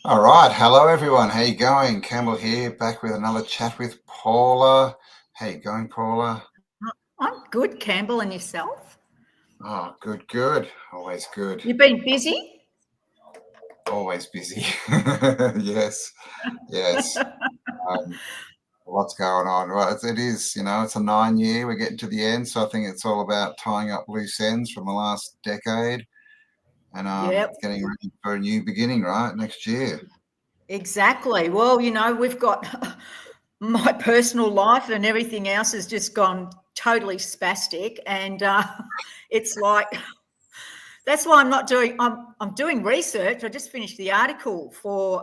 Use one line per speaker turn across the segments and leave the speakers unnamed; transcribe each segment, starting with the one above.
All right. Hello, everyone. How you going? Campbell here, back with another chat with Paula. How you going, Paula?
I'm good, Campbell, and yourself?
Oh, good, good. Always good.
You've been busy?
Always busy. Yes, yes. What's going on? Well, it is, it's a 9 year. We're getting to the end. So I think it's all about tying up loose ends from the last decade and
Yep,
getting ready for a new beginning, right? Next year.
exactly. Well, we've got my personal life and everything else has just gone totally spastic, and it's like that's why I'm not doing. I'm doing research. I just finished the article for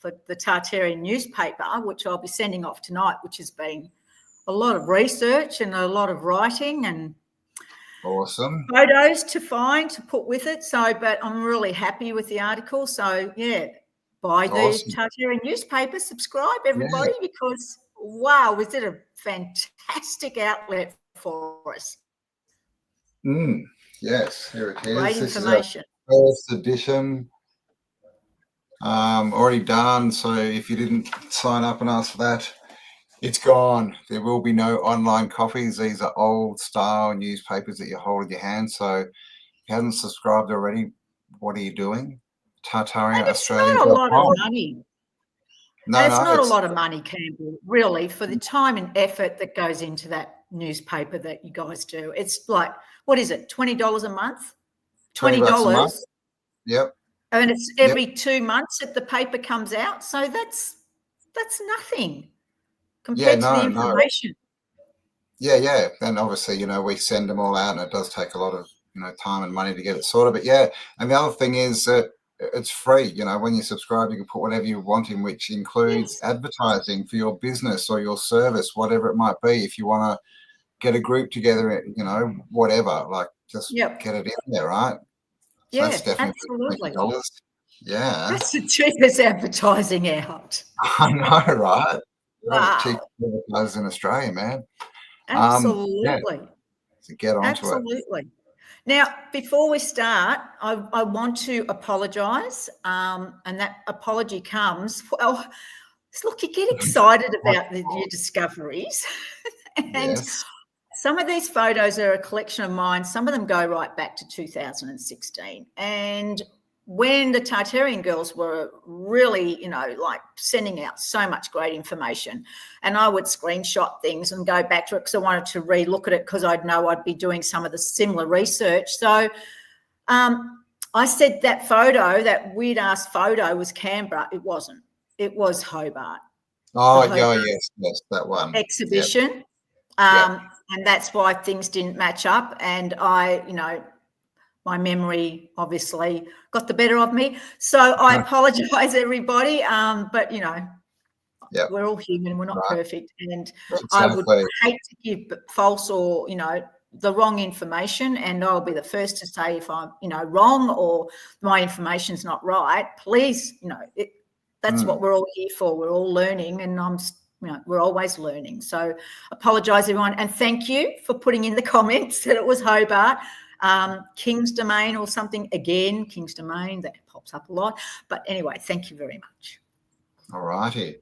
the Tartaria newspaper, which I'll be sending off tonight, which has been a lot of research and a lot of writing and
Awesome.
photos to put with it. So, but I'm really happy with the article. So, yeah, buy the
Awesome.
Tartaria newspaper, subscribe,
Yeah.
everybody, because wow, is it a fantastic outlet for us?
Yes, here it is.
Great
This is our
information.
first edition. Already done. So if you didn't sign up and ask for that, it's gone. There will be no online copies. These are old style newspapers that you hold in your hand. So if you haven't subscribed already, what are you doing?
And it's not a lot of
TartariaAustralia.com.
money.
No,
And it's
no,
not a lot of money, Campbell, really, for the time and effort that goes into that newspaper that you guys do. It's like, what is it, $20 a month?
$20 a month. Yep.
And it's every 2 months that the paper comes out. So that's nothing compared to the information.
Yeah. And obviously, we send them all out and it does take a lot of, time and money to get it sorted. But yeah, and the other thing is that it's free. When you subscribe, you can put whatever you want in, which includes advertising for your business or your service, whatever it might be. If you want to get a group together, whatever, like just get it in there, right? So
Yeah,
that's definitely
absolutely.
$20. Yeah.
That's the cheapest advertising out.
I know, right?
Wow.
Cheap advertisers in Australia, man.
Absolutely.
So get onto it.
Absolutely. Now, before we start, I want to apologise, and that apology comes, well, look, you get excited about your discoveries, and some of these photos are a collection of mine. Some of them go right back to 2016. And when the Tartarian girls were really, like sending out so much great information, and I would screenshot things and go back to it because I wanted to re-look at it because I'd know I'd be doing some of the similar research. So I said that photo, that weird-ass photo was Canberra. It wasn't. It was Hobart.
Oh, yes, that one.
Exhibition. And that's why things didn't match up. And my memory obviously got the better of me. So I apologise, everybody. But, we're all human. We're not perfect. And I would hate to give false or, the wrong information. And I'll be the first to say if I'm, wrong or my information's not right. Please, that's what we're all here for. We're all learning, and we're always learning. So apologise, everyone. And thank you for putting in the comments that it was Hobart. King's Domain or something. Again, King's Domain, that pops up a lot. But anyway, thank you very much.
All righty.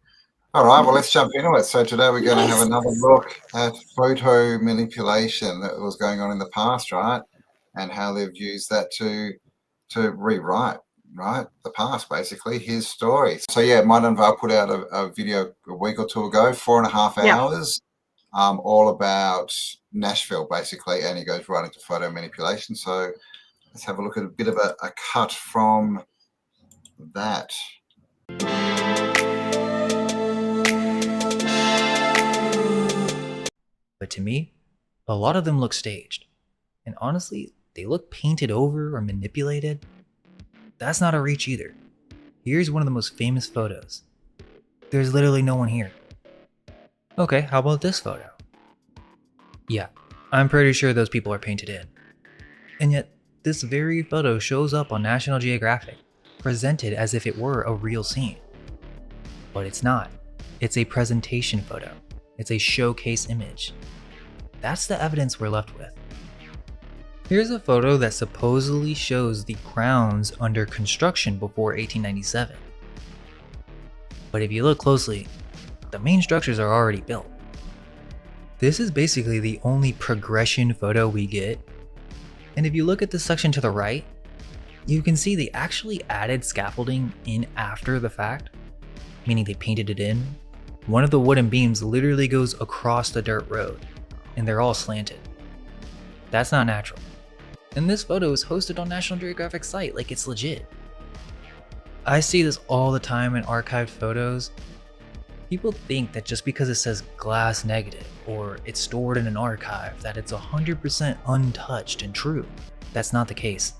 All right, well, let's jump into it. So today we're going to have another look at photo manipulation that was going on in the past, right? And how they've used that to rewrite, right, the past, basically, his story. So yeah, Mud and Val put out a video a week or two ago, 4.5 hours, all about Nashville, basically, and he goes right into photo manipulation. So let's have a look at a bit of a cut from that.
But to me, a lot of them look staged. And honestly, they look painted over or manipulated. That's not a reach either. Here's one of the most famous photos. There's literally no one here. Okay, how about this photo? Yeah, I'm pretty sure those people are painted in. And yet, this very photo shows up on National Geographic, presented as if it were a real scene. But it's not. It's a presentation photo. It's a showcase image. That's the evidence we're left with. Here's a photo that supposedly shows the grounds under construction before 1897. But if you look closely, the main structures are already built. This is basically the only progression photo we get. And if you look at the section to the right, you can see they actually added scaffolding in after the fact, meaning they painted it in. One of the wooden beams literally goes across the dirt road, and they're all slanted. That's not natural. And this photo is hosted on National Geographic's site like it's legit. I see this all the time in archived photos. People think that just because it says glass negative or it's stored in an archive that it's 100% untouched and true. That's not the case.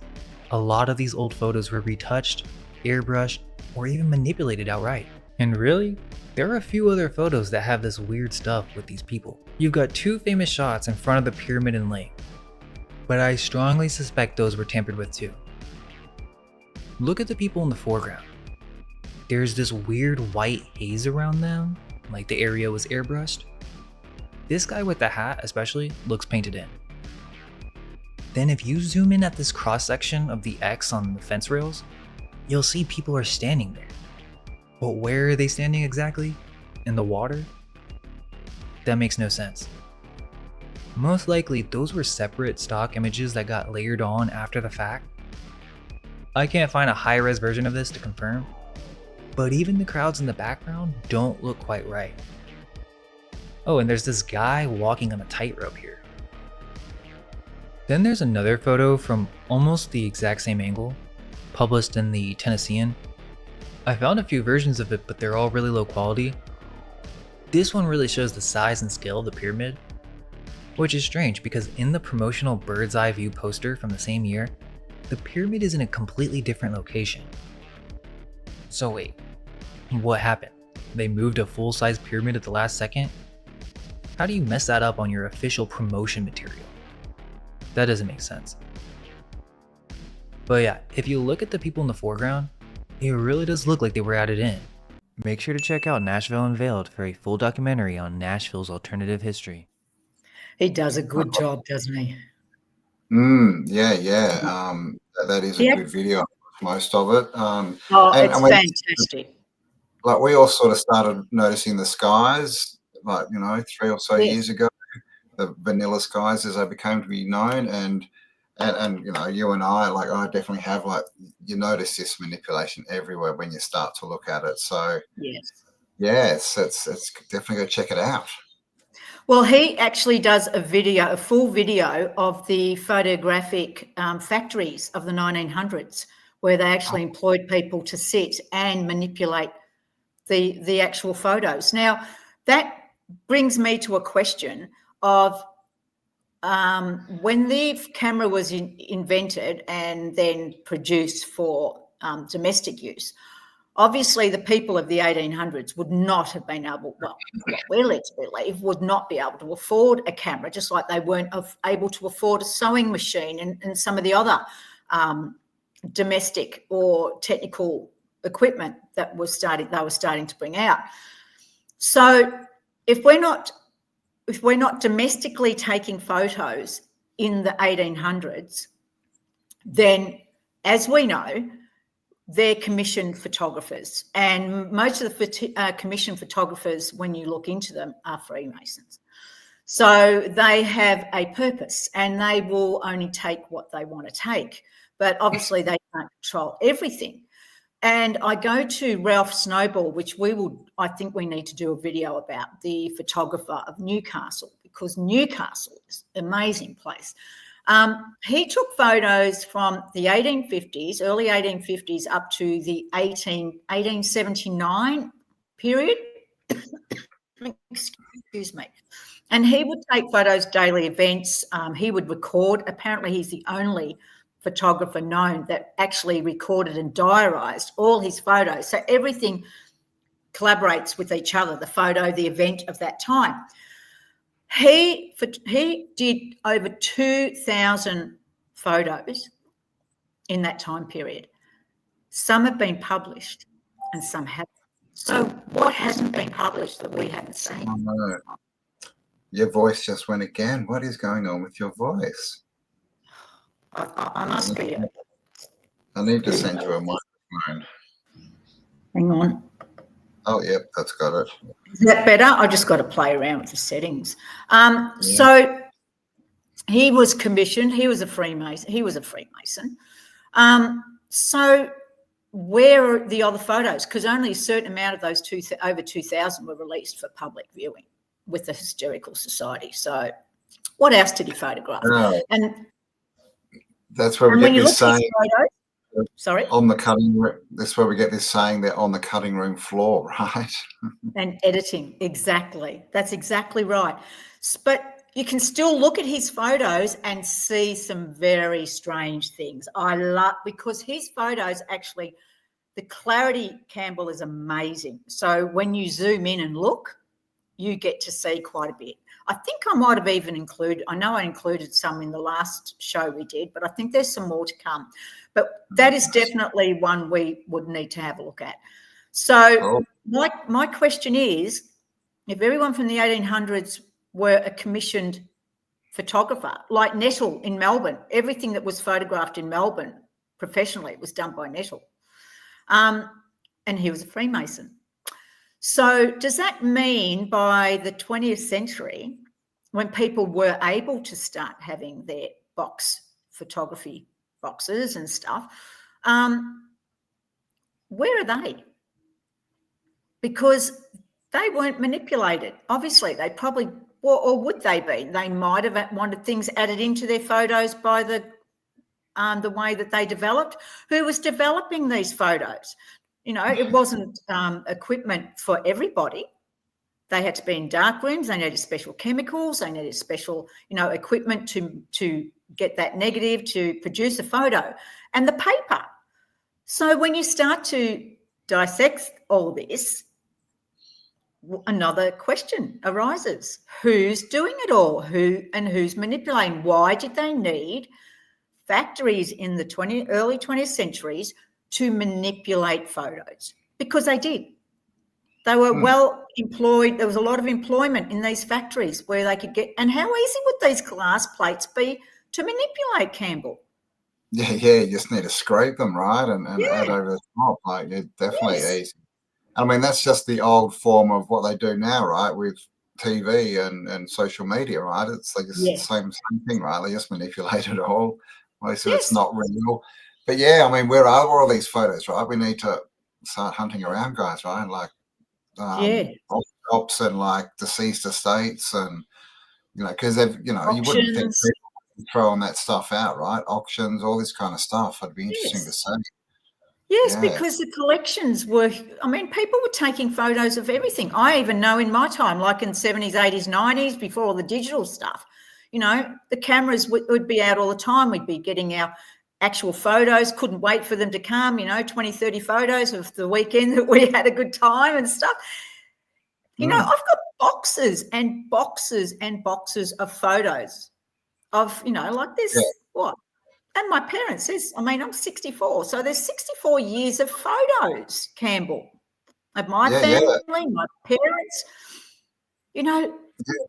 A lot of these old photos were retouched, airbrushed, or even manipulated outright. And really, there are a few other photos that have this weird stuff with these people. You've got 2 famous shots in front of the pyramid and lake, but I strongly suspect those were tampered with too. Look at the people in the foreground. There's this weird white haze around them, like the area was airbrushed. This guy with the hat especially looks painted in. Then if you zoom in at this cross section of the X on the fence rails, you'll see people are standing there. But where are they standing exactly? In the water? That makes no sense. Most likely those were separate stock images that got layered on after the fact. I can't find a high-res version of this to confirm, but even the crowds in the background don't look quite right. Oh, and there's this guy walking on a tightrope here. Then there's another photo from almost the exact same angle, published in the Tennessean. I found a few versions of it, but they're all really low quality. This one really shows the size and scale of the pyramid, which is strange because in the promotional bird's eye view poster from the same year, the pyramid is in a completely different location. So wait, what happened? They moved a full-size pyramid at the last second? How do you mess that up on your official promotion material? That doesn't make sense. But yeah, if you look at the people in the foreground, it really does look like they were added in. Make sure to check out Nashville Unveiled for a full documentary on Nashville's alternative history.
He does a good job, doesn't he?
Yeah. That is a good video, most of it.
It's fantastic.
Like we all sort of started noticing the skies, like 3 or so years ago, the vanilla skies as they became to be known, and you and I, like I definitely have, like you notice this manipulation everywhere when you start to look at it. So yes, it's definitely go check it out.
Well, he actually does a full video of the photographic factories of the 1900s, where they actually employed people to sit and manipulate the actual photos. Now, that brings me to a question of when the camera was invented and then produced for domestic use, obviously the people of the 1800s would not have been able, well, what we're led to believe, would not be able to afford a camera, just like they weren't able to afford a sewing machine and some of the other domestic or technical equipment that they were starting to bring out. So if we're not domestically taking photos in the 1800s, then, as we know, they're commissioned photographers, and most of the commissioned photographers, when you look into them, are Freemasons. So they have a purpose, and they will only take what they want to take. But obviously, they can't control everything. And I go to Ralph Snowball, which I think we need to do a video about, the photographer of Newcastle, because Newcastle is an amazing place. He took photos from the 1850s, early 1850s, up to the 1879 period. Excuse me. And he would take photos, daily events. He would record. Apparently, he's the only photographer known that actually recorded and diarised all his photos. So everything collaborates with each other, the photo, the event of that time. He did over 2,000 photos in that time period. Some have been published and some haven't. So what hasn't been published that we haven't seen?
Oh, no. Your voice just went again. What is going on with your voice?
I must be.
I need to send you a microphone.
Hang on.
Oh, yep, that's got it.
Is that better? I just got to play around with the settings. So he was commissioned. He was a Freemason. So where are the other photos? Because only a certain amount of those over 2,000 were released for public viewing with the Historical Society. So what else did he photograph?
Oh,
And
that's where we
when
get
you
this
look at
saying.
his photos, sorry?
On the cutting room. That's where we get this saying they're on the cutting room floor, right?
And editing, exactly. That's exactly right. But you can still look at his photos and see some very strange things. I love, because his photos actually, the clarity, Campbell, is amazing. So when you zoom in and look, you get to see quite a bit. I think I might have even included, I know I included some in the last show we did, but I think there's some more to come. But that is definitely one we would need to have a look at. So my question is, if everyone from the 1800s were a commissioned photographer, like Nettle in Melbourne, everything that was photographed in Melbourne professionally was done by Nettle. And he was a Freemason. So does that mean by the 20th century, when people were able to start having their box photography boxes and stuff, where are they? Because they weren't manipulated. Obviously, they probably, or would they be? They might have wanted things added into their photos by the way that they developed. Who was developing these photos? You know, it wasn't equipment for everybody. They had to be in dark rooms. They needed special chemicals. They needed special, equipment to get that negative, to produce a photo, and the paper. So when you start to dissect all this, another question arises: who's doing it all? Who's manipulating? Why did they need factories in the early 20th centuries to manipulate photos? Because they did. They were well employed. There was a lot of employment in these factories where they could get. And how easy would these glass plates be to manipulate, Campbell?
Yeah, you just need to scrape them, right, and add over the top. Like, it's definitely easy. I mean, that's just the old form of what they do now, right, with TV and social media, right? It's like the same thing, right? They just manipulate it all. Most of it's not real. But yeah, I mean, where are all these photos, right? We need to start hunting around, guys, right? Like shops and like deceased estates, and because they've, you wouldn't think people throwing that stuff out, right? Auctions, all this kind of stuff. It'd be interesting to see.
Yes, because the collections were, people were taking photos of everything. I even know in my time, like in 70s, 80s, 90s, before all the digital stuff, the cameras would be out all the time. We'd be getting our actual photos, couldn't wait for them to come, 20, 30 photos of the weekend that we had a good time and stuff. I've got boxes and boxes and boxes of photos of, like this, what? And my parents I'm 64, so there's 64 years of photos, Campbell, of my family, my parents.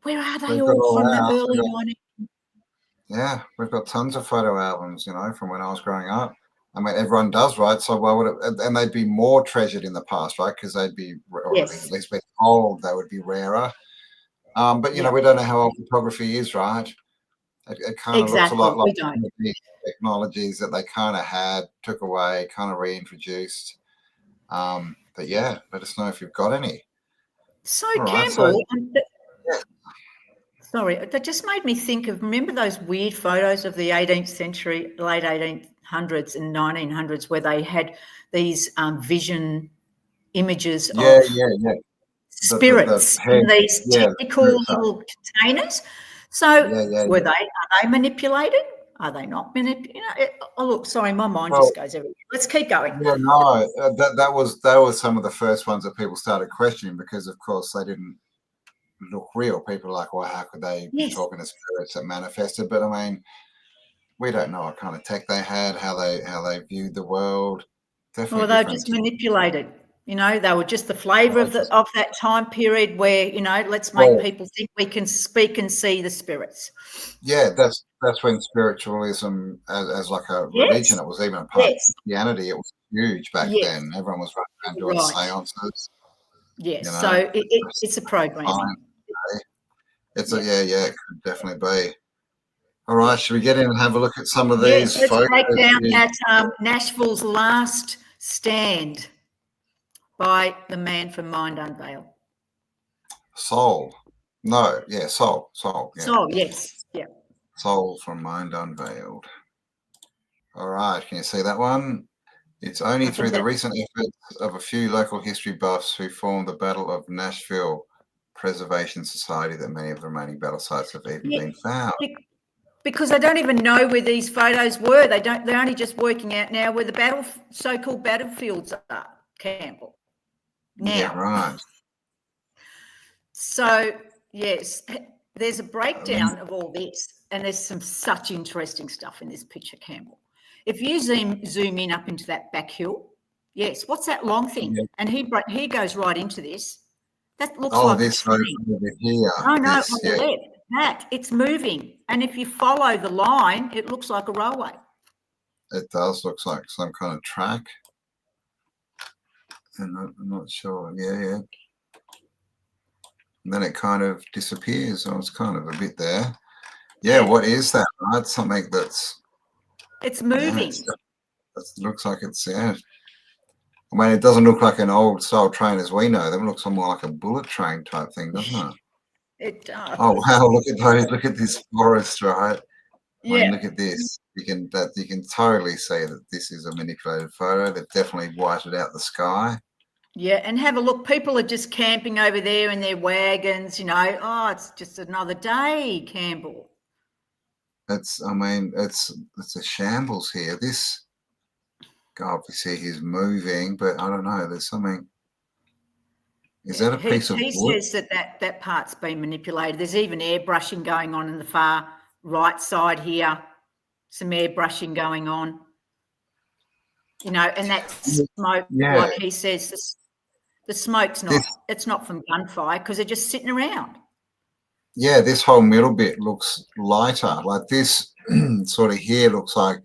Where are they all from the early 90s?
Yeah, we've got tons of photo albums, from when I was growing up. I mean, everyone does, right? So why would it? And they'd be more treasured in the past, right? Because they'd be, or at least be old, they would be rarer. But we don't know how old photography is, right? It kind of looks a lot like the technologies that they kind of had, took away, kind of reintroduced. But let us know if you've got any.
So Campbell, sorry, that just made me think of, remember those weird photos of the 18th century, late 1800s and 1900s, where they had these vision images of spirits in these technical little containers. So are they manipulated? Are they not manipulated? Look, sorry, my mind just goes everywhere. Let's keep going.
Yeah, no, that was some of the first ones that people started questioning, because of course they didn't look real. People are like, well, how could they be talking to spirits that manifested? But I mean, we don't know what kind of tech they had, how they viewed the world. Definitely.
Well, they were just manipulated. They were just the flavour of that time period where, let's make people think we can speak and see the spirits.
Yeah, that's when spiritualism as like a religion, it was even a part of Christianity. It was huge back then. Everyone was running around doing seances.
Yes,
You know,
so it's a programming.
fine. It's yeah, it could definitely be. All right, should we get in and have a look at some of
Yes,
these
let's
photos?
break down that Nashville's Last Stand by the man from Mind Unveiled.
Soul. No, yeah, Soul. Yeah.
So, yes, yeah.
Soul from Mind Unveiled. All right, can you see that one? It's only through the recent efforts of a few local history buffs who formed the Battle of Nashville Preservation Society that many of the remaining battle sites have even been found.
Because I don't even know where these photos were. They're only just working out now where the so-called battlefields are, Campbell. Now.
Yeah, right.
So, yes, there's a breakdown of all this, and there's such interesting stuff in this picture, Campbell. If you zoom in up into that back hill, yes, what's that long thing? Yeah. And he goes right into this. That looks like
this over here.
No, on the left. That it's moving, and if you follow the line, it looks like a railway.
It does look like some kind of track, and I'm not sure. Yeah. And then it kind of disappears. Oh, it's kind of a bit there. Yeah, what is that? Right, something that's.
It's moving.
It looks like it's I mean, it doesn't look like an old style train as we know them. It looks more like a bullet train type thing, doesn't it?
It does.
Oh wow! Look at those! Look at this forest, right?
Yeah.
I mean, look at this. You can totally see that this is a manipulated photo. They've definitely whited out the sky.
Yeah, and have a look. People are just camping over there in their wagons. You know, it's just another day, Campbell.
It's a shambles here. This guy, obviously he's moving, but I don't know. There's something. Is that a piece of wood?
He says that part's been manipulated. There's even airbrushing going on in the far right side here. Some airbrushing going on. You know, and that smoke, like he says, the smoke's it's not from gunfire because they're just sitting around.
Yeah, this whole middle bit looks lighter. Like this sort of here looks like,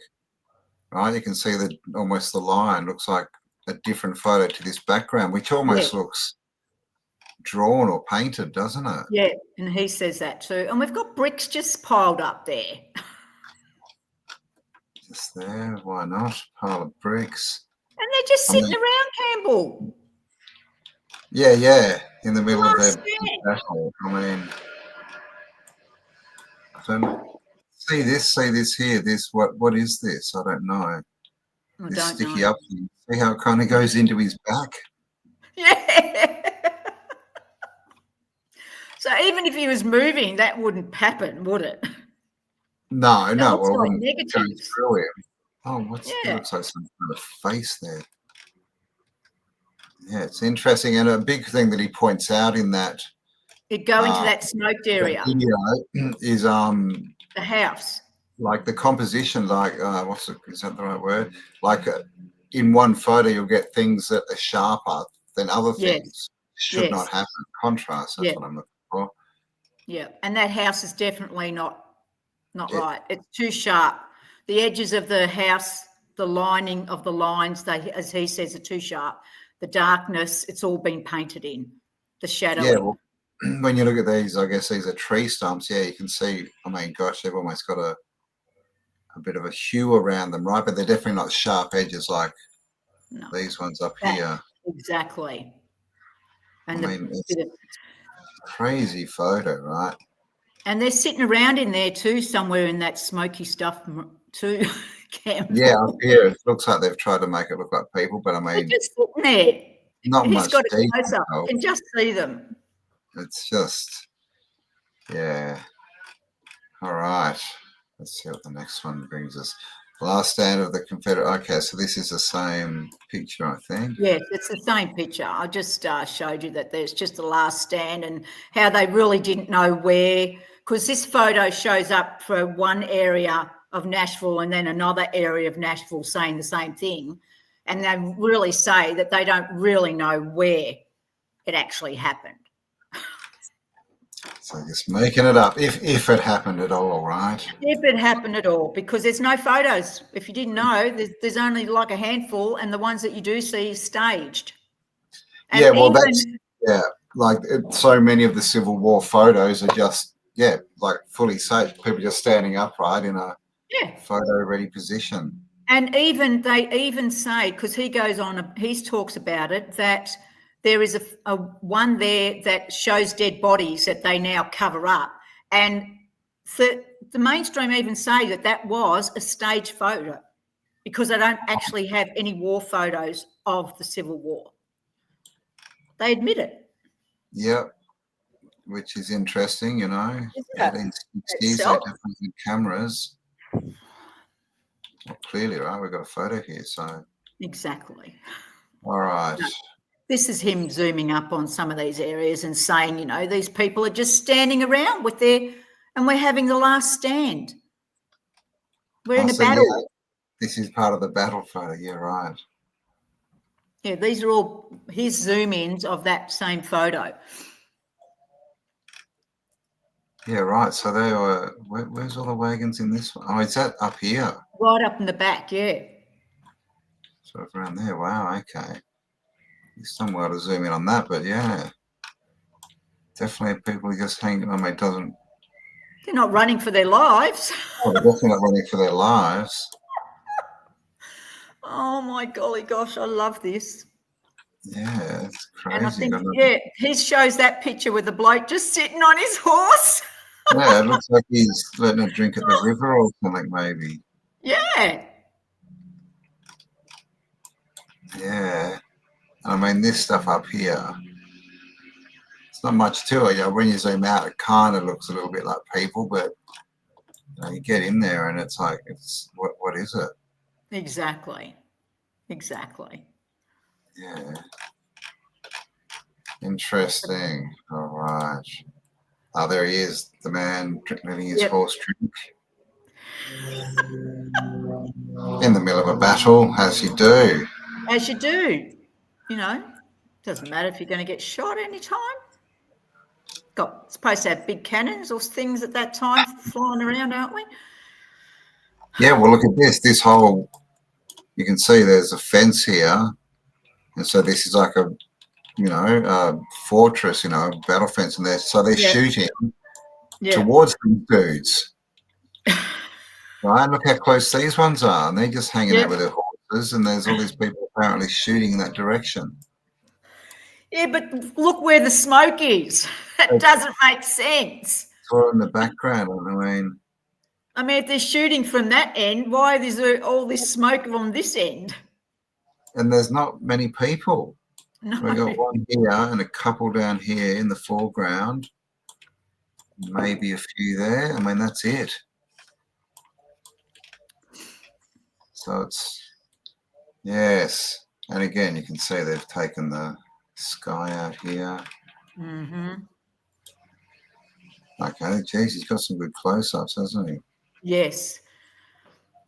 right? You can see almost the line looks like a different photo to this background, which almost looks drawn or painted, doesn't it?
Yeah, and he says that too. And we've got bricks just piled up there.
Just there, why not? Pile of bricks.
And they're just sitting around, Campbell.
Yeah, in the middle of their battle. I mean, see this here. This what is this? I don't know. This sticky up thing. See how it kind of goes into his back?
Yeah. So even if he was moving, that wouldn't happen, would it?
No. Well,
like negatives.
Through him. Oh, it looks like some kind of face there. Yeah, it's interesting, and a big thing that he points out in that
it go into that smoked area
video is
the house,
like the composition, like is that the right word? Like in one photo, you'll get things that are sharper than other things. Should not happen. Contrast. That's what I'm looking for.
Yeah, and that house is definitely not right. It's too sharp. The edges of the house, the lining of the lines, as he says, are too sharp. The darkness, it's all been painted in. The shadow.
Yeah, well, when you look at these, I guess these are tree stumps. Yeah, you can see, I mean, gosh, they've almost got a bit of a hue around them, right? But they're definitely not sharp edges like these ones up here.
Exactly. And
I mean, it's a crazy photo, right?
And they're sitting around in there too, somewhere in that smoky stuff too.
Yeah, up here it looks like they've tried to make it look like people, but I mean,
they're just sitting there.
Not
He's
much
got a
detail.
close up. You can just see them.
It's just, yeah. All right. Let's see what the next one brings us. Last stand of the Confederate. Okay, so this is the same picture, I think.
Yes, it's the same picture. I just showed you that there's just the last stand and how they really didn't know where, because this photo shows up for one area of Nashville and then another area of Nashville saying the same thing. And they really say that they don't really know where it actually happened.
So just making it up, if it happened at all, right?
If it happened at all, because there's no photos. If you didn't know, there's only like a handful, and the ones that you do see staged. And
yeah, well, that's Yeah, like so many of the Civil War photos are just like fully safe. People just standing upright in a photo-ready position.
And they even say, because he goes on, he talks about it, that there is a one there that shows dead bodies that they now cover up, and the mainstream even say that was a staged photo because they don't actually have any war photos of the Civil War. They admit it.
Yep, which is interesting, 1860s, they
Itself.
definitely had cameras. Well, clearly, right? We've got a photo here, so.
Exactly.
All right.
No, this is him zooming up on some of these areas and saying, these people are just standing around and we're having the last stand. We're in a battle.
Yeah, this is part of the battle photo. Yeah, right.
Yeah, these are all his zoom ins of that same photo.
Yeah, right. So they were. Where's all the wagons in this one? Oh, is that up here?
Right up in the back, yeah.
Sort of around there. Wow. Okay. There's some way to zoom in on that, but yeah, definitely people just hanging. I mean, it doesn't.
They're not running for their lives.
Oh, they're definitely not running for their lives.
Oh my golly gosh, I love this.
Yeah, it's crazy.
And I think, he shows that picture with the bloke just sitting on his horse.
Yeah, it looks like he's letting a drink at the river or something, maybe.
Yeah.
Yeah. I mean, this stuff up here, it's not much to it. When you zoom out, it kind of looks a little bit like people, but you get in there and it's like, what is it?
Exactly.
Yeah. Interesting. All right. Oh, there he is, the man letting his horse drink. In the middle of a battle, as you do.
As you do. Doesn't matter if you're going to get shot anytime. Supposed to have big cannons or things at that time flying around, aren't we?
Yeah, well, look at this. This whole, you can see there's a fence here. And so this is like a, fortress, battle fence. And they're shooting towards these dudes. Right? Look how close these ones are. And they're just hanging out with their horses. And there's all these people apparently shooting in that direction.
Yeah, but look where the smoke is. That doesn't make sense.
It's all in the background.
I mean, if they're shooting from that end, why is there all this smoke on this end?
And there's not many people.
No.
We've got one here and a couple down here in the foreground. Maybe a few there. I mean, that's it. So it's, yes. And again, you can see they've taken the sky out here.
Mm-hmm.
Okay, geez, he's got some good close-ups, hasn't he?
Yes.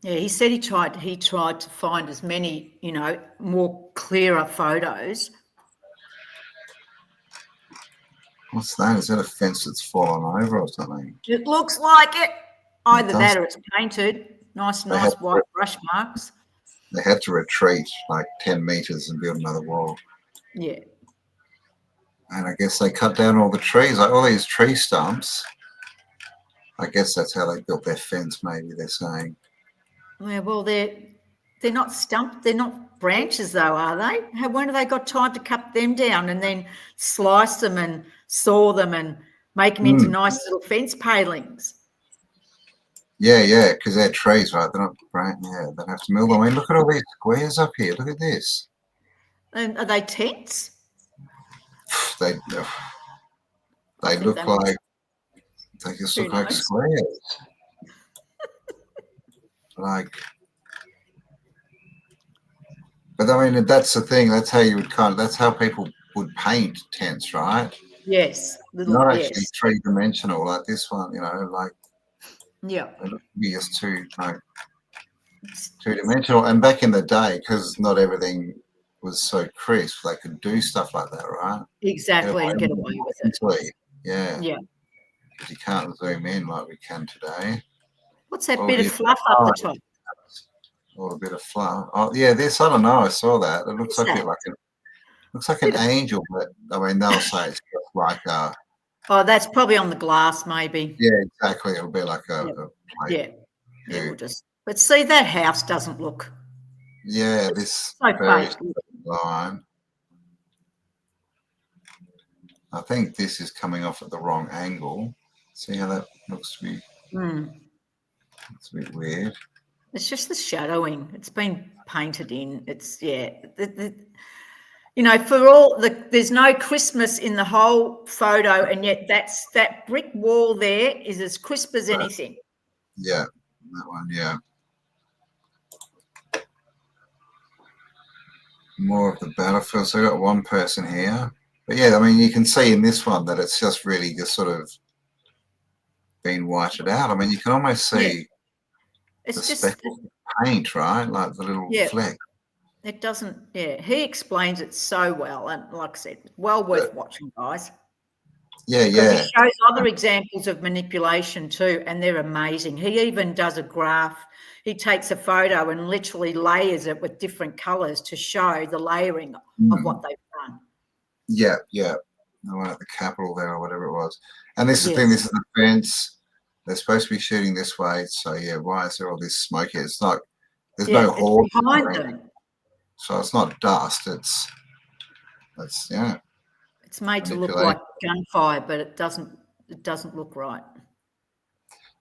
Yeah, he said he tried to find as many, more clearer photos.
What's that? Is that a fence that's fallen over or something?
It looks like it. Either that or it's painted. Nice white brush marks.
They had to retreat like 10 meters and build another wall.
Yeah.
And I guess they cut down all the trees, like all these tree stumps. I guess that's how they built their fence, maybe they're saying.
Yeah, well, they're not stumps. They're not branches, though, are they? When have they got time to cut them down and then slice them and saw them and make them into nice little fence palings?
Yeah, because they're trees, right? They're not branch. Yeah, they have to mill them. I mean, look at all these squares up here. Look at this.
And are they tents?
They look like, they just look like squares. But I mean, that's the thing. That's how that's how people would paint tents, right?
Yes.
Not actually three-dimensional like this one,
Yeah.
They look to be just two-dimensional. And back in the day, because not everything was so crisp, they could do stuff like that, right?
Exactly, and get away with it.
Yeah.
Yeah.
Because you can't zoom in like we can today.
What's that bit of fluff up the top?
Or a bit of fluff. Oh, yeah, this, I don't know. I saw that. It looks like a bit like Looks like an angel, but I mean, they'll say it's just like a.
Oh, that's probably on the glass, maybe.
Yeah, exactly. It'll be like a plate.
Yeah. We'll just. But see, that house doesn't look.
Yeah, this
So
very
fake.
line. I think this is coming off at the wrong angle. See how that looks to be? It's a bit weird.
It's just the shadowing. It's been painted in. It's you know, for all there's no Christmas in the whole photo, and yet that brick wall there is as crisp as anything.
Yeah, that one. Yeah. More of the battlefield. So I got one person here, but yeah, I mean, you can see in this one that it's just really just sort of been whited out. I mean, you can almost see
it's
the
just
speck of paint, right? Like the little fleck.
It doesn't. Yeah, he explains it so well, and like I said, well worth watching, guys.
Yeah,
because he shows other examples of manipulation too, and they're amazing. He even does a graph. He takes a photo and literally layers it with different colours to show the layering of what they've done.
Yeah. The one at the Capitol there or whatever it was. And this is the thing, this is the fence. They're supposed to be shooting this way. So, yeah, why is there all this smoke here? It's not, there's no horde
behind them.
So it's not dust. It's
It's made to look like gunfire, but it doesn't look right.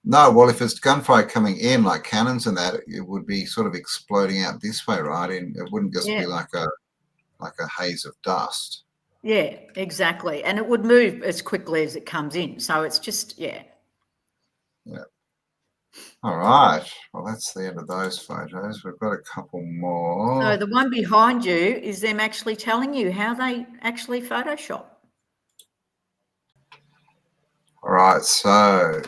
No, well, if it's gunfire coming in like cannons and that, it would be sort of exploding out this way, right? And it wouldn't just be like a haze of dust.
Yeah, exactly. And it would move as quickly as it comes in. So it's just,
Yeah. All right. Well, that's the end of those photos. We've got a couple more.
So the one behind you is them actually telling you how they actually Photoshop.
All right. So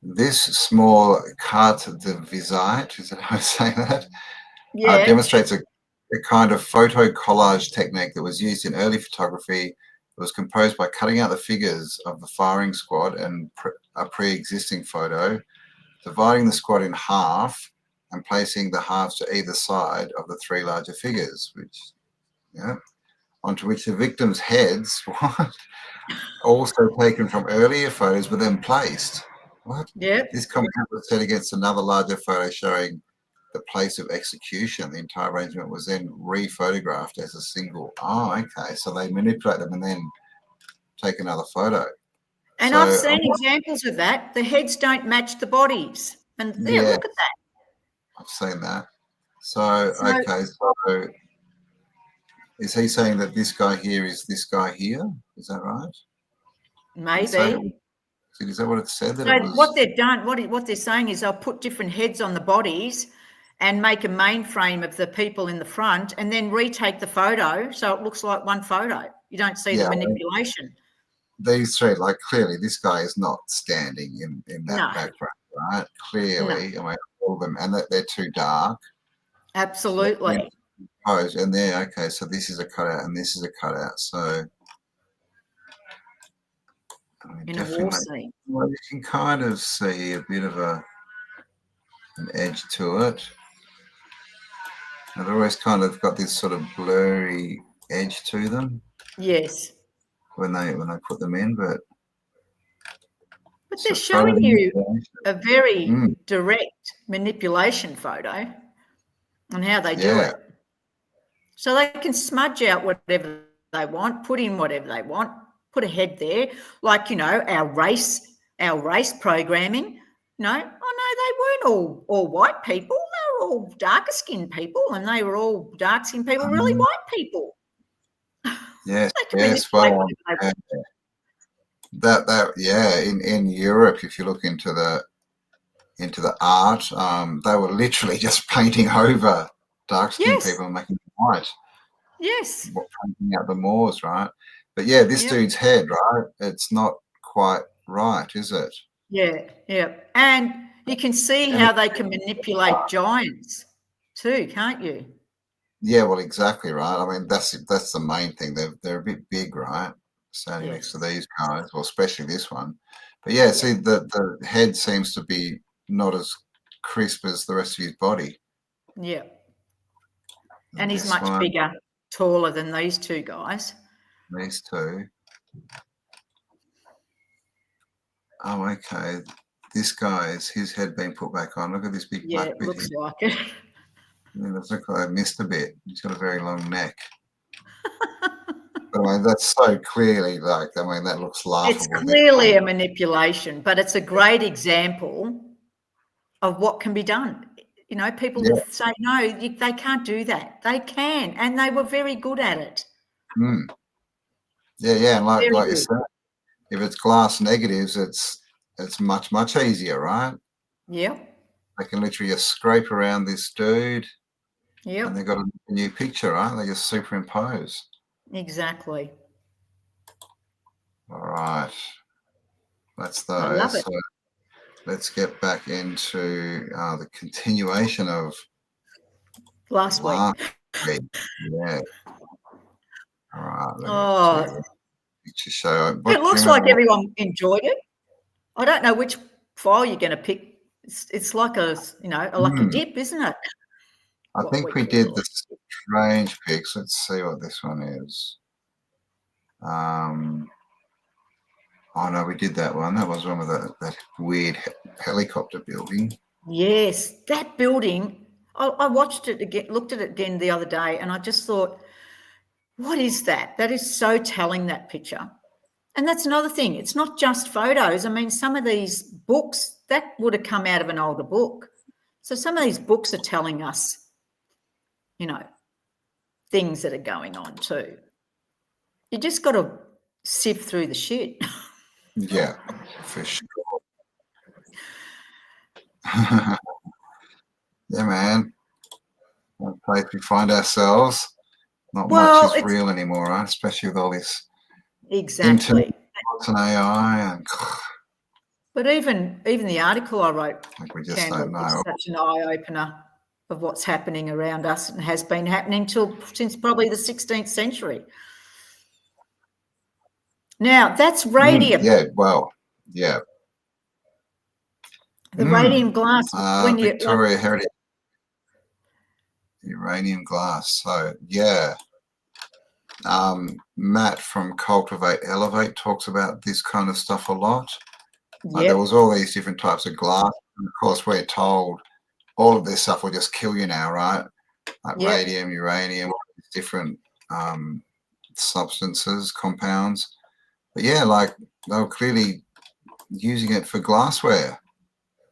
this small carte de visite, is that how I say that?
Yeah.
Demonstrates a kind of photo collage technique that was used in early photography. It was composed by cutting out the figures of the firing squad and a pre-existing photo, dividing the squad in half and placing the halves to either side of the three larger figures, onto which the victims' heads, also taken from earlier photos, were then placed. What?
Yeah.
This comment was set against another larger photo showing the place of execution. The entire arrangement was then re-photographed as a single. Oh, okay. So they manipulate them and then take another photo.
And I've seen examples of that. The heads don't match the bodies. And look at that.
I've seen that. So okay, so is he saying that this guy here is this guy here? Is that right?
Maybe.
Is that what it said? That
so
it was...
what they've done, what they're saying is they'll put different heads on the bodies and make a mainframe of the people in the front and then retake the photo so it looks like one photo. You don't see the manipulation.
These three, like clearly this guy is not standing in that background, right? Clearly, I mean, all of them, and they're too dark.
Absolutely.
And there, okay, so this is a cutout and this is a cutout. So
in a war scene.
Well, you can kind of see a bit of an edge to it. And they've always kind of got this sort of blurry edge to them.
Yes.
When they put them in, but
they're showing you a very direct manipulation photo on how they do it. So they can smudge out whatever they want, put in whatever they want, put a head there, like our race programming. They weren't all white people. They were all darker skinned people, and they were all dark skinned people, really white people.
Yes, well, in Europe, if you look into the art, they were literally just painting over dark-skinned people and making them white.
Yes.
Painting out the Moors, right? But yeah, this dude's head, right? It's not quite right, is it?
Yeah. And you can see how they can manipulate giants too, can't you?
Yeah, well, exactly right. I mean, that's the main thing. They're a bit big, right? Standing next to these guys, well, especially this one. But yeah, see, the head seems to be not as crisp as the rest of his body.
Yeah. And he's much bigger. taller than these two guys.
These two. Oh, okay. This guy's his head being put back on. Look at this big
Yeah,
black
it
bit
looks
here.
like it.
Yeah, it looks like I missed a bit. He's got a very long neck. But I mean, that's so clearly like, I mean, that looks laughable.
It's clearly a manipulation, but it's a great example of what can be done. You know, people will say, no, they can't do that. They can, and they were very good at it.
Mm. Yeah, and like
Very
you
good.
said, if it's glass negatives, it's much easier, right?
Yep.
They can literally just scrape around this dude,
Yep.
and they've got a new picture, right? They just superimpose.
Exactly.
All right, that's those.
I love it.
So let's get back into the continuation of
Last week.
Yeah. All right.
Oh,
Picture show.
it looks like everyone enjoyed it. I don't know which file you're going to pick. It's like a, you know, like a dip, isn't it?
I think we did the strange pics. Let's see what this one is. Oh no, we did that one. That was one with that weird helicopter building.
Yes, that building. I watched it again, looked at it again the other day, and I just thought, what is that? That is so telling, that picture. And that's another thing. It's not just photos. I mean, some of these books, that would have come out of an older book. So some of these books are telling us, you know, things that are going on too. You just got to sift through the shit.
Yeah, for sure. Yeah, man. One place we find ourselves. Not much is real anymore, right? Especially with all this
Exactly.
and AI and.
But even the article I wrote,
Like we just
Chandler,
don't know.
is such an eye-opener of what's happening around us and has been happening since probably the 16th century. Now, that's radium.
Yeah, well, yeah.
The radium glass. When you
Victoria Heritage. Uranium glass. So, yeah. Matt from Cultivate Elevate talks about this kind of stuff a lot. There was all these different types of glass. And of course, we're told all of this stuff will just kill you now, right? Like radium, uranium, all these different substances, compounds. But yeah, like they were clearly using it for glassware.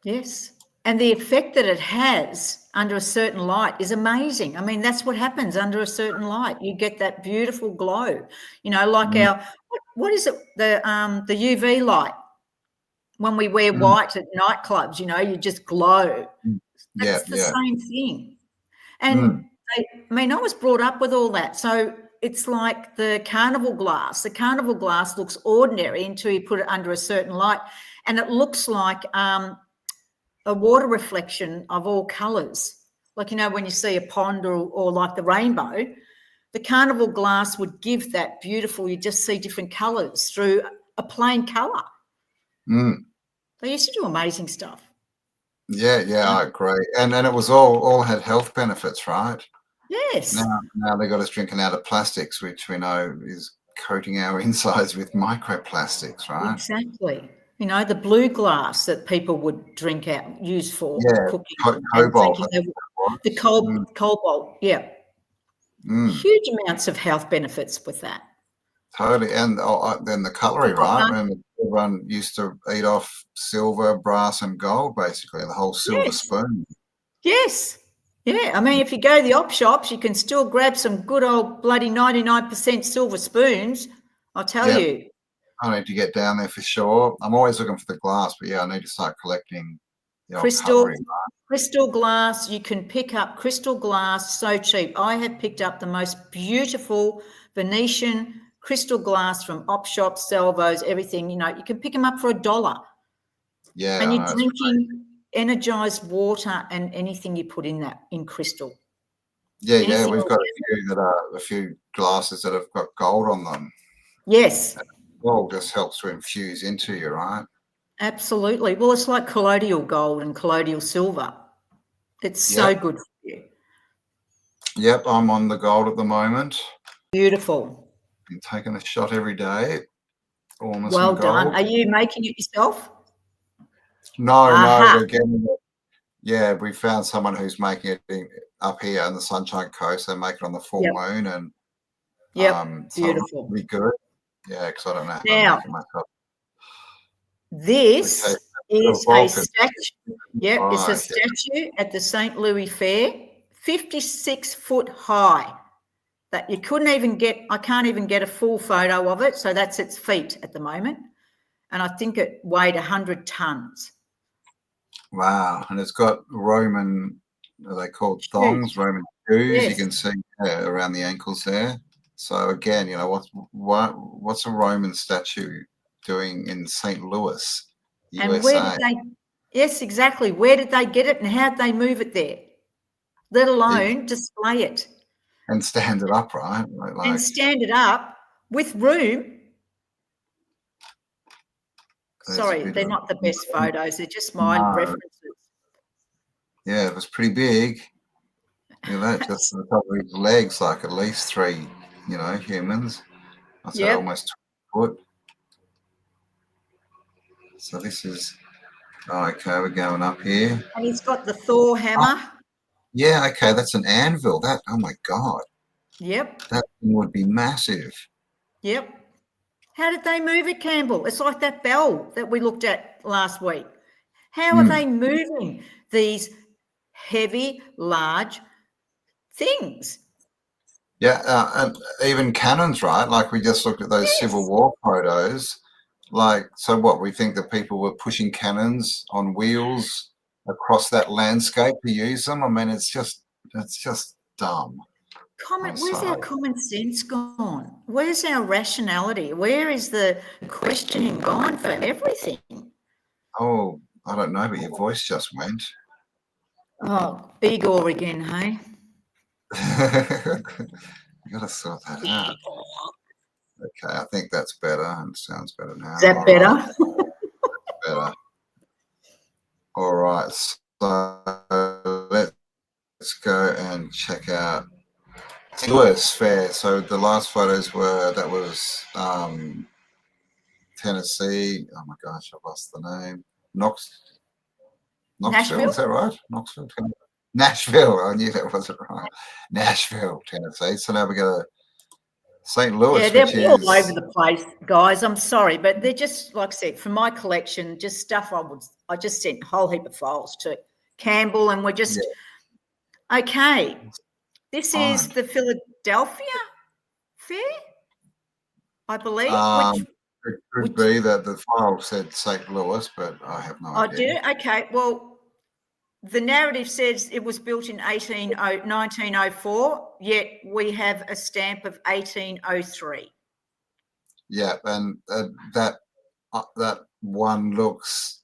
Yes. And the effect that it has under a certain light is amazing. I mean, that's what happens under a certain light. You get that beautiful glow, you know, like our, what is it? The UV light. When we wear white at nightclubs, you know, you just glow. That's the same thing. And I was brought up with all that. So it's like the carnival glass. The carnival glass looks ordinary until you put it under a certain light. And it looks like a water reflection of all colours. Like, you know, when you see a pond or like the rainbow, the carnival glass would give that beautiful, you just see different colours through a plain colour. They used to do amazing stuff.
Yeah, I agree. And then it was all had health benefits, right?
Yes.
Now they got us drinking out of plastics, which we know is coating our insides with microplastics, right?
Exactly. You know, the blue glass that people would drink out, use for cooking.
Cobalt.
The cobalt, Huge amounts of health benefits with that.
Totally. And then the cutlery, right? When everyone used to eat off silver, brass, and gold, basically, the whole silver spoon.
Yes. Yeah. I mean, if you go to the op shops, you can still grab some good old bloody 99% silver spoons, I'll tell you.
I need to get down there for sure. I'm always looking for the glass, but I need to start collecting the
crystal
cutlery.
Crystal glass. You can pick up crystal glass so cheap. I have picked up the most beautiful Venetian crystal glass from op shops, salvos, everything. You know, you can pick them up for $1.
Yeah,
and you're drinking energized water and anything you put in crystal.
Yeah, we've got a few glasses that have got gold on them.
Yes.
Gold just helps to infuse into you, right?
Absolutely. Well, it's like colloidal gold and colloidal silver. It's so good for you.
Yep, I'm on the gold at the moment.
Beautiful.
Been taking a shot every day. Almost
Well
some
done.
gold.
Are you making it yourself?
No,
Aha.
we're getting it. Yeah, we found someone who's making it up here on the Sunshine Coast. They make it on the full
Yep.
moon, and
Yep.
so
Beautiful.
it'll be good. Yeah, because I don't know how to
Now,
make it myself.
this
Okay,
is a
Vulcan.
statue. Yep, it's a
Right,
statue at the St. Louis Fair, 56 foot high. That you couldn't even get, I can't even get a full photo of it. So that's its feet at the moment. And I think it weighed 100 tons.
wow, and it's got Roman, are they called thongs?
Shoes.
Roman shoes. You
Yes.
can see around the ankles there. So again, you know, what's a Roman statue doing in St. Louis,
And where did
USA?
they, yes, exactly. Where did they get it and how did they move it there? Let alone display it.
And stand it up, right?
And stand it up with room. Sorry, they're not the best photos. They're just my references.
Yeah, it was pretty big. Look at that, just on the top of his legs, like at least 3, you know, humans. I said almost 20 foot. So this is, okay, we're going up here.
And he's got the Thor hammer.
Yeah, okay, that's an anvil. That, oh my God.
Yep.
That thing would be massive.
Yep. How did they move it, Campbell? It's like that bell that we looked at last week. How are they moving these heavy, large things?
Yeah, and even cannons, right? Like we just looked at those Civil War photos. Like, so what? We think that people were pushing cannons on wheels across that landscape to use them. I mean, it's just dumb.
Where's our common sense gone? Where's our rationality? Where is the questioning gone for everything?
Oh, I don't know, but your voice just went.
Oh, Igor again, hey?
You got to sort that out. Okay, I think that's better and sounds better now.
Is that better?
Right. Better. All right, so let's go and check out St. Louis Fair. So the last photos were, that was Tennessee. Oh my gosh, I've lost the name. Knoxville,
Nashville?
is that right? Knoxville, Tennessee. Nashville. I knew that wasn't right. Nashville, Tennessee. So now we go to St. Louis,
Yeah, they're
which
all
is
over the place, guys. I'm sorry, but they're just, like I said, from my collection, just stuff I just sent a whole heap of files to Campbell, and we're just okay. This is the Philadelphia Fair, I believe.
It could be that the file said St. Louis, but I have no idea.
Did it? Okay. Well, the narrative says it was built in 1904, yet we have a stamp of 1803.
Yeah, and that one looks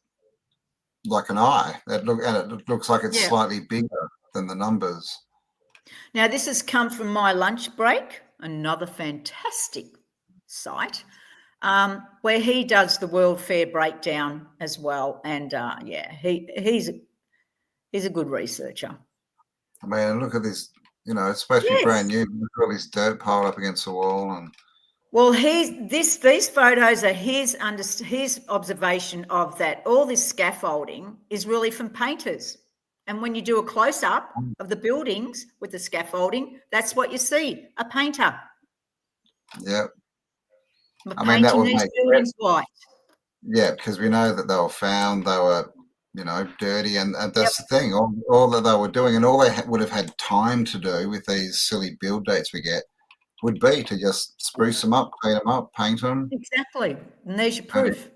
like an eye. And it looks like it's slightly bigger than the numbers.
Now, this has come from My Lunch Break, another fantastic site, where he does the World Fair breakdown as well. And he's a good researcher.
I mean, look at this. You know, it's supposed to be brand new. Look at all this dirt piled up against the wall, and
well, these photos are his observation of that. All this scaffolding is really from painters. And when you do a close-up of the buildings with the scaffolding, that's what you see, a painter.
Yeah.
I mean, that would make buildings white.
Yeah, because we know that they were found, they were, you know, dirty, and that's the thing. All that they were doing, and all they would have had time to do with these silly build dates we get would be to just spruce them up, clean them up, paint them.
Exactly. And there's your proof.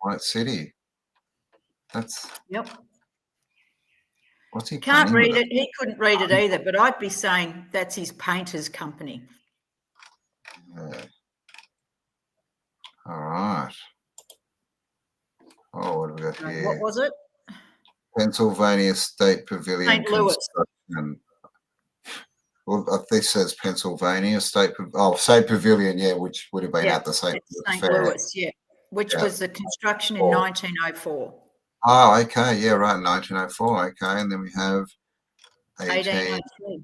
White City. That's...
Yep.
What's he
Can't read it. He couldn't read it either, but I'd be saying that's his painter's company.
Yeah. All right. Oh, what have we got here?
What was it?
Pennsylvania State Pavilion
St. Louis.
Construction. Well, this says Pennsylvania State Pavilion, yeah, which would have been at the St.
Louis, yeah, which was the construction in 1904.
Oh, okay, yeah, right, 1904, okay, and then we have 1803.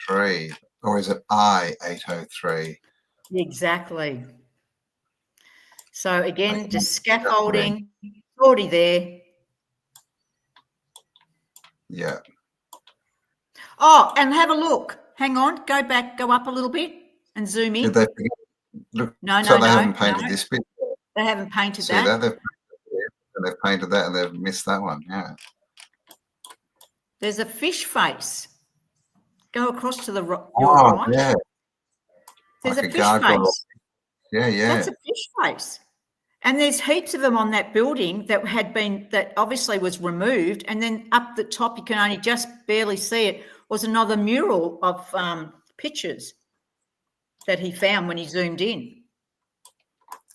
803, or is it I-803?
Exactly. So again,
Okay.
just scaffolding, already there.
Yeah.
Oh, and have a look. Hang on, go back, go up a little bit and zoom in.
Did they forget? Look,
No,
so
no,
they
no,
haven't painted
no.
this bit.
They haven't painted
See
that.
that? They've painted that and they've missed that one. Yeah.
There's a fish face. Go across to your
Oh,
right.
yeah.
There's
Like
a
a
fish
gargoyle.
face.
Yeah, yeah.
That's a fish face. And there's heaps of them on that building that obviously was removed. And then up the top, you can only just barely see it, was another mural of pictures that he found when he zoomed in.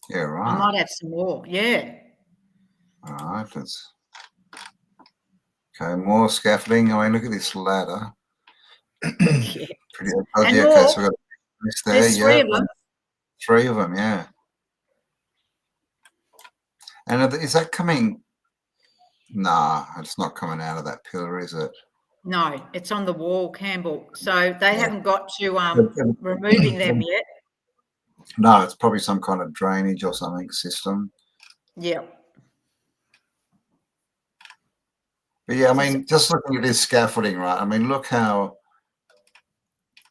Yeah,
I
right.
might have some more. Yeah.
All right. That's okay. More scaffolding. I mean, look at this ladder.
Yeah.
Pretty
And
okay,
more.
so we've got this there.
There's three of them.
3 of them, yeah. And is that coming? Nah, it's not coming out of that pillar, is it?
No, it's on the wall, Campbell. So they haven't got to removing them yet.
No, it's probably some kind of drainage or something system.
Yeah.
But yeah, I mean, just looking at this scaffolding, right? I mean, look how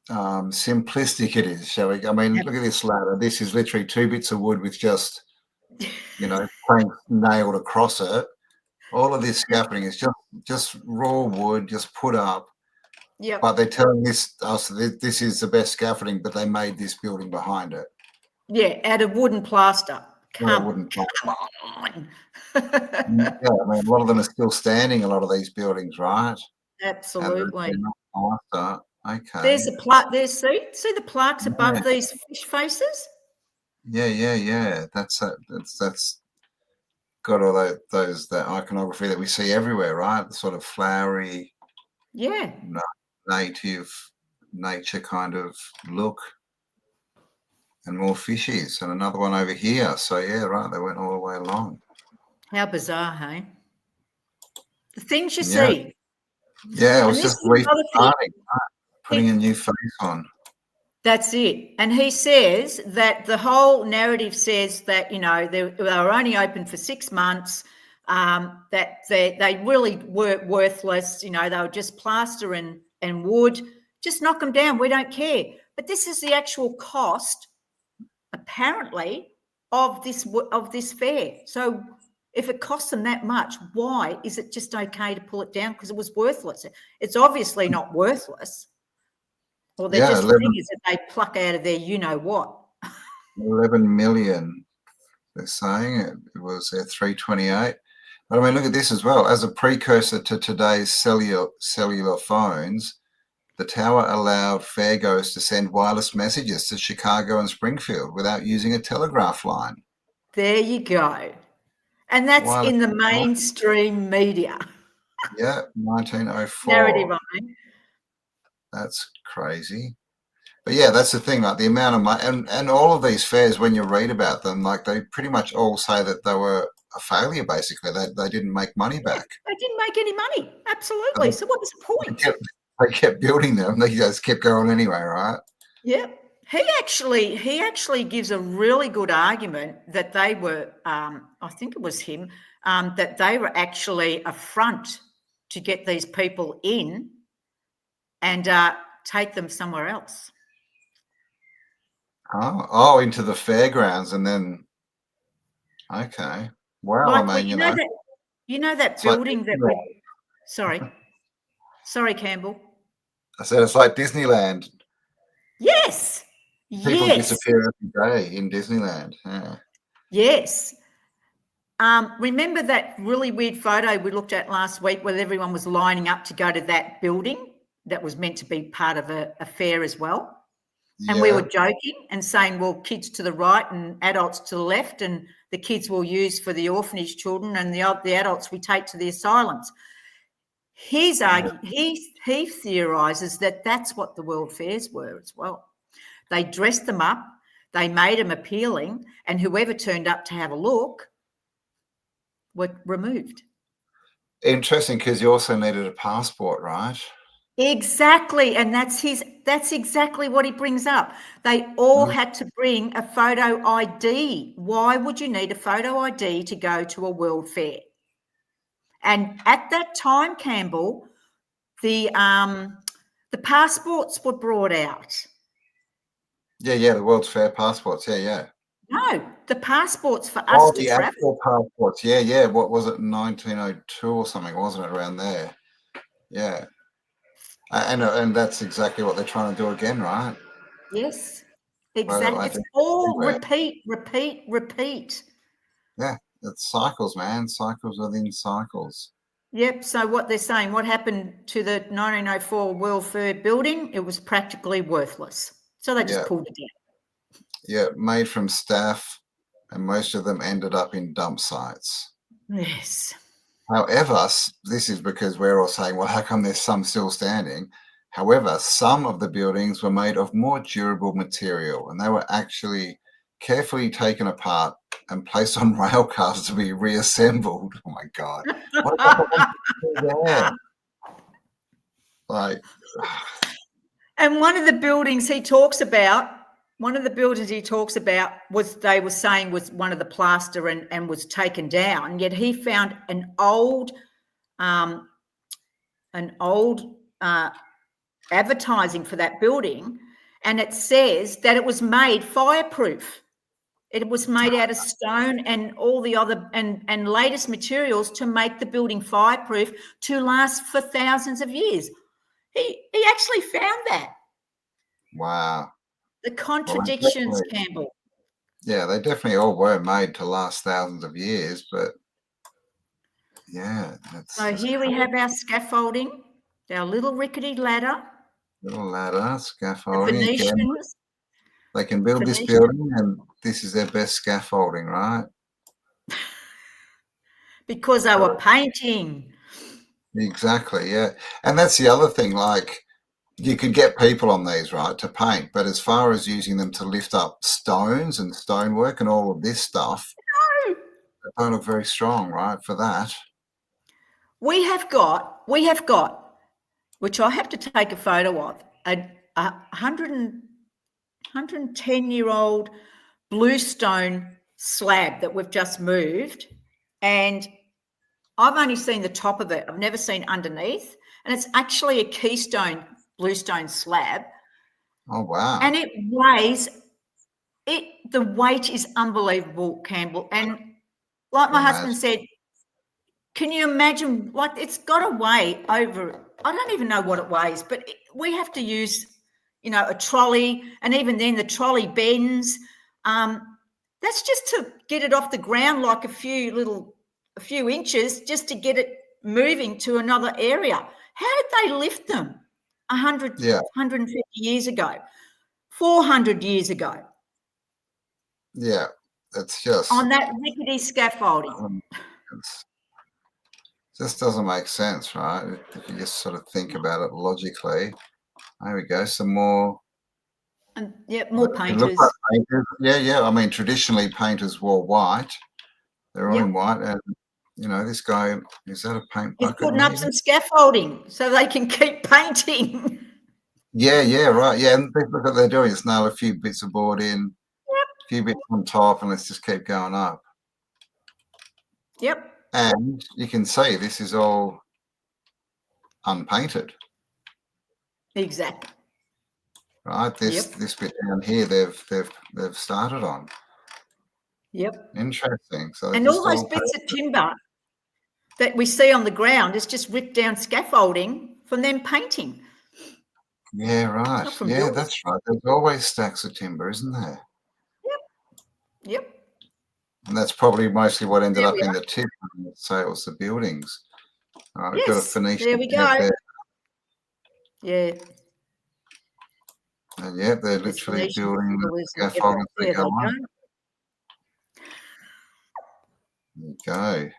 simplistic it is, shall we? I mean, look at this ladder. This is literally 2 bits of wood with just, planks nailed across it. All of this scaffolding is just raw wood, just put up.
Yep.
But they're telling us this is the best scaffolding, but they made this building behind it.
Yeah, out of wooden plaster. Come on.
Yeah, I mean, a lot of them are still standing, a lot of these buildings, right?
Absolutely.
Okay.
There's a plaque there, see the plaques above these fish faces?
Yeah. That's got all that iconography that we see everywhere, right? The sort of flowery, native nature kind of look. And more fishies, and another one over here. So yeah, right, they went all the way along.
How bizarre, hey? The things you see.
Yeah, it was just restarting, putting a new face on.
That's it. And he says that the whole narrative says that, they were only open for 6 months, that they really were worthless. They were just plaster and wood. Just knock them down. We don't care. But this is the actual cost, apparently, of this fair. So if it costs them that much, why is it just okay to pull it down? Because it was worthless. It's obviously not worthless. Or they're just figures that they pluck out of their what.
11 million, they're saying. It was 328. But I mean, look at this as well. As a precursor to today's cellular phones, the tower allowed fairgoers to send wireless messages to Chicago and Springfield without using a telegraph line.
There you go. And that's wireless in the mainstream media.
Yeah, 1904.
Narrative, I mean.
That's crazy. But yeah, that's the thing, like the amount of money, and all of these fairs, when you read about them, like they pretty much all say that they were a failure, basically. They didn't make money back.
They didn't make any money. Absolutely. So what was the point?
They kept building them. They just kept going anyway, right?
Yeah. He actually gives a really good argument that they were, I think it was him, that they were actually a front to get these people in and take them somewhere else.
Oh, into the fairgrounds, and then okay. Wow,
like,
I mean,
that building like, that we sorry, Campbell.
I said it's like Disneyland.
Yes.
People disappear every day in Disneyland. Yeah.
Yes. Remember that really weird photo we looked at last week where everyone was lining up to go to that building that was meant to be part of a fair as well? And we were joking and saying, well, kids to the right and adults to the left, and the kids we'll use for the orphanage children and the adults we take to the asylums. He theorises that that's what the World Fairs were as well. They dressed them up, they made them appealing, and whoever turned up to have a look were removed.
Interesting, because you also needed a passport, right?
Exactly, and that's exactly what he brings up. They all had to bring a photo ID. Why would you need a photo ID to go to a world fair? And at that time, Campbell, the passports were brought out.
Yeah, the World's Fair passports. Yeah.
No, the passports for us
Oh,
to
the
travel.
actual passports. Yeah. What was it, 1902 or something, wasn't it, around there? Yeah. And that's exactly what they're trying to do again, right?
Yes,
Well, I
exactly. It's
think
all
everywhere.
repeat.
Yeah, it's cycles, man. Cycles within cycles.
Yep. So what they're saying, what happened to the 1904 World Fair building? It was practically worthless. So they just pulled it down.
Yeah, made from staff, and most of them ended up in dump sites.
Yes.
However, this is because we're all saying, well, how come there's some still standing? However, some of the buildings were made of more durable material, and they were actually carefully taken apart and placed on rail cars to be reassembled. Oh my God. What about the ones there? Like,
And one of the buildings he talks about was, they were saying, was one of the plaster and was taken down. Yet he found an old advertising for that building, and it says that it was made fireproof. It was made out of stone and all the other and latest materials to make the building fireproof to last for thousands of years. He actually found that.
wow.
The contradictions, Campbell.
Yeah, they definitely all were made to last thousands of years, but yeah.
So here we have our scaffolding, our little rickety ladder.
Little ladder,
The
scaffolding. Again,
Venetians.
they can build this building, and this is their best scaffolding, right?
Because they were painting.
Exactly, yeah. And that's the other thing, like, you could get people on these, right, to paint, but as far as using them to lift up stones and stonework and all of this stuff,
No.
they don't look very strong, right, for that.
We have got, which I have to take a photo of, a 110-year-old bluestone slab that we've just moved, and I've only seen the top of it. I've never seen underneath, and it's actually a keystone bluestone slab.
Oh, wow.
And it weighs, the weight is unbelievable, Campbell. And like my husband said, can you imagine, like, it's got to weigh over, I don't even know what it weighs, but we have to use, a trolley, and even then the trolley bends. That's just to get it off the ground, like a few inches, just to get it moving to another area. How did they lift them 150 years ago, 400 years ago?
Yeah, it's just
on that rickety scaffolding.
Just doesn't make sense, right? If you just sort of think about it logically. There we go, some more.
And more painters.
Like painters. Yeah. I mean, traditionally painters wore white. They're all in white, and this guy, is that a paint bucket?
He's putting up some scaffolding so they can keep painting.
Yeah, right. Yeah, and look what they're doing. It's nail a few bits of board in, a few bits on top, and let's just keep going up.
Yep.
And you can see this is all unpainted.
Exactly.
Right. This bit down here, they've started on.
Yep.
Interesting. So
and all those bits of timber that we see on the ground is just ripped down scaffolding from them painting.
Yeah, right. Yeah, that's right. There's always stacks of timber, isn't there?
Yep.
And that's probably mostly what ended up in the tip. So it was the buildings. All right, we've got a Phoenician.
There we go.
There.
Yeah.
And they're literally building the scaffolding. There you go.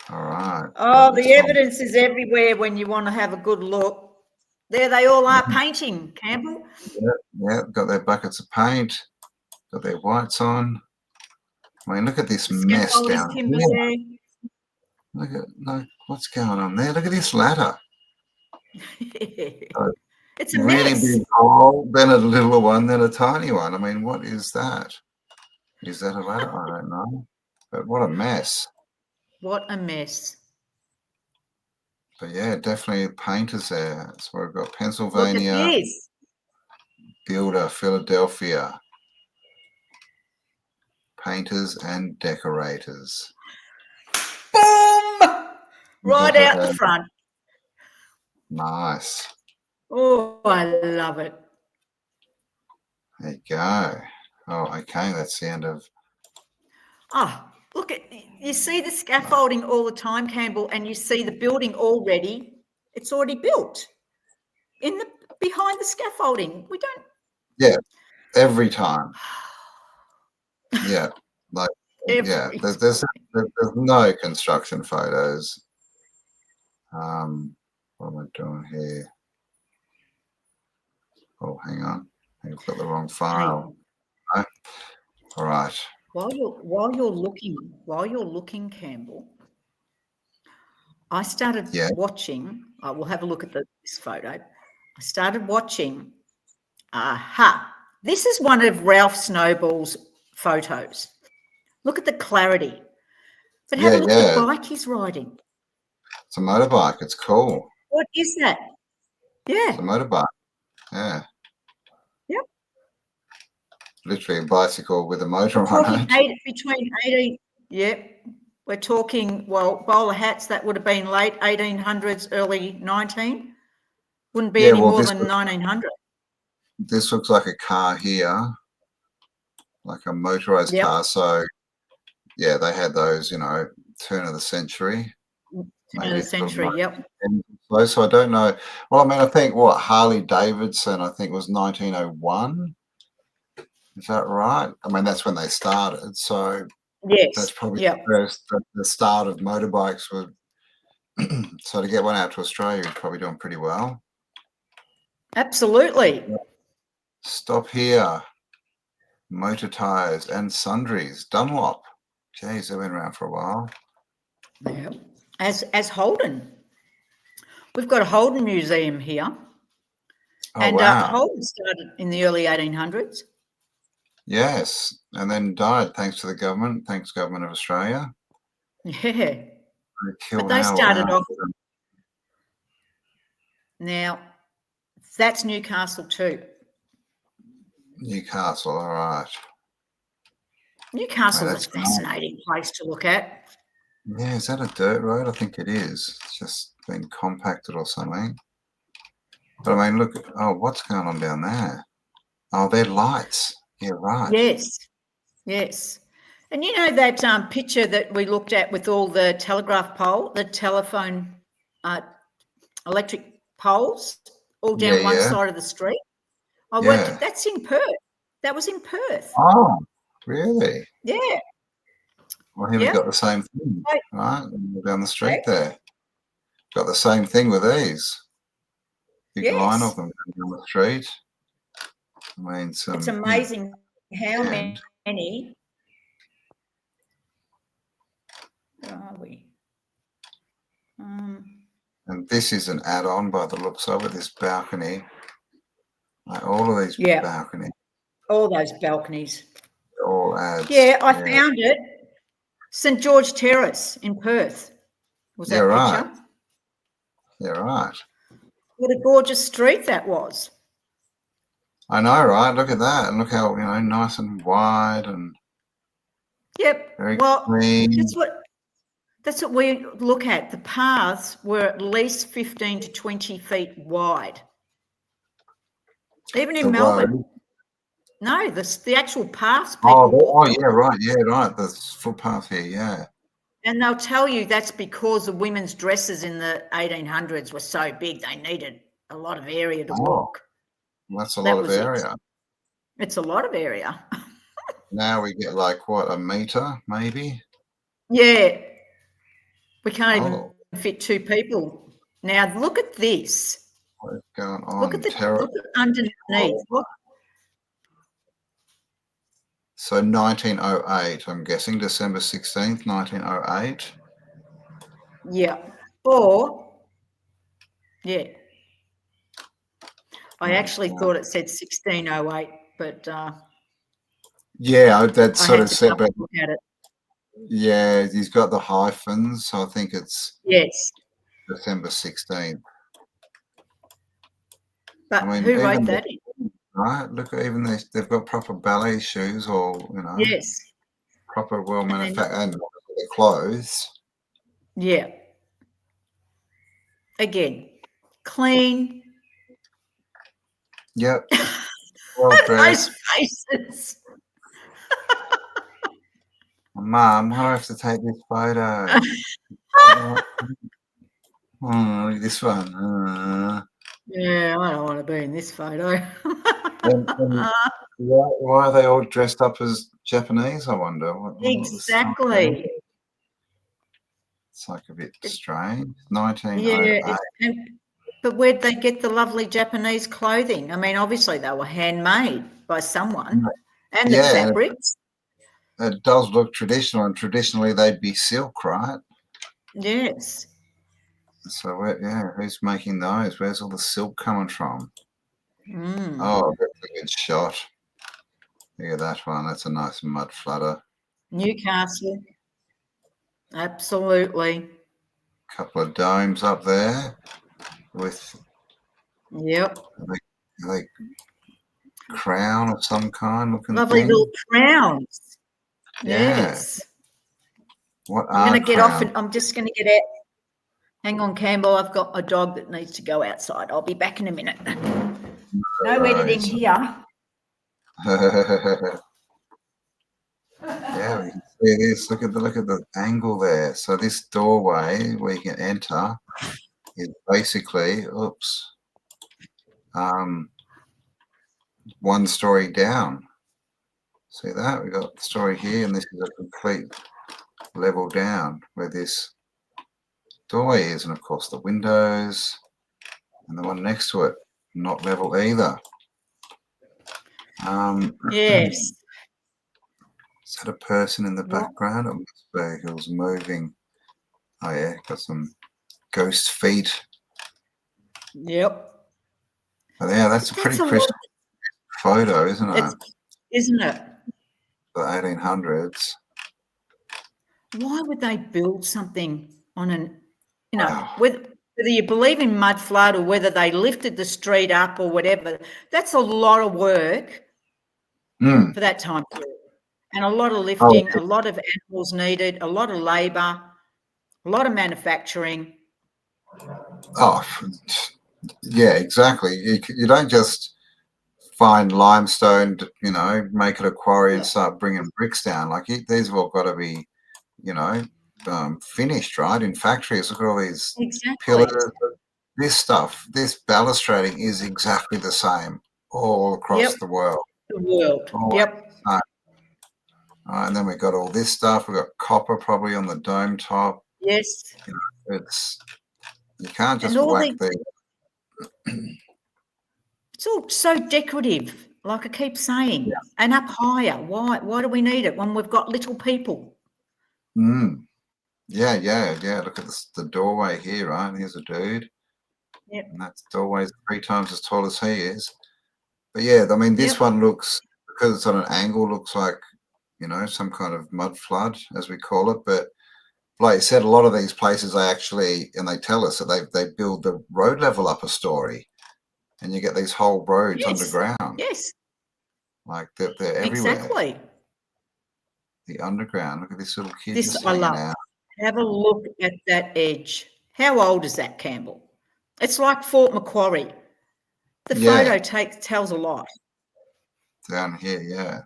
All right.
Oh, the evidence is everywhere when you want to have a good look. There they all are painting, Campbell.
Yeah, got their buckets of paint, got their whites on. I mean, look at this mess down here. Look, what's going on there? Look at this ladder.
It's a
Really
mess.
big hole, then a littler one, then a tiny one. I mean, what is that? Is that a ladder? I don't know. But what a mess.
What a mess.
But yeah, definitely painters there. So we've got
Look at
Pennsylvania,
this.
Builder, Philadelphia. Painters and decorators.
Boom! Right out the front.
Nice.
Oh, I love it.
There you go. Oh, okay. That's the end of.
Oh, look at, you see the scaffolding all the time, Campbell, and you see the building already. It's already built in the behind the scaffolding. We don't.
Yeah, every time. Yeah, like yeah.
Every
There's no construction photos. What am I doing here? Oh, hang on. I've got the wrong file.
Hey,
All right.
while you're looking, Campbell, I started
Yeah.
watching. I will have a look at this photo. I started watching. Aha! This is one of Ralph Snowball's photos. Look at the clarity. But have a look at the bike he's riding.
It's a motorbike. It's cool.
What is that? Yeah.
It's a motorbike. Yeah.
Yep.
Literally a bicycle with a motor on it.
Between 18. Yep. We're talking, well, bowler hats, that would have been late 1800s, early 19. Wouldn't be any more than 1900.
This looks like a car here, like a motorized car. So, yeah, they had those, turn of the century.
Turn of the century, yep.
So I don't know. Well, I mean, I think Harley Davidson, I think was 1901. Is that right? I mean, that's when they started. So
yes,
that's probably the start of motorbikes. So to get one out to Australia, you're probably doing pretty well.
Absolutely.
Stop here. Motor tires and sundries. Dunlop. Geez, they've been around for a while.
Yeah. As Holden. We've got a Holden museum here.
Oh,
and
wow.
Holden started in the early 1800s.
Yes, and then died thanks to the government. Thanks, Government of Australia.
Yeah. But they started off. Now, that's Newcastle too.
Newcastle, all right.
Newcastle's a fascinating place to look at.
Yeah, is that a dirt road? I think it is. It's just been compacted or something. But I mean, look, what's going on down there? Oh, they're lights. Yeah, right.
Yes. And you know that picture that we looked at with all the telegraph pole, the telephone electric poles all down one side of the street? That's in Perth. That was in Perth.
Oh, really?
Yeah.
Well, here we got the same thing, right? Down the street there. Got the same thing with these. Big line of them down the street. I mean,
it's amazing how many. Where are we?
And this is an add-on by the looks of it, this balcony. Like all of these balconies.
All those balconies.
All adds.
Yeah, I found it. St. George Terrace in Perth was that picture.
Right. Yeah, right.
What a gorgeous street that was.
I know, right? Look at that. And look how, nice and wide and very clean.
That's what we look at. The paths were at least 15 to 20 feet wide. Even in Melbourne.
Road.
No, the actual paths.
Right. Yeah, right. The footpath here, yeah.
And they'll tell you that's because the women's dresses in the 1800s were so big, they needed a lot of area to walk.
That's a lot of area.
It's a lot of area.
Now we get a meter, maybe?
Yeah. We can't even fit two people. Now, look at this.
What's going on?
Look at underneath. Look.
So 1908, I'm guessing, December 16th, 1908.
Yeah. I actually thought it said 1608, but
Yeah, that
I
sort
had
of
to
said, but
look at it.
yeah, he's got the hyphens, so I think it's
Yes,
December 16th.
but
I mean,
who wrote
even
that in?
right, look, even they've got proper ballet shoes, or
Yes,
proper well
and then
manufactured, and the clothes.
yeah, again, clean.
Yep, well
Those
dressed.
faces.
Mum, why do I have to take this photo? Look at this one.
Yeah, I don't want to be in this photo.
And why are they all dressed up as Japanese? I wonder. What the story there?
Exactly.
It's like a bit
It-
strange.
Yeah,
1908.
but where'd they get the lovely Japanese clothing? I mean, obviously they were handmade by someone, and the
Yeah, and
fabrics.
it does look traditional, and traditionally they'd be silk, right?
Yes.
So who's making those? Where's all the silk coming from?
Mm.
Oh, that's a good shot. Look at that one. That's a nice mud flutter.
Newcastle. Absolutely.
Couple of domes up there with
Yep.
like crown of some kind looking
Lovely
thing.
little crowns.
Yeah.
Yes.
What
I'm going
are
to get off
crowns?
and I'm just going to get out. Hang on, Campbell. I've got a dog that needs to go outside. I'll be back in a minute. No editing here.
Yeah, we can see this. Look at the angle there. So this doorway where you can enter is basically, one story down. See that? We got the story here, and this is a complete level down where this doorway is, and of course the windows and the one next to it not level either.
Yes.
Is that a person in the
What?
background? It must be. It was moving. Oh yeah, got some ghost feet.
Yep.
But yeah, that's a pretty crisp photo, isn't it?
Isn't it?
The 1800s.
Why would they build something on an,
Wow.
whether you believe in mud flood or whether they lifted the street up or whatever, that's a lot of work for that time period. And a lot of lifting, a lot of animals needed, a lot of labour, a lot of manufacturing.
Oh, yeah, exactly. You don't just find limestone, make it a quarry and start bringing bricks down. Like these have all got to be, finished, right? In factories. Look at all these
Exactly.
pillars. This stuff, this balustrading is exactly the same all across the world.
The world. Yep.
All right, and then we've got all this stuff. We've got copper probably on the dome top.
Yes.
You can't just
And
whack the.
It's all so decorative, like I keep saying, and up higher. Why do we need it when we've got little people?
Yeah. Look at this, the doorway here, right? Here's a dude.
Yep.
And that doorway's 3 times as tall as he is. But yeah, I mean, this one looks, because it's on an angle, looks like, some kind of mud flood, as we call it. But like I said, a lot of these places, they tell us that they build the road level up a story, and you get these whole roads underground.
Yes.
Like they're everywhere.
Exactly.
The underground. Look at this little kid
This
just
I
hanging
love.
out.
Have a look at that edge. How old is that, Campbell? It's like Fort Macquarie. The photo tells a lot.
Down here, yeah.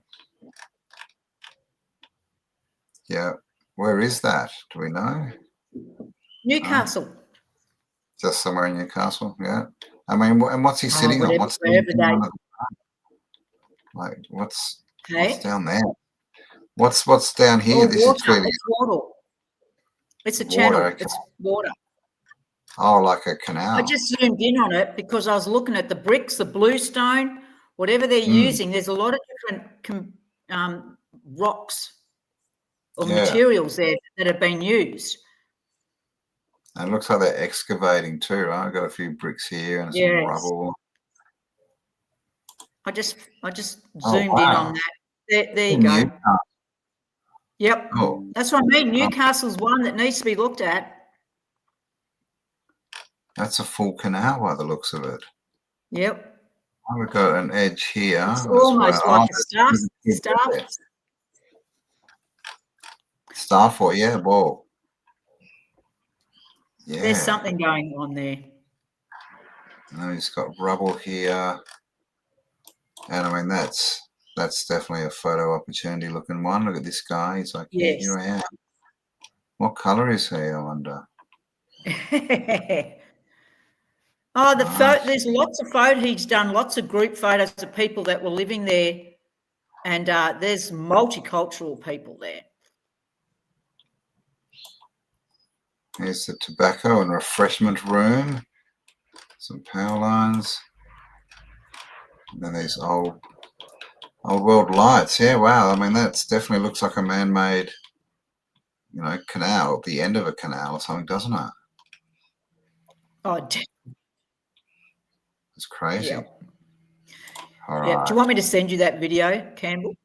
Yeah. Where is that? Do we know?
Newcastle.
Just somewhere in Newcastle, yeah. I mean, and what's he sitting on? What's down there? What's down here? This is clearly
it's water. It's a channel.
Okay.
It's water.
Oh, like a canal.
I just zoomed in on it because I was looking at the bricks, the bluestone, whatever they're using. There's a lot of different rocks or materials there that have been used.
And it looks like they're excavating too, right? I've got a few bricks here and some rubble.
I just
Oh,
zoomed in on
wow.
that. There you
In
go.
Newcastle.
Yep.
Oh,
That's what I mean. Newcastle's one that needs to be looked at.
that's a full canal by the looks of it.
Yep.
Oh, we've got an edge here
It's
as well.
almost
Oh,
like a
there's
staff.
Starfort, yeah, whoa.
There's
Yeah.
something going on there.
And he's got rubble here. And I mean, that's definitely a photo opportunity looking one. Look at this guy. He's like, yeah,
Yes.
here I am. What colour is he, I wonder?
Oh,
Right.
there's lots of photos. He's done lots of group photos of people that were living there, and there's multicultural people there.
Here's the tobacco and refreshment room. Some power lines. And then there's old world lights. Yeah, wow. I mean, that's definitely looks like a man-made, you know, canal, the end of a canal or something, doesn't it?
Oh,
It's crazy.
yeah.
All
Yeah.
right.
Do you want me to send you that video, Campbell?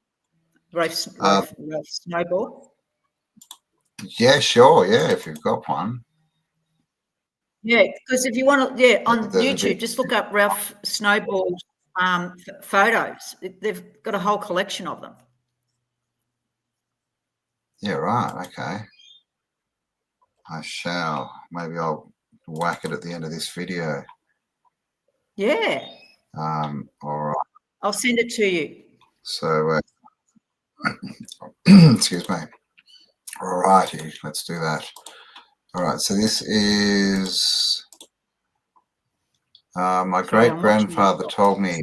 Rafe Snowball?
Yeah, sure. Yeah, if you've got one.
Yeah, because if you want to, on
There's a
YouTube,
bit-
just look up Ralph Snowball's photos. They've got a whole collection of them.
Yeah, right. Okay. I shall. Maybe I'll whack it at the end of this video.
Yeah.
All right.
I'll send it to you.
So, excuse me. All righty, let's do that. All right. So this is my great-grandfather told me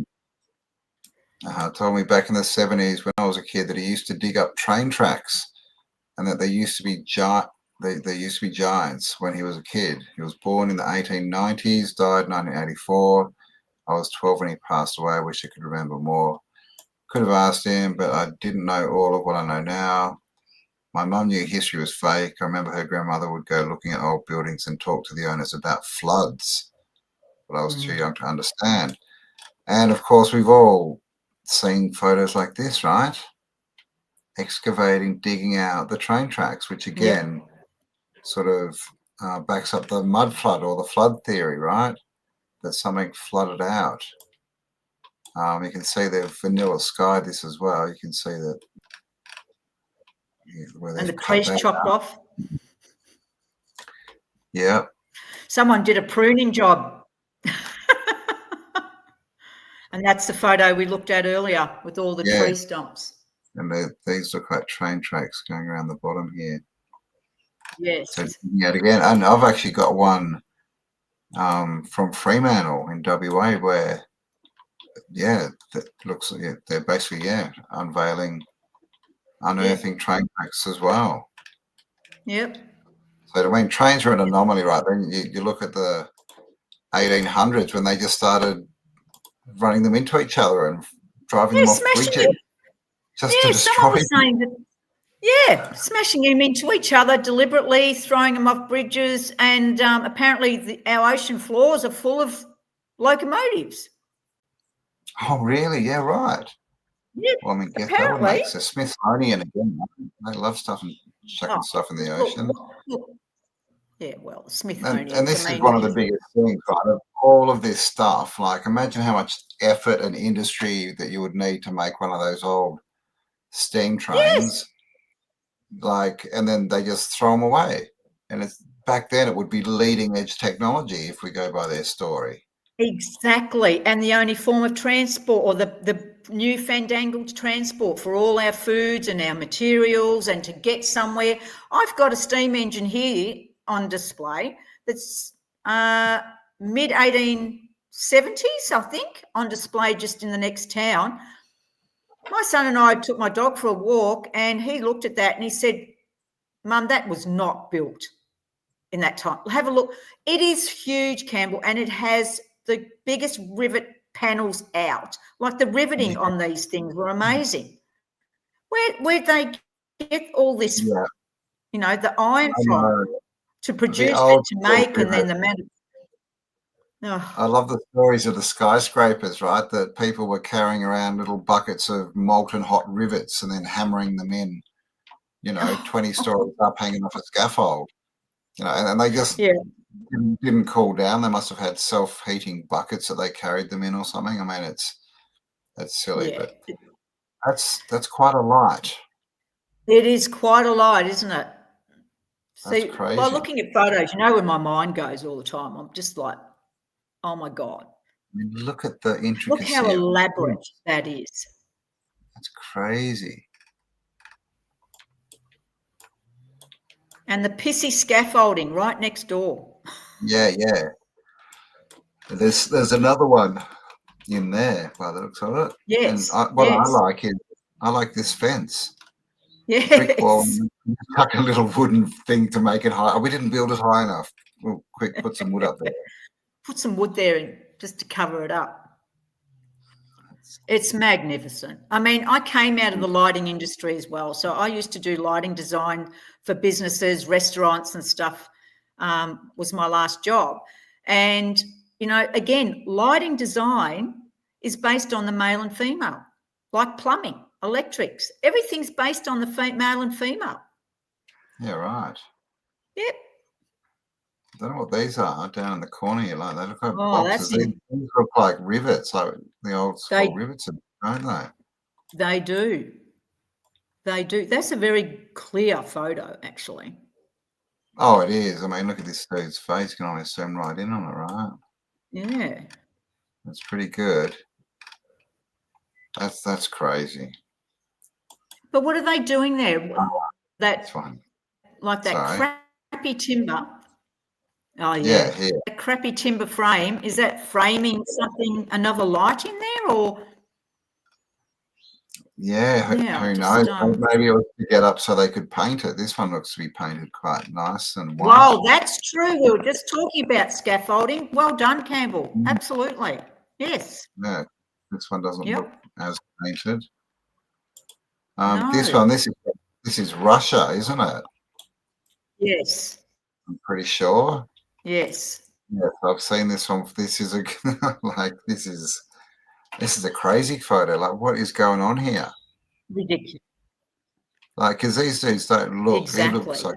back in the 70s when I was a kid that he used to dig up train tracks, and that they used to be They used to be giants when he was a kid. He was born in the 1890s, died in 1984. I was 12 when he passed away. I wish I could remember more. Could have asked him, but I didn't know all of what I know now. My mum knew history was fake. I remember her grandmother would go looking at old buildings and talk to the owners about floods, but I was too young to understand. And of course, we've all seen photos like this, right? Excavating, digging out the train tracks, which again sort of backs up the mud flood or the flood theory, right? That something flooded out. You can see they've vanilla skied this as well. You can see that where
And
they've
the
cut
trees
that
chopped
out.
off.
Yeah.
Someone did a pruning job. And that's the photo we looked at earlier with all the tree stumps.
And these look like train tracks going around the bottom here.
Yes.
So yet again, and I've actually got one from Fremantle in WA where, that looks like they're basically unearthing train tracks as well.
Yep.
So I mean, trains are an anomaly, right? Then you look at the 1800s when they just started running them into each other and driving them off bridges just to destroy
someone was saying that. Smashing them into each other deliberately, throwing them off bridges, and apparently our ocean floors are full of locomotives.
Oh, really? Yeah, right.
Yeah,
well, I mean, guess that would
apparently.
make sense. Smithsonian again. They love stuff and chucking stuff in the ocean.
Yeah, well, Smithsonian.
And this is one of the biggest things, right? Of all of this stuff, like imagine how much effort and industry that you would need to make one of those old steam trains. Like, and then they just throw them away. And it's back then it would be leading edge technology if we go by their story.
Exactly. And the only form of transport, or the new fandangled transport for all our foods and our materials and to get somewhere. I've got a steam engine here on display that's mid 1870s, I think, on display just in the next town. My son and I took my dog for a walk and he looked at that and he said, Mum, that was not built in that time. Have a look. It is huge, Campbell, and it has the biggest rivet panels out. Like the riveting on these things were amazing. Where'd they get all this, the iron from to produce and to make, and then the Oh,
I love the stories of the skyscrapers, right? That people were carrying around little buckets of molten hot rivets and then hammering them in, 20 stories up, hanging off a scaffold, and they just
yeah,
didn't cool down. They must have had self-heating buckets that they carried them in or something. I mean, that's silly,
yeah.
but that's quite a light.
It is quite a lot, isn't it?
That's
See, by
crazy.
looking at photos, where my mind goes all the time. I'm just like, oh my God,
I mean, look at the
look how
intricacy of
elaborate that is.
That's crazy.
And the pissy scaffolding right next door.
Yeah. There's another one in there by the looks of it. And
Yes,
what I
yes,
like is I like this fence. Brick wall,
yes.
and tuck a little wooden thing to make it high. We didn't build it high enough. We'll quick put some wood up there.
Put some wood there just to cover it up. It's magnificent. I mean, I came out of the lighting industry as well. So I used to do lighting design for businesses, restaurants and stuff, was my last job. And, again, lighting design is based on the male and female, like plumbing, electrics. Everything's based on the male and female.
Yeah, right.
Yep.
I don't know what these are down in the corner here. Like they look like
Oh,
boxes.
that's
These look like rivets, like the old school rivets, don't they?
They do. They do. That's a very clear photo, actually.
Oh, it is. I mean, look at this dude's face. You can almost zoom right in on it, right?
Yeah.
That's pretty good. That's crazy.
But what are they doing there?
That's fine.
Like that
Sorry.
crappy timber. Oh,
Yeah,
yeah.
here.
That crappy timber frame, is that framing something, another light in there or?
Yeah, who knows? Maybe it was to get up so they could paint it. This one looks to be painted quite nice and white.
Well, that's true. We were just talking about scaffolding. Well done, Campbell. Absolutely. Yes.
Yeah, this one doesn't look as painted.
No.
This is Russia, isn't it?
Yes.
I'm pretty sure.
Yes.
Yes, I've seen this one. This is this is a crazy photo. Like, what is going on here?
Ridiculous.
Like, because these dudes don't look.
Exactly.
He looks like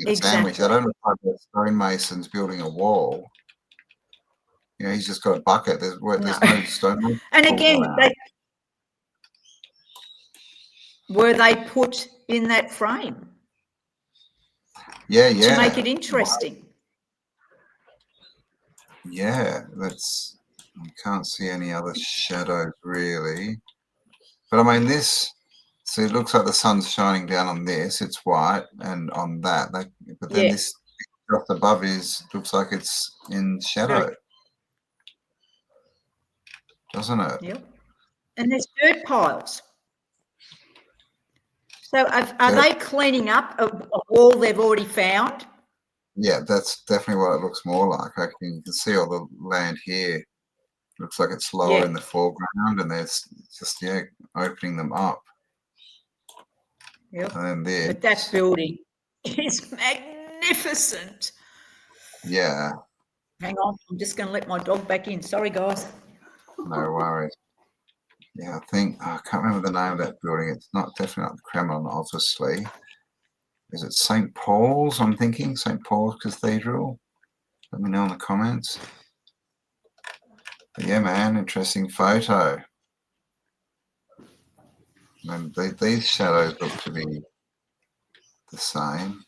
a sandwich. They don't look like they're stonemasons building a wall. He's just got a bucket. There's no stone.
And again, were they put in that frame?
Yeah.
To make it interesting.
Yeah, I can't see any other shadows really. But I mean, so it looks like the sun's shining down on this. It's white, and on that. But then this just above looks like it's in shadow. Doesn't it?
Yep. And there's dirt piles. So are they cleaning up a wall they've already found?
Yeah, that's definitely what it looks more like. You can see all the land here. Looks like it's lower in the foreground, and there's just opening them up.
Yep.
And then
but that building is magnificent.
Yeah.
Hang on, I'm just going to let my dog back in. Sorry, guys.
No worries. Yeah, I can't remember the name of that building. It's definitely not the Kremlin, obviously. Is it St. Paul's? I'm thinking St. Paul's Cathedral. Let me know in the comments. But yeah, man, interesting photo. And these shadows look to be the same.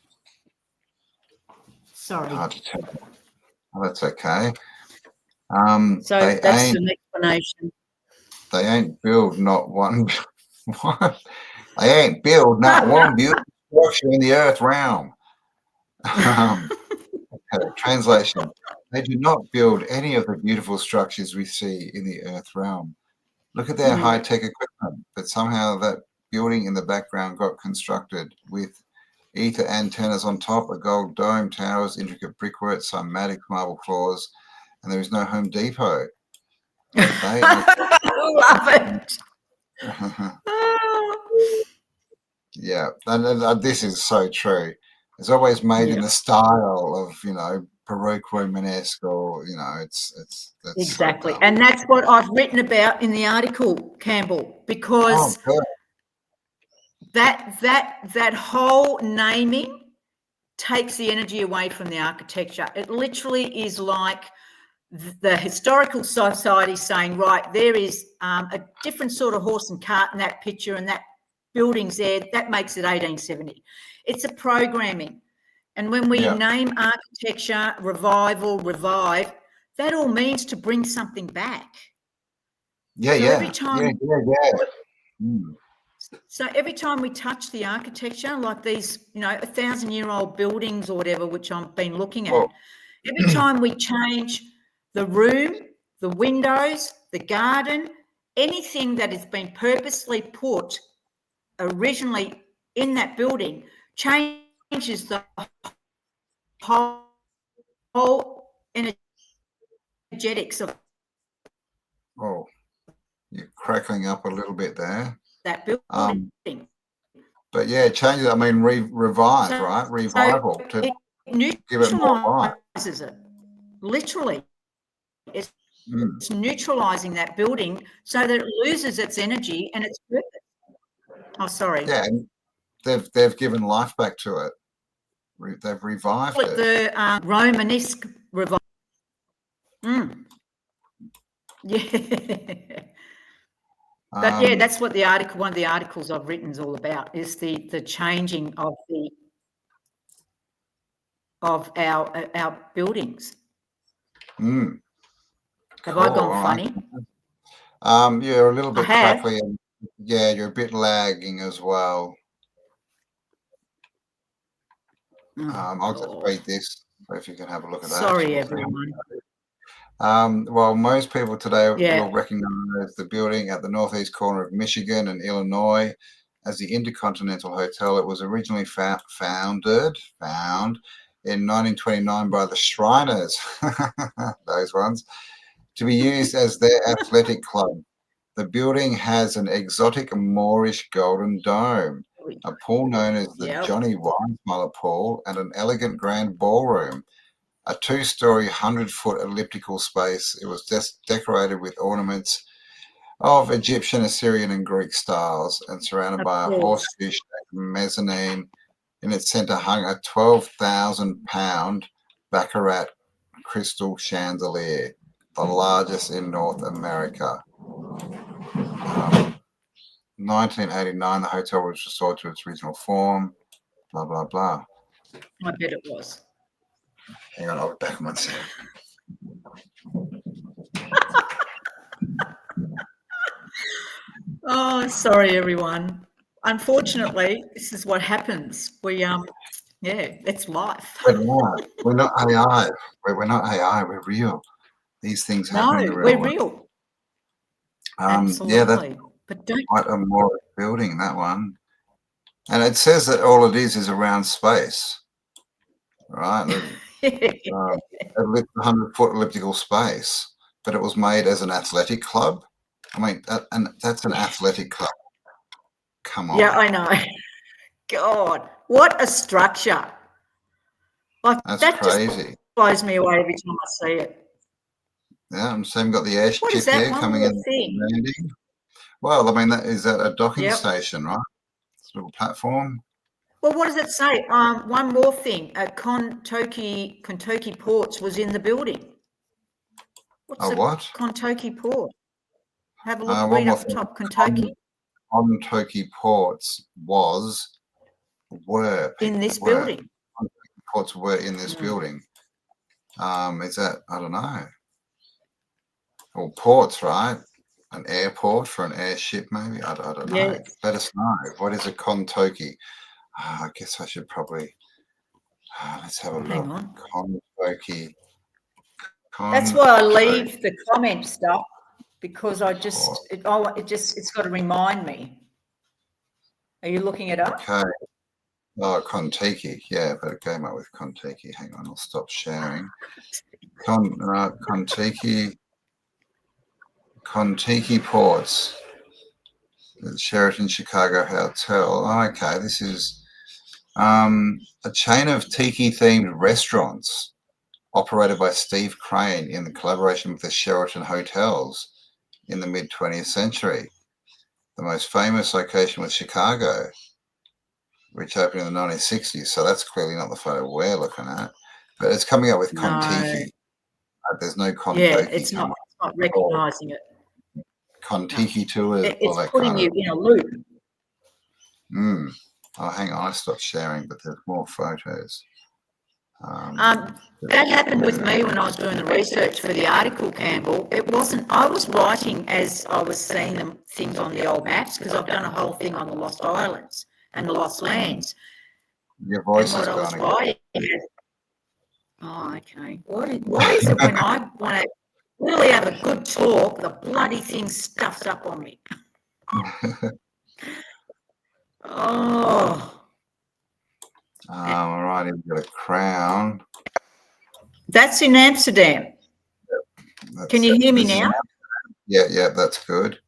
Sorry.
Hard to tell. Oh, that's okay.
So that's an explanation.
They ain't build not one. What? They ain't build not one beautiful structure in the earth realm. Translation. They do not build any of the beautiful structures we see in the earth realm. Look at their high-tech equipment, but somehow that building in the background got constructed with ether antennas on top, a gold dome, towers, intricate brickwork, some matted marble floors, and there is no Home Depot.
Love it.
Yeah, and this is so true. It's always made in the style of, Baroque Romanesque, or that's
Exactly.
So
And that's what I've written about in the article, Campbell, because
good.
that whole naming takes the energy away from the architecture. It literally is like the historical society saying, right, there is a different sort of horse and cart in that picture, and that building's there. That makes it 1870. It's a programming. And when we name architecture, revival, revive, that all means to bring something back. Every time, So every time we touch the architecture, like these, 1,000-year-old buildings or whatever, which I've been looking at, every time we change the room, the windows, the garden, anything that has been purposely put originally in that building changes the whole energetics of
You're crackling up a little bit there.
that building.
But yeah, change it. I mean, revive, right? Revival to give it more life.
It literally. It's neutralizing that building so that it loses its energy and its purpose. Oh, sorry.
Yeah, and they've given life back to it. They've revived it.
The Romanesque revival. Yeah. But yeah, that's what one of the articles I've written is all about, is the changing of our buildings. Have I gone funny?
You're a little bit crackly, and yeah, you're a bit lagging as well. I'll just read this, if you can have a look at that.
Sorry, everyone.
Well, most people today will recognize the building at the northeast corner of Michigan and Illinois as the Intercontinental Hotel. It was originally found in 1929 by the Shriners, those ones, to be used as their athletic club. The building has an exotic Moorish golden dome, a pool known as the Johnny Weissmuller pool, and an elegant grand ballroom. A 2-story, 100-foot elliptical space. It was just decorated with ornaments of Egyptian, Assyrian, and Greek styles, and surrounded by a horseshoe-shaped mezzanine. In its center hung a 12,000-pound Baccarat crystal chandelier, the largest in North America. 1989, the hotel was restored to its original form. Blah blah blah.
I bet it was.
Hang on, I'll be back in 1 second.
Oh, sorry, everyone. Unfortunately, this is what happens. It's life.
We're not AI. We're not AI. We're real. These things happen in the real world.
We're real.
Absolutely. Yeah, that's quite a more building, that one. And it says that all it is around space, right? A 100-foot elliptical space, but it was made as an athletic club. I mean, that's an athletic club. Come on.
Yeah, I know. God, what a structure. Like,
that's
that
crazy.
Just blows me away every time I see it.
Yeah, and same got the airship here coming in. Landing. Well, I mean, is that a docking station, right? It's a little platform.
Well, what does it say? One more thing. Kentucky Ports was in the building. What's Kentucky Port? Have a look. Read up the top. Kentucky.
Kentucky Ports were
in this building.
Ports were in this building. Is that, I don't know. Well, ports, right? An airport for an airship, maybe? I don't know. Yes. Let us know. What is a Kentucky? I guess I should probably. Let's have a look.
Hang on.
Kentucky.
That's why I leave the comment stuff, because it's got to remind me. Are you looking it up?
Okay. Oh, Kentucky. Yeah, but it came up with Kentucky. Hang on, I'll stop sharing. Kentucky Ports. The Sheraton Chicago Hotel. Oh, okay, this is a chain of tiki-themed restaurants operated by Steve Crane in collaboration with the Sheraton Hotels in the mid-20th century. The most famous location was Chicago, which opened in the 1960s. So that's clearly not the photo we're looking at. But it's coming up with
No.
Kon-Tiki. There's no Kon-Tiki.
Yeah, it's not recognising it.
Kon-Tiki tours, all
It's
that
putting
kind
you
of.
in a loop.
Oh, hang on, I stopped sharing, but there's more photos.
That happened with me when I was doing the research for the article, Campbell. It wasn't, I was writing as I was seeing them things on the old maps, because I've done a whole thing on the Lost Islands and the Lost Lands.
Your voice
and
is
what I was
going
writing. Oh, okay. What is it when I want to really have a good talk, the bloody thing stuffs up on me? Oh.
All right, we've got a crown.
That's in Amsterdam. Can you hear me now?
Yeah, that's good.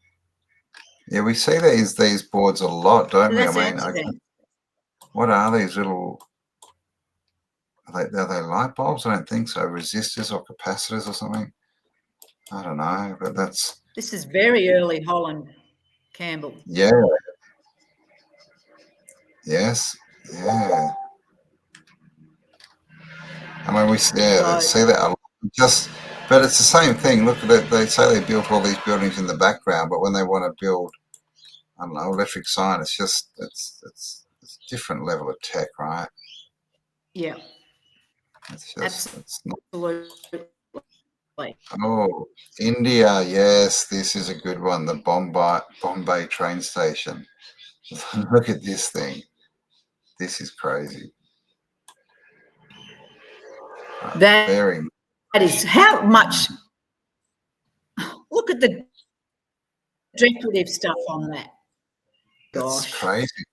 Yeah, we see these boards a lot, don't we?
That's
I mean,
Amsterdam.
what are these little? Are they light bulbs? I don't think so. Resistors or capacitors or something? I don't know, but that's.
This is very early Holland, Campbell.
Yeah. Yes. Yeah. I mean, we see that a lot. But it's the same thing. Look at it. They say they built all these buildings in the background, but when they want to build, I don't know, electric sign, it's just it's a different level of tech, right?
Yeah.
It's just
Absolutely.
Oh, India, yes, this is a good one. The Bombay train station. Look at this thing. This is crazy.
That is how much. Look at the decorative stuff on that.
That's
Gosh,
crazy.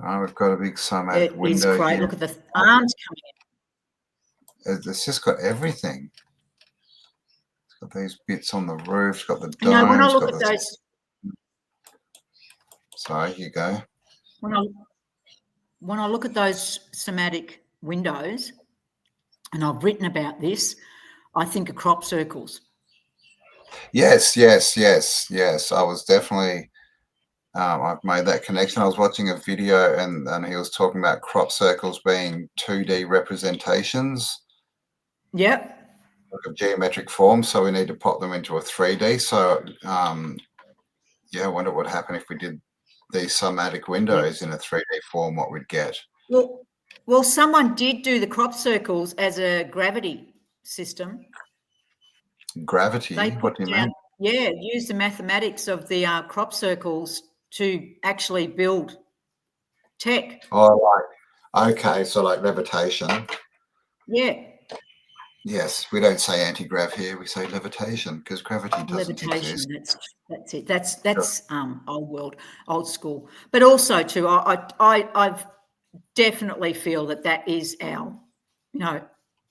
Oh, we've got a big somatic window
great.
here.
Look at the arms coming in.
It's just got everything. It's got these bits on the roof. It's got the
You know, when I
domes.
look at those.
Sorry, you go.
When I look at those somatic windows, and I've written about this, I think of crop circles.
Yes. I was definitely. I've made that connection. I was watching a video and he was talking about crop circles being 2D representations.
Yep.
Of geometric form, so we need to pop them into a 3D. So, I wonder what would happen if we did these somatic windows in a 3D form, what we'd get.
Well, someone did do the crop circles as a gravity system.
Gravity? What do you mean?
Yeah, use the mathematics of the crop circles to actually build tech.
Oh, right. Okay, so like levitation.
Yeah.
Yes, we don't say anti-grav here. We say levitation because gravity doesn't exist.
That's it. That's old school. But also too, I've definitely feel that is our,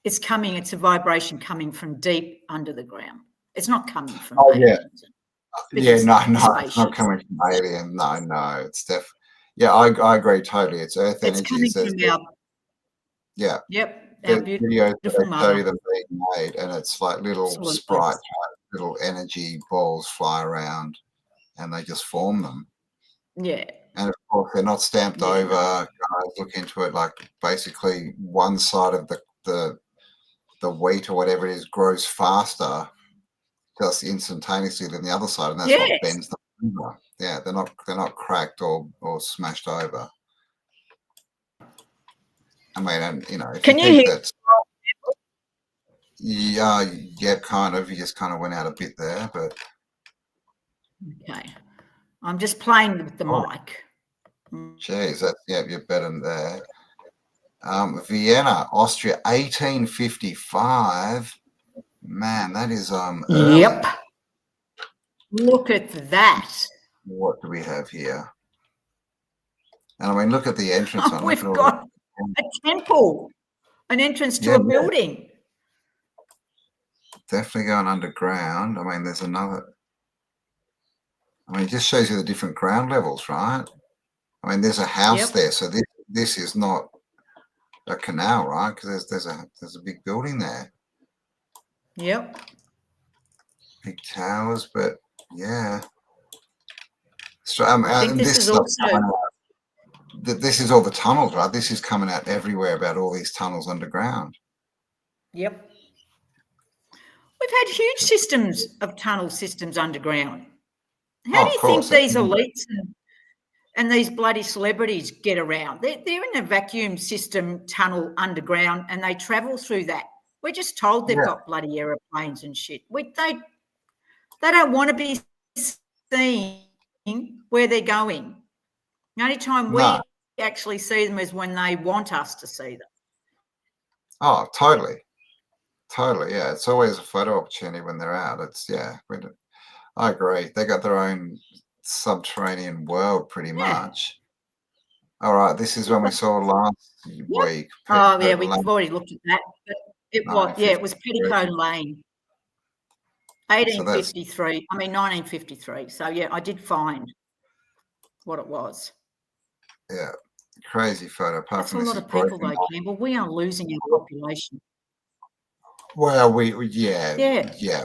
it's coming. It's a vibration coming from deep under the ground. It's not coming from.
Oh yeah.
It's
not coming from alien. No, it's Yeah, I agree totally. It's earth energy.
It's coming from our.
Yeah.
Yep.
There's videos that they show you them being made, and it's like little sprites, little energy balls fly around, and they just form them.
Yeah.
And of course, they're not stamped over. Guys, look into it. Like basically, one side of the wheat or whatever it is grows faster, just instantaneously than the other side, and that's what bends them over. Yeah, they're not cracked or smashed over. I mean, and if
Can you hear?
Yeah, kind of. You just kind of went out a bit there, but
okay. I'm just playing with the mic.
Jeez, you're better than there. Vienna, Austria, 1855. Man, that is early.
Yep. Look at that.
What do we have here? And I mean, look at the entrance.
We've got a temple, an entrance to a building.
Definitely going underground. I mean, there's another. I mean, it just shows you the different ground levels, right? I mean, there's a house there, so this is not a canal, right? Because there's a big building there,
Yep.
big towers, but yeah. So,
I think
and
this
this
is
stuff's
also,
coming out. This is all the tunnels, right? This is coming out everywhere about all these tunnels underground.
yep. We've had huge systems of tunnel systems underground. How
Oh,
do
of
you think
course.
these elites and these bloody celebrities get around? They're in a vacuum system tunnel underground and they travel through that. We're just told they've
Yeah.
got bloody aeroplanes and shit. They don't want to be seen where they're going. The only time we
No.
actually see them is when they want us to see them.
Oh, totally. Totally. Yeah. It's always a photo opportunity when they're out. It's, yeah. I agree. They got their own subterranean world pretty much. All right. This is when we saw last week.
Oh, yeah,
Petticoat
we've
Lane,
already looked at that. But it was
1953.
Petticoat Lane,
So that's,
1853. I mean, 1953. So, yeah, I did find what it was.
yeah, crazy photo. Apart
That's a
from this
lot
is
of people,
broken.
though, Campbell. We are losing our population.
Well,
Yeah.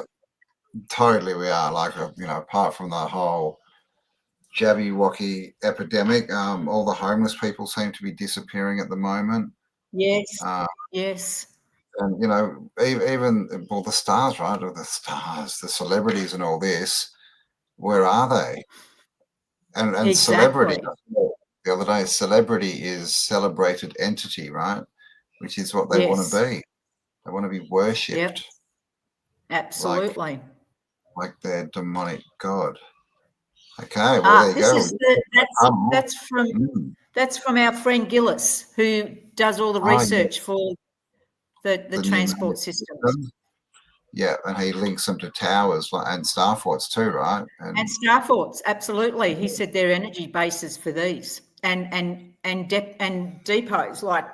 totally we are. Like, apart from the whole Jabberwocky epidemic, all the homeless people seem to be disappearing at the moment.
Yes.
Uh,
Yes.
and even the stars, right? Or the stars, the celebrities, and all this. Where are they? And celebrity.
Exactly.
The other day, celebrity is celebrated entity, right? Which is what they want
Yes.
to be. They want to be worshipped.
Yep. Absolutely.
Like their demonic god. Okay, well there you
This
go.
is that's from our friend Gillis, who does all the research for the
The
transport
pneumatic
systems.
system. Yeah, and he links them to towers and star forts too, right?
And star forts, absolutely. He said they're energy bases for these, and depots, like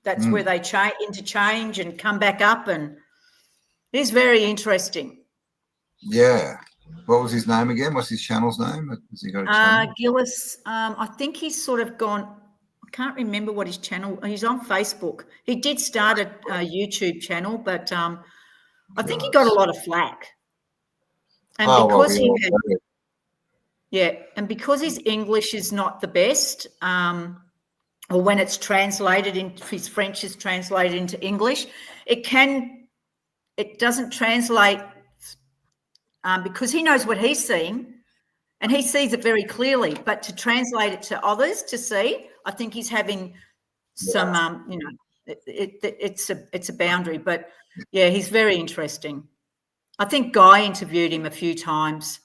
that's where they interchange and come back up, and it is very interesting.
Yeah. What was his name again? What's his channel's name? Has he got a channel?
Gillis, I think he's sort of gone. I can't remember what his channel. He's on Facebook. He did start a YouTube channel, but I think he got a lot of flack. And because and because his English is not the best, or when it's translated into his French is translated into English, it doesn't translate because he knows what he's seeing and he sees it very clearly. But to translate it to others to see, I think he's having some, it's a boundary. But yeah, he's very interesting. I think Guy interviewed him a few times.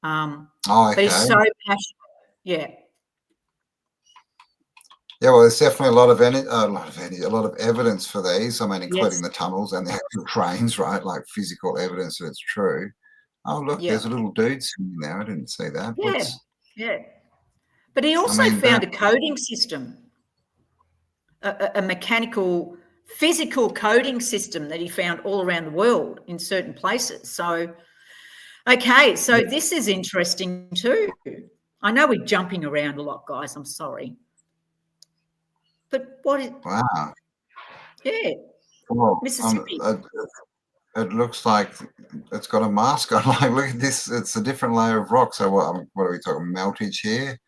But he's so passionate. Yeah.
Yeah, well, there's definitely a lot of evidence for these. I mean, including the tunnels and the actual trains, right? Like physical evidence that it's true. Oh, look, there's a little dude sitting there. I didn't see that.
Yeah. But he also found a coding system, a mechanical, physical coding system that he found all around the world in certain places. So, so this is interesting too. I know we're jumping around a lot, guys. I'm sorry. But what is...
Wow.
Yeah.
Well,
Mississippi.
It looks like it's got a mask on. Like, look at this. It's a different layer of rock. So what are we talking? Meltage here?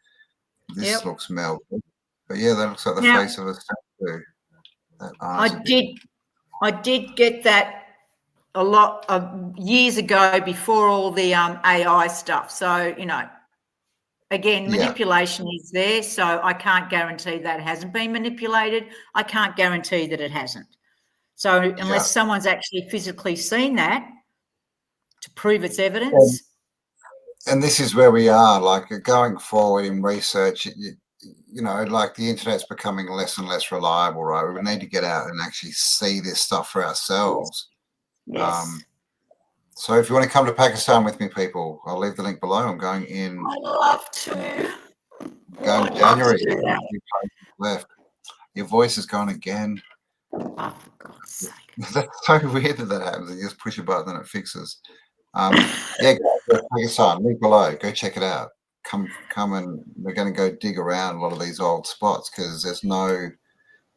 This looks melted. But yeah, that looks like the face of a statue.
I did get that a lot of years ago before all the AI stuff. So, again, manipulation is there. So I can't guarantee that it hasn't been manipulated. I can't guarantee that it hasn't. So unless someone's actually physically seen that to prove its evidence.
And this is where we are, like going forward in research, like the internet's becoming less and less reliable, right? We need to get out and actually see this stuff for ourselves.
Yes.
So if you want to come to Pakistan with me, people, I'll leave the link below. I'm going in.
I'd love to.
Going to January. Left. Your voice is gone again.
Oh, for God's sake.
That's so weird that happens. You just push a button and it fixes. Pakistan, link below. Go check it out. Come and we're going to go dig around a lot of these old spots because there's no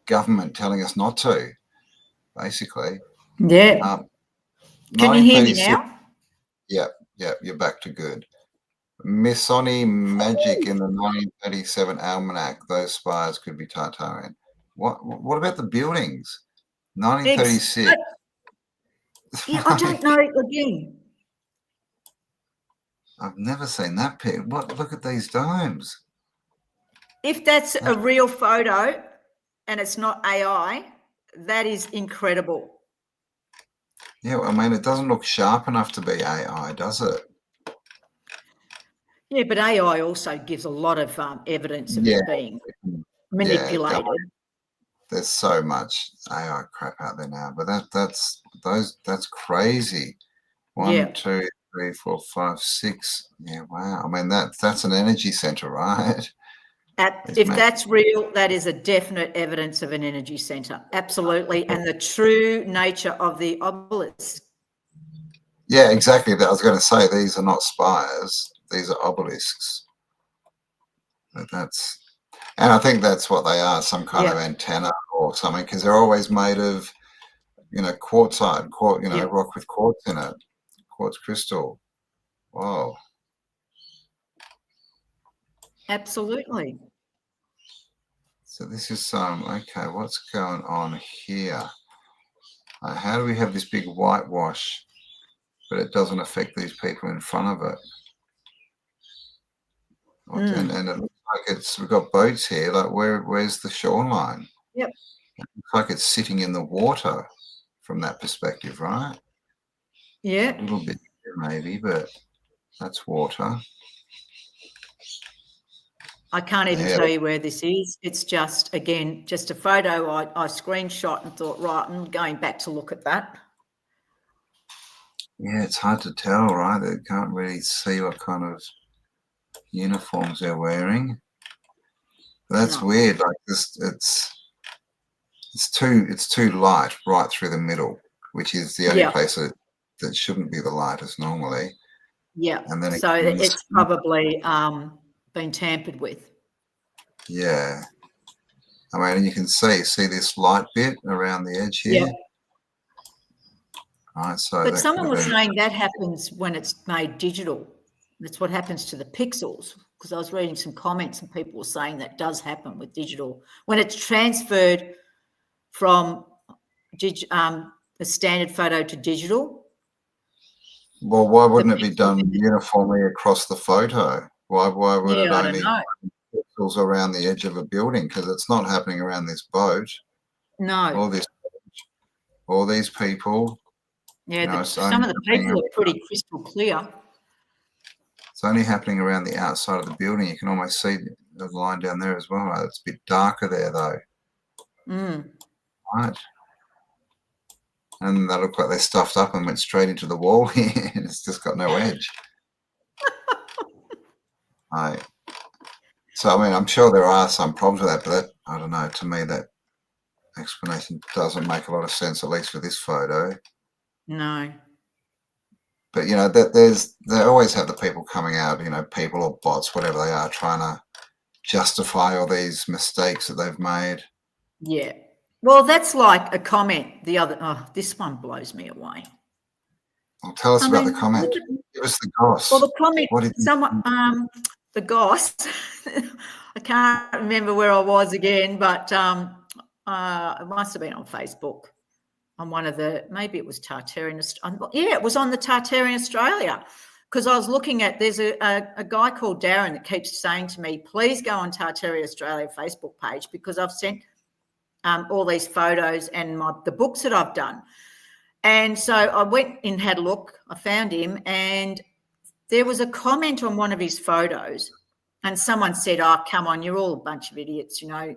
government telling us not to, basically.
Yeah. Can you hear me
1936.
now?
Yep, you're back to good. Missoni magic in the 1937 almanac. Those spires could be Tartarian. What about the buildings? 1936.
Yeah, I don't know again.
I've never seen that pit. Look at these domes.
If that's a real photo and it's not AI, that is incredible.
Yeah, I mean, it doesn't look sharp enough to be AI, does it?
Yeah, but AI also gives a lot of evidence of it being manipulated.
There's so much AI crap out there now, but that's crazy. 1, 2, 3, 4, 5, 6. Yeah, wow. I mean, that's an energy center, right?
If that's real, that is a definite evidence of an energy center. Absolutely. And the true nature of the obelisk.
Yeah, exactly. I was going to say, these are not spires. These are obelisks. But and I think that's what they are, some kind of antenna or something, because they're always made of, quartzite, rock with quartz in it, quartz crystal. Wow.
Absolutely.
So this is okay, what's going on here? How do we have this big whitewash, but it doesn't affect these people in front of it? And it looks like we've got boats here. Like, where's the shoreline?
Yep.
It looks like it's sitting in the water from that perspective, right?
Yeah.
A little bit maybe, but that's water.
I can't even tell you where this is. It's just, again, just a photo I screenshot and thought, right, I'm going back to look at that.
Yeah, it's hard to tell, right? They can't really see what kind of uniforms they're wearing. But that's weird. Like this, it's too light right through the middle, which is the only place that shouldn't be the lightest normally.
Yeah.
And then
so it's probably been tampered with.
Yeah. I mean, and you can see this light bit around the edge here.
Yeah.
Right. So,
but someone was saying that happens when it's made digital. That's what happens to the pixels. Because I was reading some comments and people were saying that does happen with digital when it's transferred from a standard photo to digital.
Well, why wouldn't it be done uniformly across the photo? Why would it only pixels around the edge of a building? Because it's not happening around this boat.
No.
All these people.
Yeah, some of the people are pretty crystal clear.
It's only happening around the outside of the building. You can almost see the line down there as well. It's a bit darker there, though. Right. And they look like they're stuffed up and went straight into the wall here. It's just got no edge. So, I mean, I'm sure there are some problems with that, but I don't know. To me, that explanation doesn't make a lot of sense, at least for this photo.
No.
But, they always have the people coming out, people or bots, whatever they are, trying to justify all these mistakes that they've made.
Yeah. Well, that's like a comment. This one blows me away.
Well, tell us about the comment. Give us the goss.
Well, the comment, the goss, I can't remember where I was again, but it must have been on Facebook. On one of maybe it was Tartarian. Yeah, it was on the Tartarian Australia, because I was looking at, there's a guy called Darren that keeps saying to me, please go on Tartaria Australia Facebook page, because I've sent all these photos and the books that I've done. And so I went and had a look. I found him, and there was a comment on one of his photos, and someone said, "Oh, come on, you're all a bunch of idiots, no,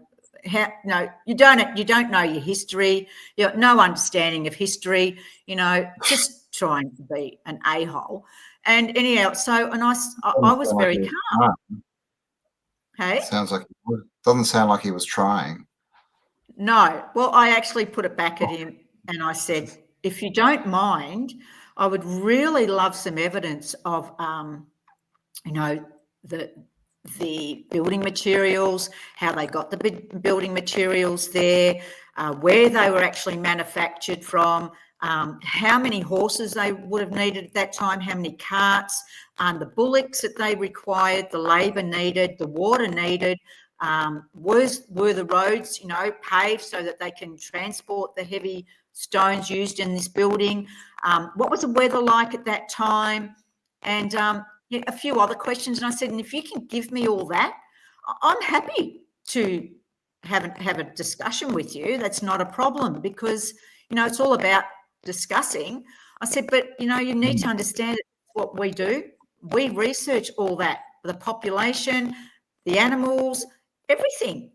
you don't know your history. You have no understanding of history. Just trying to be an a-hole." And anyhow, and I was very calm. Hey,
doesn't sound like he was trying.
No, well, I actually put it back at him, and I said, if you don't mind, I would really love some evidence of, the the building materials, how they got the building materials there, where they were actually manufactured from, how many horses they would have needed at that time, how many carts, the bullocks that they required, the labour needed, the water needed, were the roads, paved so that they can transport the heavy stones used in this building, what was the weather like at that time, and a few other questions. And I said, and if you can give me all that, I'm happy to have a discussion with you. That's not a problem, because it's all about discussing. I said, but you need to understand what we do. We research all that, the population, the animals, everything.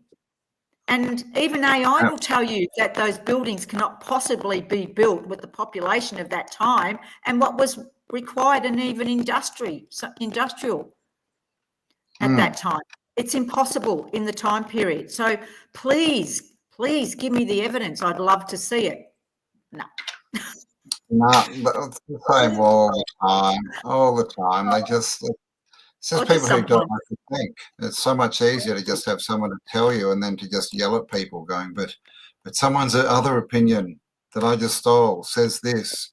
And even AI will tell you that those buildings cannot possibly be built with the population of that time and what was required, and even industrial at that time. It's impossible in the time period. So please give me the evidence. I'd love to see it. No.
No, that's the same all the time. It's just people who don't like to think. It's so much easier to just have someone to tell you and then to just yell at people going, but someone's other opinion that I just stole says this.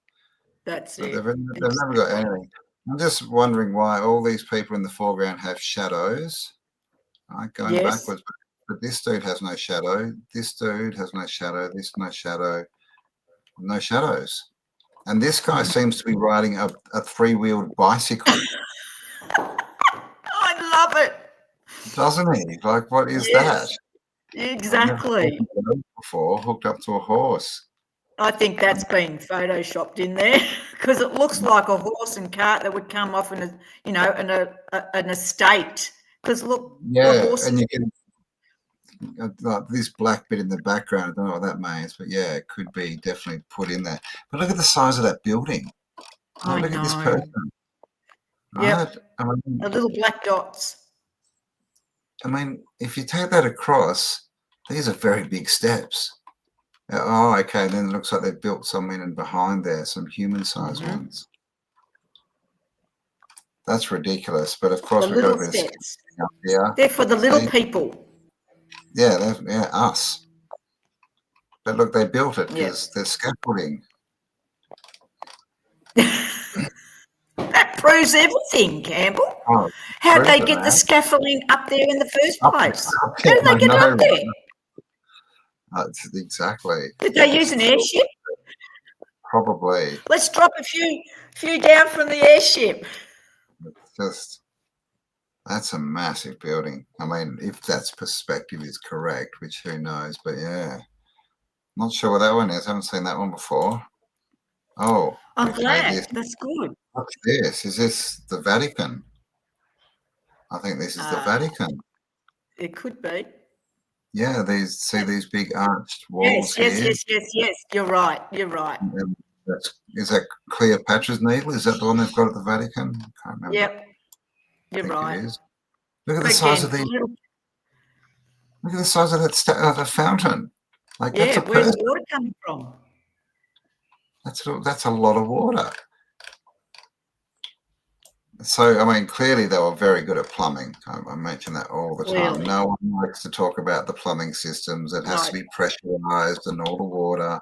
That's
but
it.
They've never got anything. I'm just wondering why all these people in the foreground have shadows, right, going backwards. But this dude has no shadow. This dude has no shadow. This no shadow. No shadows. And this guy seems to be riding a three-wheeled bicycle.
I love it.
Doesn't he? Like, what is that?
Exactly.
Before, hooked up to a horse.
I think that's been photoshopped in there, because it looks like a horse and cart that would come off in an estate. Because look, the horse.
And you can like this black bit in the background. I don't know what that means, but yeah, it could be definitely put in there. But look at the size of that building. Look at this person. Right?
Yep. The little black dots.
I mean, if you take that across, these are very big steps. Oh, okay. Then it looks like they've built some in and behind there, some human-sized ones. That's ridiculous. But of course, we've got a bit of steps up here.
They're for the little people.
Yeah, us. But look, they built it because they're scaffolding.
That proves everything, Campbell. How did they get the scaffolding up there in the first place? How did they get it up there?
Exactly.
Did they use an airship?
Probably.
Let's drop a few down from the airship.
That's a massive building. I mean, if that's perspective is correct, which who knows, but yeah. Not sure what that one is. I haven't seen that one before. Oh.
I'm glad. That's good.
What's this? Is this the Vatican? I think this is the Vatican.
It could be.
Yeah, see these big arched walls
yes,
here?
Yes. You're right.
Is that Cleopatra's Needle? Is that the one they've got at the Vatican? I can't remember.
Yep. You're right.
Look at the size of these. Look at the size of that fountain. Like, that's a
where's the water coming from?
That's a lot of water. So, I mean, clearly they were very good at plumbing. I mention that all the time. No one likes to talk about the plumbing systems. It has to be pressurized and all the water,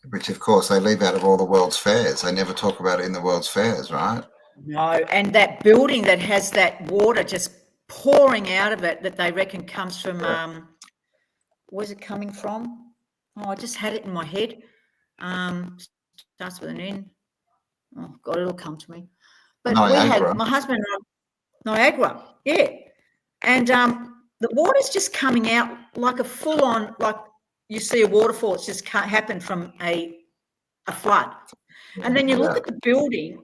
which, of course, they leave out of all the world's fairs. They never talk about it in the world's fairs, right?
No, and that building that has that water just pouring out of it that they reckon comes from, where's it coming from? Oh, I just had it in my head. Starts with an N. Oh, God, it'll come to me. But
Niagara.
We had, my husband, Niagara, and the water's just coming out like a full-on, like you see a waterfall. It's just happened from a flood. And then you look at the building.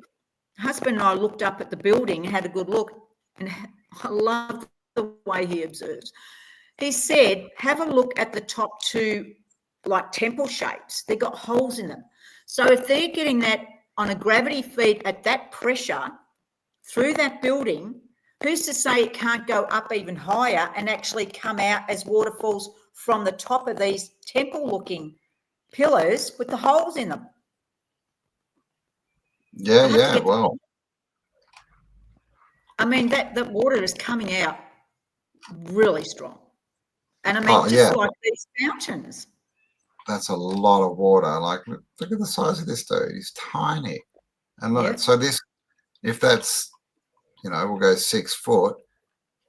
Husband and I looked up at the building and had a good look, and I love the way he observes. He said, have a look at the top two, like temple shapes. They've got holes in them. So if they're getting that on a gravity feed at that pressure through that building, who's to say it can't go up even higher and actually come out as waterfalls from the top of these temple-looking pillars with the holes in them?
Yeah, well.
I mean, that water is coming out really strong. And I mean,
Oh,
just
yeah.
like these fountains.
That's a lot of water. Like, look at the size of this dude. He's tiny. And look,
Yeah.
so this, if that's, you know, we'll go 6 foot.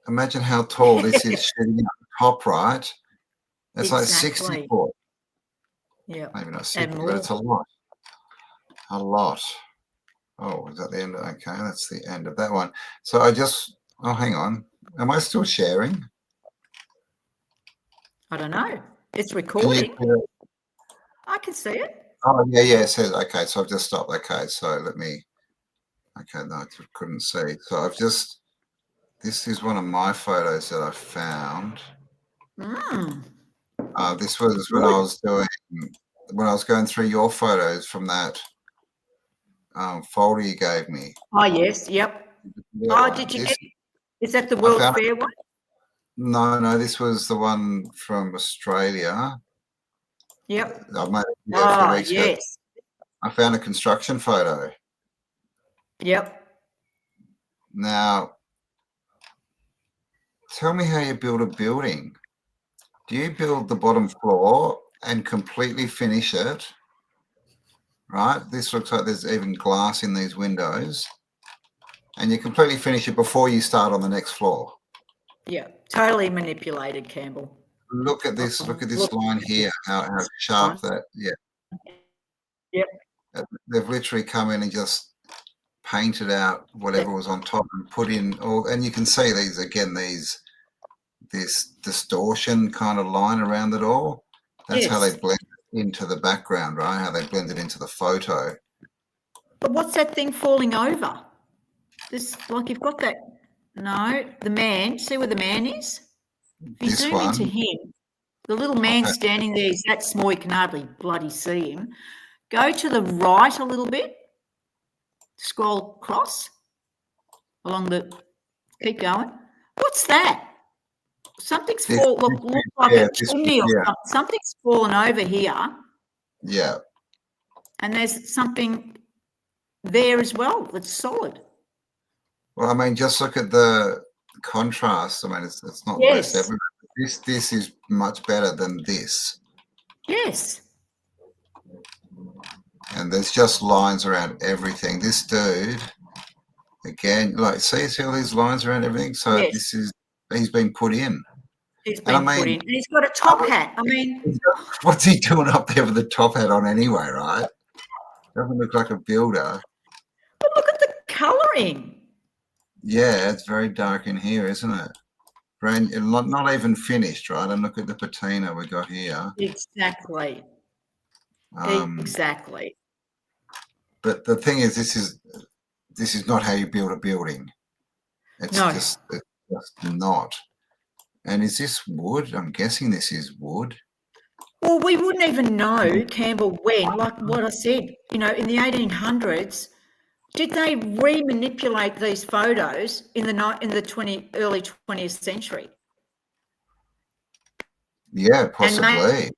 Imagine how tall this is shooting up the top, right? It's like 60 foot.
Yeah.
Maybe not
And
60, but
more.
it's a lot. A lot. Oh, is that the end? Okay, that's the end of that one. So I just, oh, hang on. Am I still sharing?
I don't know. It's
Can you
recording.
see it?
I can see it.
Oh, yeah, it says, okay, so I've just stopped. Okay, so let me, okay, no, I couldn't see. So I've just, this is one of my photos that I found. This was when I was doing, when I was going through your photos from that folder you gave me.
Oh, yes. Yep. Oh, did you get, is that the World Fair one?
No, this was the one from Australia.
Yep.
I made it a few weeks ago.
Yes.
I found a construction photo.
Yep.
Now, tell me how you build a building. Do you build the bottom floor and completely finish it? Right? This looks like there's even glass in these windows. And you completely finish it before you start on the next floor.
Yeah. Totally manipulated, Campbell.
Look at this. Look at this line here. How sharp that. Yeah.
Yep.
They've literally come in and just painted out whatever was on top and put in all. And you can see these again. This distortion kind of line around it all. That's how they blend into the background, right? How they blend it into the photo.
But what's that thing falling over? This, like, you've got that. No, the man. See where the man is? If you zoom into him, the little man standing there is that small you can hardly bloody see him. Go to the right a little bit. Scroll across along the. Keep going. What's that? Something's fallen. Looks like a chimney or something. Something's fallen over here.
Yeah.
And there's something there as well that's solid.
Well, I mean, just look at the contrast. I mean, it's not the best ever. This is much better than this.
Yes.
And there's just lines around everything. This dude, again, like, see all these lines around everything? So this is, he's been put in.
He's been put in. And he's got a top hat. I mean,
what's he doing up there with the top hat on anyway, right? Doesn't look like a builder.
But look at the colouring.
Yeah, it's very dark in here, isn't it? Not even finished, right? And look at the patina we got here.
Exactly. Exactly.
But the thing is, this is not how you build a building. It's just not. And is this wood? I'm guessing this is wood.
Well, we wouldn't even know, Campbell, when, like what I said, in the 1800s, did they re-manipulate these photos in the early 20th century?
Yeah, possibly.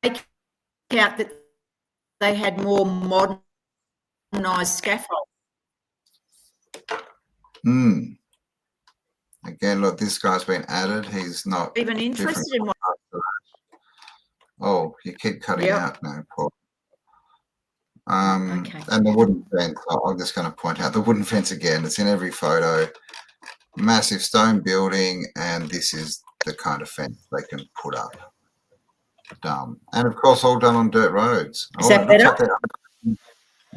And make out that they had more modernised scaffold.
Again, look, this guy's been added. He's not
even interested in what.
Oh, you keep cutting out now, Paul. And the wooden fence, I'm just going to point out the wooden fence again. It's in every photo. Massive stone building, and this is the kind of fence they can put up. Dumb. And of course, all done on dirt roads.
Is that better?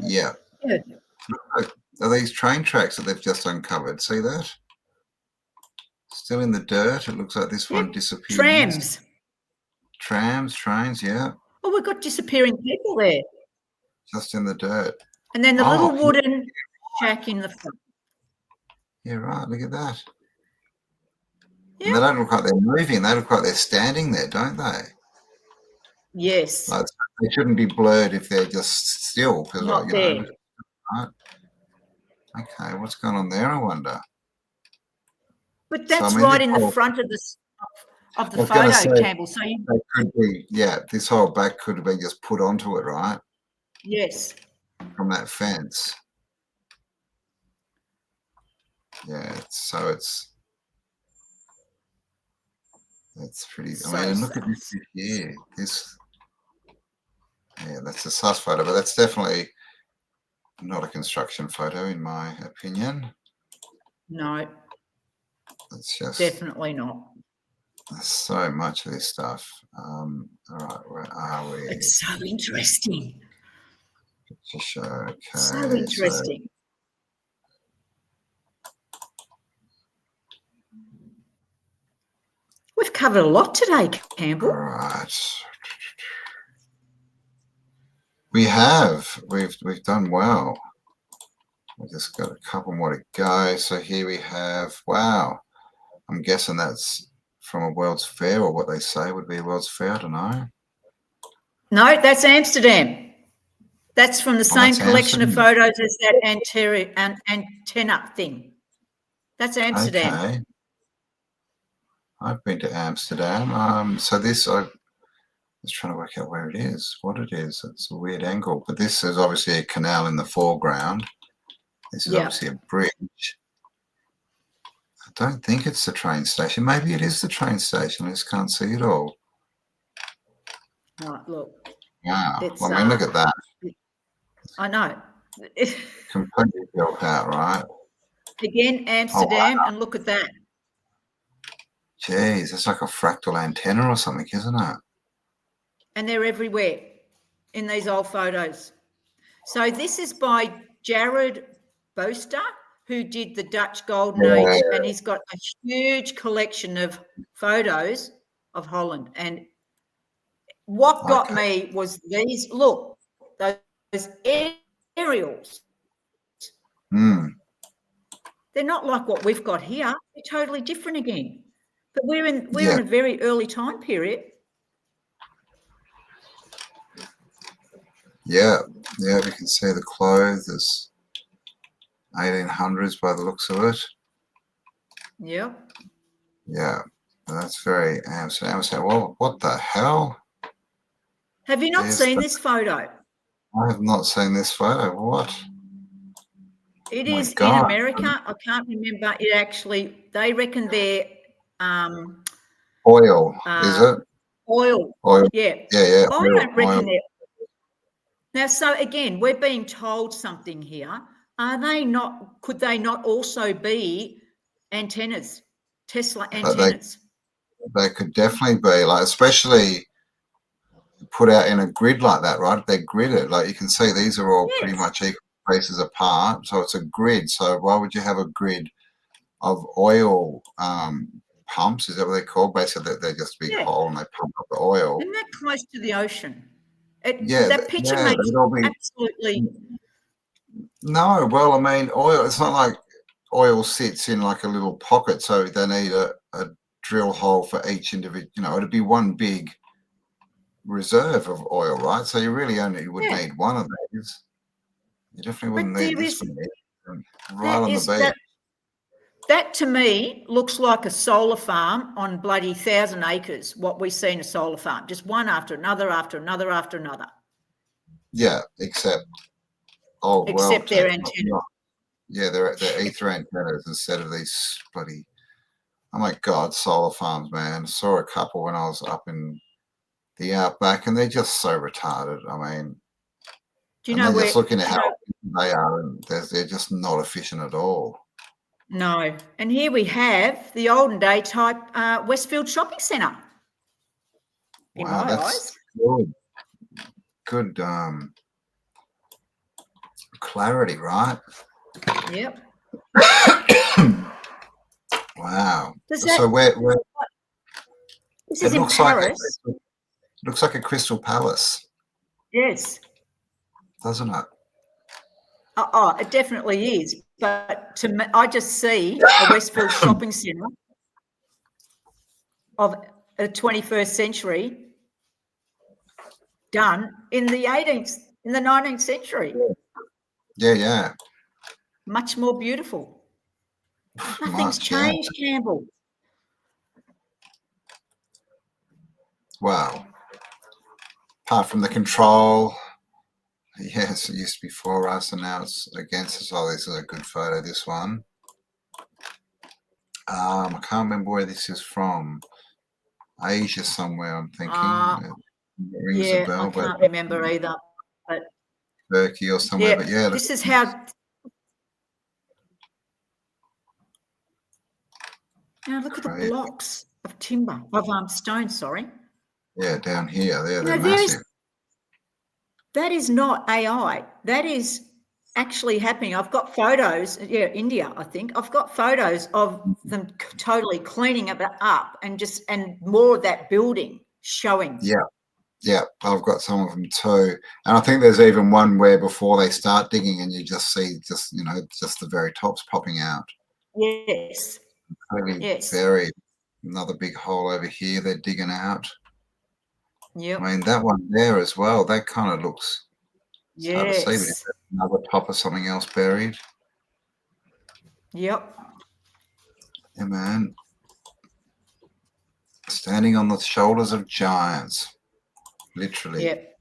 Yeah.
Good.
Are these train tracks that they've just uncovered? See that? Still in the dirt. It looks like this one disappeared. Trams, trains, yeah.
Oh, we've got disappearing people there.
Just in the dirt.
And then the little wooden shack in the front.
Yeah, right. Look at that. Yeah. And they don't look like they're moving. They look like they're standing there, don't they?
Yes.
Like, they shouldn't be blurred if they're just still. Because,
not there.
Right. Okay, what's going on there, I wonder?
But that's right in the front of the photo, Campbell. So
they could be, this whole back could have been just put onto it, right?
Yes.
From that fence. Yeah, it's pretty. I
So
mean, and look at this
sus.
here. Yeah, that's a sus photo, but that's definitely not a construction photo, in my opinion.
No,
It's just
definitely not.
there's so much of this stuff. All right, where are we?
It's so interesting.
Picture show. Okay,
So interesting. We've covered a lot today, Campbell.
All right. We've done well. We just got a couple more to go. So here we have, wow, I'm guessing that's from a World's Fair, or what they say would be a World's Fair. I don't know.
No, that's Amsterdam. That's from the same collection of photos as that antenna thing. That's Amsterdam.
Okay. I've been to Amsterdam. So this, I was trying to work out where it is, what it is. It's a weird angle, but this is obviously a canal in the foreground. This is obviously a bridge. I don't think it's the train station. Maybe it is the train station. I just can't see it all.
Right, look.
Wow. Well, I mean, look at that.
I know.
Completely built out, right?
Again, Amsterdam, and look at that.
Jeez, it's like a fractal antenna or something, isn't it?
And they're everywhere in these old photos. So this is by Jared Boester, who did the Dutch Golden Age, and he's got a huge collection of photos of Holland. And what got me was these, look, those aerials. They're not like what we've got here. They're totally different again. But we're in a very early time period.
Yeah, we can see the clothes. It's 1800s by the looks of it.
Yeah.
Yeah, that's very Amsterdam. Well, what the hell?
Have you not seen this photo?
I have not seen this photo. What?
It is in America. I can't remember. It actually, they reckon they're
oil, is it?
Oil. Yeah.
Yeah.
I don't reckon they're. Now, so again, we're being told something here. Are they not? Could they not also be antennas, Tesla antennas?
They could definitely be, like, especially put out in a grid like that, right? They're gridded. Like, you can see these are all pretty much equal spaces apart. So it's a grid. So why would you have a grid of oil pumps? Is that what they're called? Basically, they're just a big hole and they pump up the oil.
Isn't that close to the ocean? That picture makes absolutely.
No, well, I mean, oil, it's not like oil sits in like a little pocket, so they need a drill hole for each individual, it'd be one big reserve of oil, right? So you really only would need one of these. You definitely wouldn't need this one right on the beach.
That to me looks like a solar farm on bloody 1,000 acres, what we see in a solar farm, just one after another, after another, after another.
Yeah, except
their antennas.
Yeah, they're ether antennas instead of these bloody, oh my God, solar farms, man. I saw a couple when I was up in the outback, and they're just so retarded. I mean,
do you know where?
Just looking at how they are, and they're just not efficient at all.
No, and here we have the olden day type Westfield shopping centre. In my eyes,
good clarity, right?
Yep.
Wow. So where
this is in Paris.
It looks like a crystal palace.
Yes.
Doesn't it?
Oh, it definitely is. But to me, I just see a Westfield shopping centre of the 21st century done in the 19th century.
Yeah.
Much more beautiful. Nothing's changed, Campbell.
Wow. Apart from the control, yes, it used to be for us and now it's against us. Oh, this is a good photo, this one. I can't remember where this is from. Asia somewhere, I'm thinking. It rings a
Yeah,
bell,
I
but
can't remember either. But
Turkey or somewhere.
yeah,
But yeah,
this is how. Now look at the
crazy.
blocks of timber, of stone. Sorry.
Yeah, down here, they're
You know,
massive.
that is not AI. That is actually happening. I've got photos. Yeah, India, I think. I've got photos of them totally cleaning it up and more of that building showing.
Yeah, I've got some of them too, and I think there's even one where before they start digging, and you just see just the very tops popping out.
Yes.
Completely
Yes.
buried. Another big hole over here they're digging out.
Yep.
I mean, that one there as well, that kind of looks, it's hard to see, but
Yes.
is that another top of something else buried?
Yep.
Yeah, man. Standing on the shoulders of giants, literally.
Yep.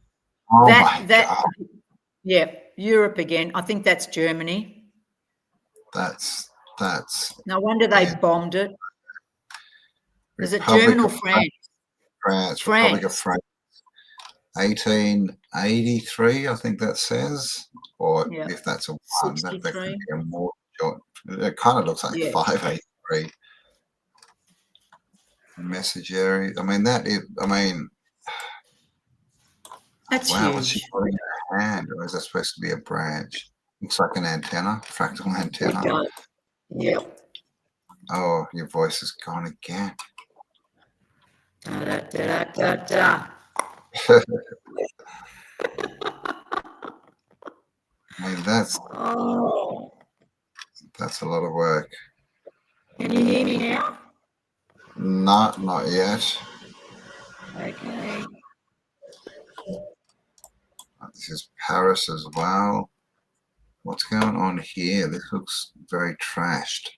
Oh my God.
Yeah, Europe again. I think that's Germany.
That's
No wonder they bombed it. Is it
Republic
German or
of
France?
France, Republic of France. 1883, I think that says, or
Yeah.
if that's a one, that could
63.
be a more short. It kind of looks like
Yeah.
583. Message area. I mean,
That's
wow, what's she
huge.
holding in her hand? Or is that supposed to be a branch? Looks like an antenna, fractal antenna.
Yeah.
Oh, your voice is gone again.
Da, da, da, da, da.
I mean, that's
Oh,
a lot of work.
can you hear me now?
Not yet.
Okay.
This is Paris as well. What's going on here? This looks very trashed.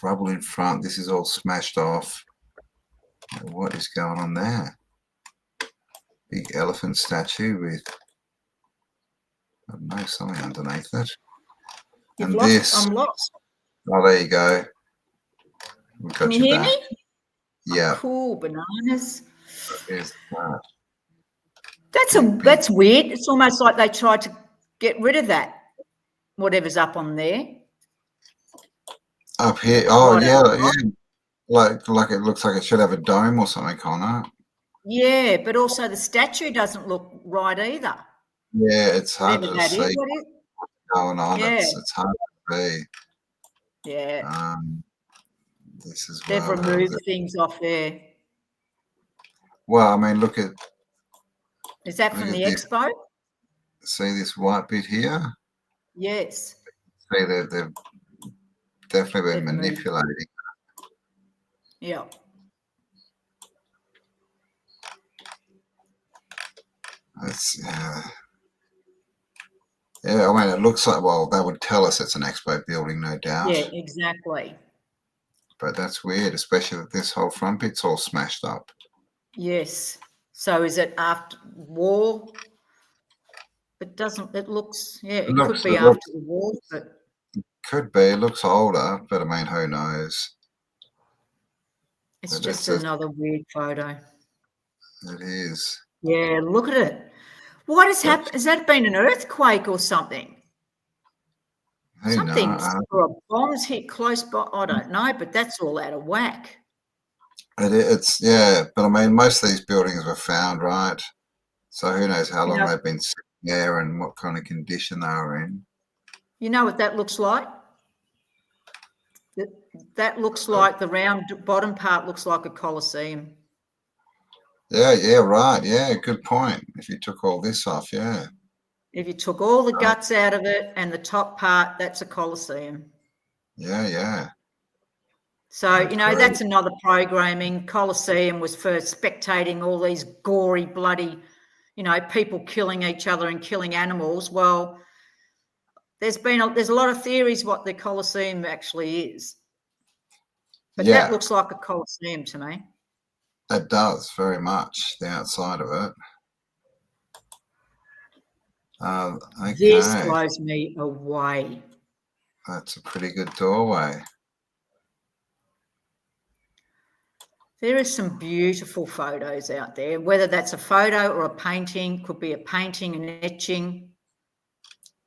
Rubble in front. This is all smashed off. What is going on there? Big elephant statue with, I don't know, something underneath it.
You've
And
lost.
this.
I'm lost.
Oh, there you go. We've got
Can you hear
back.
me?
Yeah.
Cool bananas.
There's that.
That's weird. It's almost like they tried to get rid of that, whatever's up on there.
Up here. Oh, yeah. Like it looks like it should have a dome or something on it.
Yeah, but also the statue doesn't look right either.
Yeah, it's hard
Whatever
to
that
see
is.
what's going on.
Yeah.
It's hard to see.
Yeah.
This is
They've removed things off there.
Well, I mean, look at.
Is that from the expo?
See this white bit here?
Yes.
See, they've definitely been manipulating.
Yeah.
It's yeah, I mean, it looks like, well, that would tell us it's an expo building, no doubt.
Yeah, exactly.
But that's weird, especially that this whole front bit's all smashed up.
Yes. So is it after war? It doesn't, it looks, yeah, it could be after the war, but.
Could be. It looks older, but I mean, who knows?
It's just another weird photo.
It is.
Yeah, look at it. What has happened? Has that been an earthquake or something? Something, or a bomb's hit close by. I don't know, but that's all out of whack.
It's yeah, but I mean, most of these buildings were found, right? So who knows how long they've been sitting there and what kind of condition they were in.
You know what that looks like? That looks like the round bottom part looks like a Colosseum.
Yeah, right. Yeah, good point. If you took all this off, yeah.
If you took all the guts out of it and the top part, that's a Colosseum.
Yeah.
So, you know, that's another programming. Colosseum was for spectating all these gory, bloody, you know, people killing each other and killing animals. Well, there's a lot of theories what the Colosseum actually is. But that looks like a Colosseum to me.
It does, very much, the outside of it. Okay.
This blows me away.
That's a pretty good doorway.
There are some beautiful photos out there, whether that's a photo or a painting, could be a painting, an etching.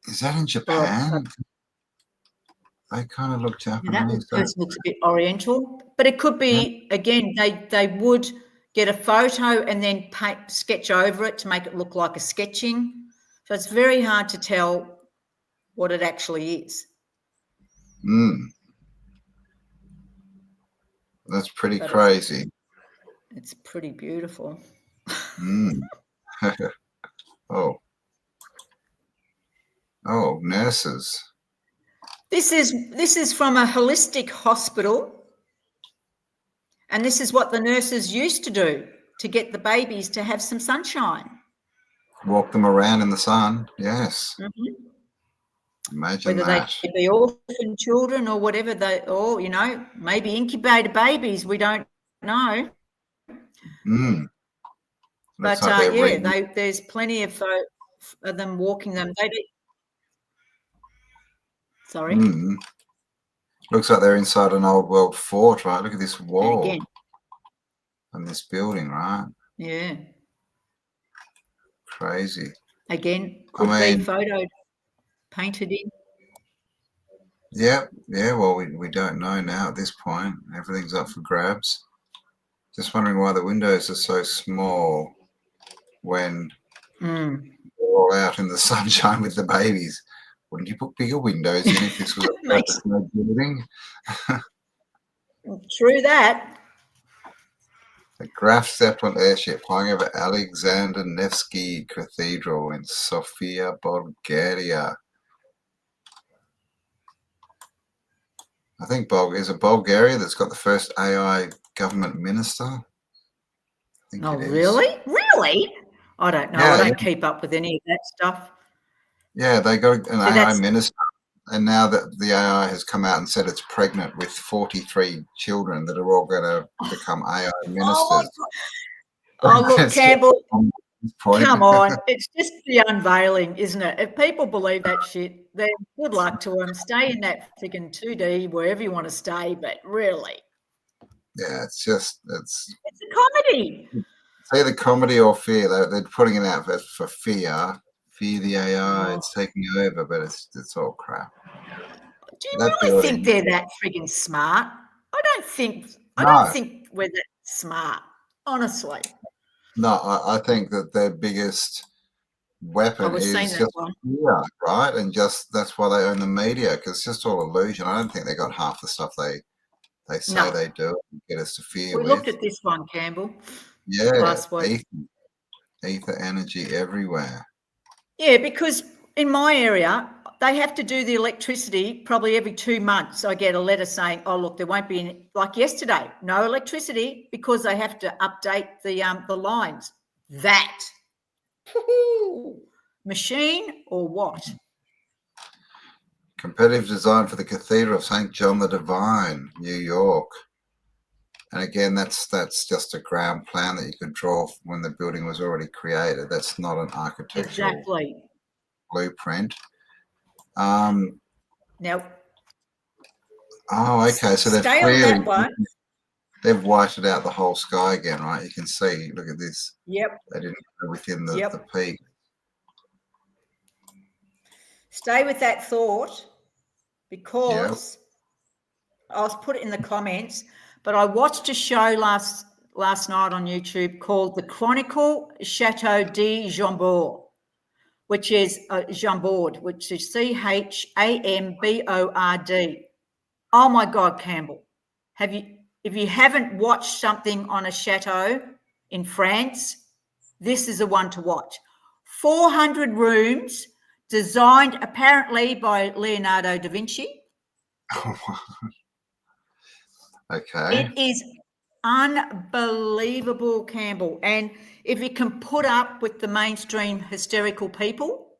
Is that in Japan? They kind of look Japanese.
That person looks a bit oriental, but it could be, again, they would get a photo and then sketch over it to make it look like a sketching. So it's very hard to tell what it actually is.
That's pretty crazy.
It's pretty beautiful.
Oh, nurses.
This is from a holistic hospital, and this is what the nurses used to do to get the babies to have some sunshine.
Walk them around in the sun. Yes. Imagine
whether
that.
they be orphan children or whatever or maybe incubator babies. We don't know. But there's plenty of them walking them. Sorry.
Looks like they're inside an old world fort, right? Look at this wall and this building, right?
Yeah.
Crazy.
Again, could be photoed, painted in.
Yeah. Well, we don't know now at this point. Everything's up for grabs. Just wondering why the windows are so small when we're all out in the sunshine with the babies. Wouldn't you put bigger windows in if this was a purpose-made building?
True that.
The Graf Zeppelin airship flying over Alexander Nevsky Cathedral in Sofia, Bulgaria. I think is it Bulgaria that's got the first AI government minister? I think it is.
Really? Really? I don't know. I don't keep up with any of that stuff.
Yeah, they got an AI minister, and now that the AI has come out and said it's pregnant with 43 children that are all going to become AI ministers.
Oh look, Campbell, come on. It's just the unveiling, isn't it? If people believe that shit, then good luck to them. Stay in that freaking 2D, wherever you want to stay, but really.
Yeah, it's
a comedy.
It's either comedy or fear. They're putting it out for fear. Fear the AI, it's taking over, but it's all crap.
Do you really think they're that friggin' smart? I don't think we're that smart, honestly.
No, I think that their biggest weapon is just fear, right? And just that's why they own the media, because it's just all illusion. I don't think they got half the stuff they say they do and get us to fear with.
We looked at this one, Campbell.
Yeah,
last week.
Ether energy everywhere.
Yeah, because in my area, they have to do the electricity probably every 2 months. I get a letter saying, oh, look, there won't be any, like yesterday, no electricity because they have to update the lines. That machine or what?
Competitive design for the Cathedral of St. John the Divine, New York. And again, that's just a ground plan that you could draw when the building was already created. That's not an architectural blueprint.
Now.
Oh, okay. So they've whited out the whole sky again, right? You can see. Look at this.
Yep.
They didn't go within the peak.
Stay with that thought, because I'll put it in the comments. But I watched a show last night on YouTube called The Chronicle Chateau de Chambord, which is Chambord, which is Chambord. Oh my God, Campbell, if you haven't watched something on a chateau in France, this is the one to watch. 400 rooms, designed apparently by Leonardo da Vinci.
Okay.
It is unbelievable, Campbell. And if you can put up with the mainstream hysterical people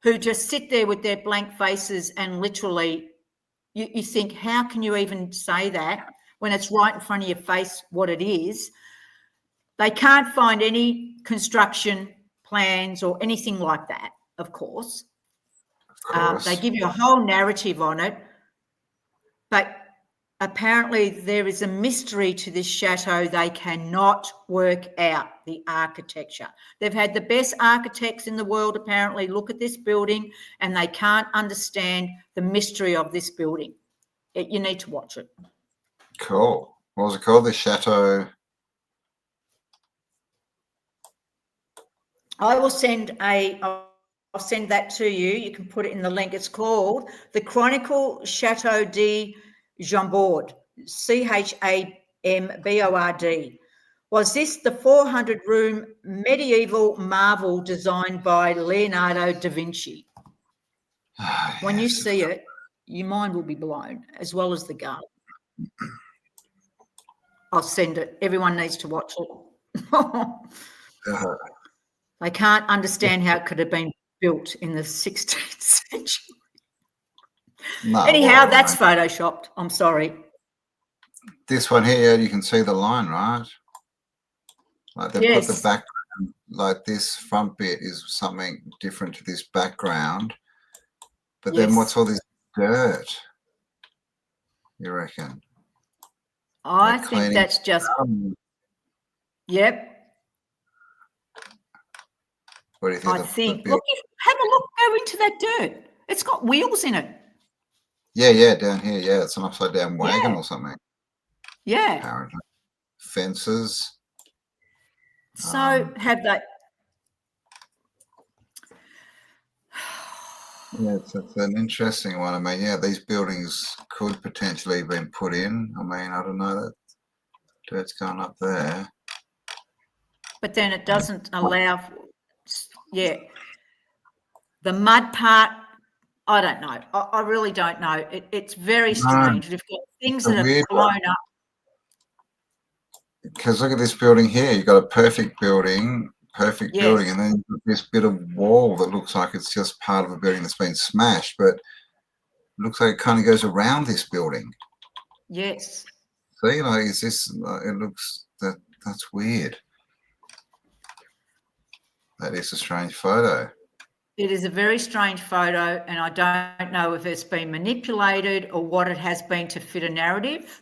who just sit there with their blank faces and literally you think, how can you even say that when it's right in front of your face what it is? They can't find any construction plans or anything like that, of course.
course.
They give you a whole narrative on it, but apparently there is a mystery to this chateau. They cannot work out the architecture. They've had the best architects in the world apparently look at this building, and they can't understand the mystery of this building. You need to watch it.
Cool. What was it called? The Chateau?
I'll send that to you. You can put it in the link. It's called The Chronicle Chateau de Chambord, Chambord. Was this the 400-room medieval marvel designed by Leonardo da Vinci? When you see it, your mind will be blown, as well as the garden. I'll send it. Everyone needs to watch it. They can't understand how it could have been built in the 16th century.
No,
anyhow, that's photoshopped. I'm sorry.
This one here, you can see the line, right? Like they put the background, like this front bit is something different to this background. But then what's all this dirt, you reckon?
I think that's just... Yep.
What do you think?
Look, have a look, go into that dirt. It's got wheels in it.
Yeah, down here. Yeah, it's an upside down wagon or something.
Yeah.
Apparently. Fences.
So have that.
Yeah, it's an interesting one. I mean, yeah, these buildings could potentially have been put in. I mean, I don't know, that dirt's going up there.
But then it doesn't allow, the mud part, I don't know. I really don't know. It's very strange. We've got things that have blown up.
Because look at this building here. You've got a perfect building, and then you've got this bit of wall that looks like it's just part of a building that's been smashed, but it looks like it kind of goes around this building.
Yes.
See, like, is this? It looks that's weird. That is a strange photo.
It is a very strange photo, and I don't know if it's been manipulated or what it has been to fit a narrative.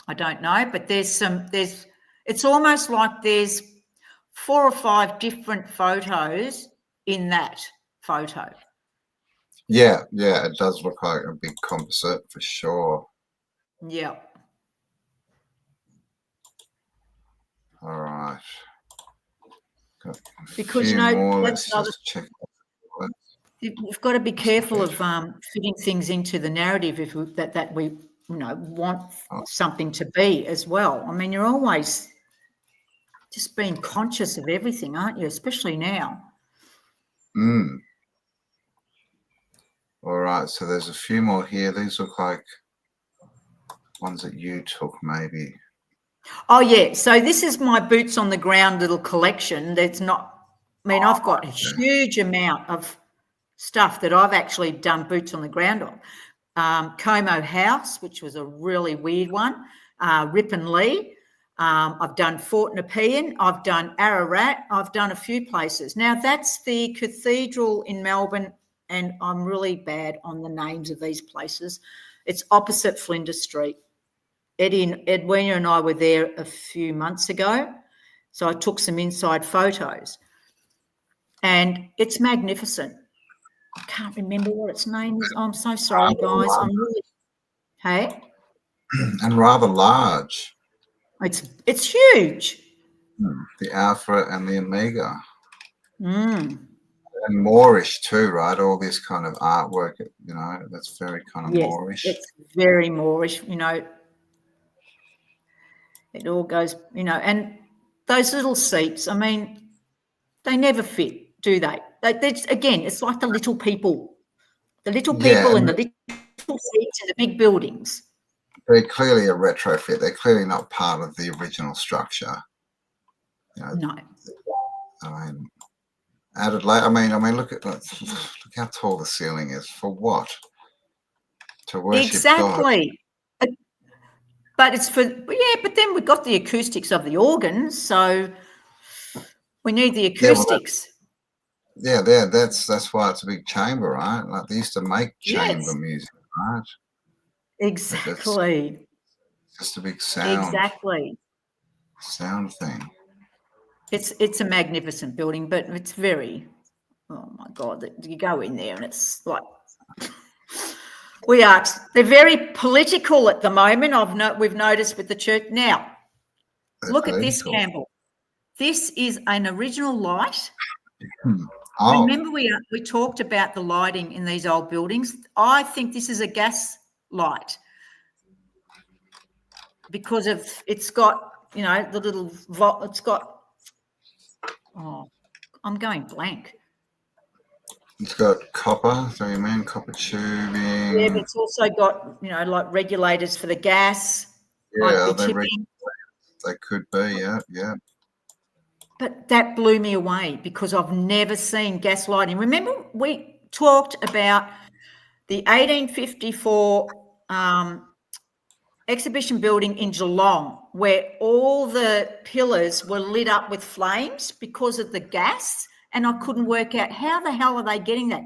I don't know, but it's almost like there's 4 or 5 different photos in that photo.
Yeah, it does look like a big composite for sure.
Yeah.
All right.
Because that's another. You've got to be careful of fitting things into the narrative if that we want something to be as well. I mean, you're always just being conscious of everything, aren't you? Especially now.
All right, so there's a few more here. These look like ones that you took, maybe.
Oh, yeah. So this is my boots on the ground little collection. I've got a huge amount of stuff that I've actually done boots on the ground on. Como House, which was a really weird one. Rip and Lee. I've done Fort Nepean. I've done Ararat. I've done a few places. Now, that's the cathedral in Melbourne, and I'm really bad on the names of these places. It's opposite Flinders Street. Edwina and I were there a few months ago, so I took some inside photos, and it's magnificent. I can't remember what its name is. I'm so sorry, guys. Hey?
And rather large.
It's huge.
The Alpha and the Omega.
And
Moorish too, right? All this kind of artwork, that's very kind of Moorish.
It's very Moorish, It all goes, and those little seats, I mean, they never fit, do they? Again, it's like the little people. The little people in the little seats in the big buildings.
They're clearly a retrofit. They're clearly not part of the original structure.
No.
I mean, added later. I mean, look how tall the ceiling is. For what? To worship
exactly.
God.
But it's but then we've got the acoustics of the organs, so we need the acoustics.
yeah, that's why it's a big chamber, right? Like they used to make chamber
Yes,
music, right? It's
exactly.
just a big sound
Exactly.
thing.
It's a magnificent building, but it's very, oh my God, you go in there and it's like, they're very political at the moment. We've noticed with the church. Now,
They're
look at this,
political.
Campbell. This is an original light.
Oh,
Remember we talked about the lighting in these old buildings. I think this is a gas light because it's got, you know, the little, it's got, oh, I'm going blank.
it's got copper. So you mean copper
Yeah, but
tubing?
it's also got, you know, like regulators for the gas. Might
Yeah,
be tipping.
they could be. Yeah, yeah.
But that blew me away because I've never seen gas lighting. Remember, we talked about the 1854 exhibition building in Geelong, where all the pillars were lit up with flames because of the gas. And I couldn't work out how the hell are they getting that?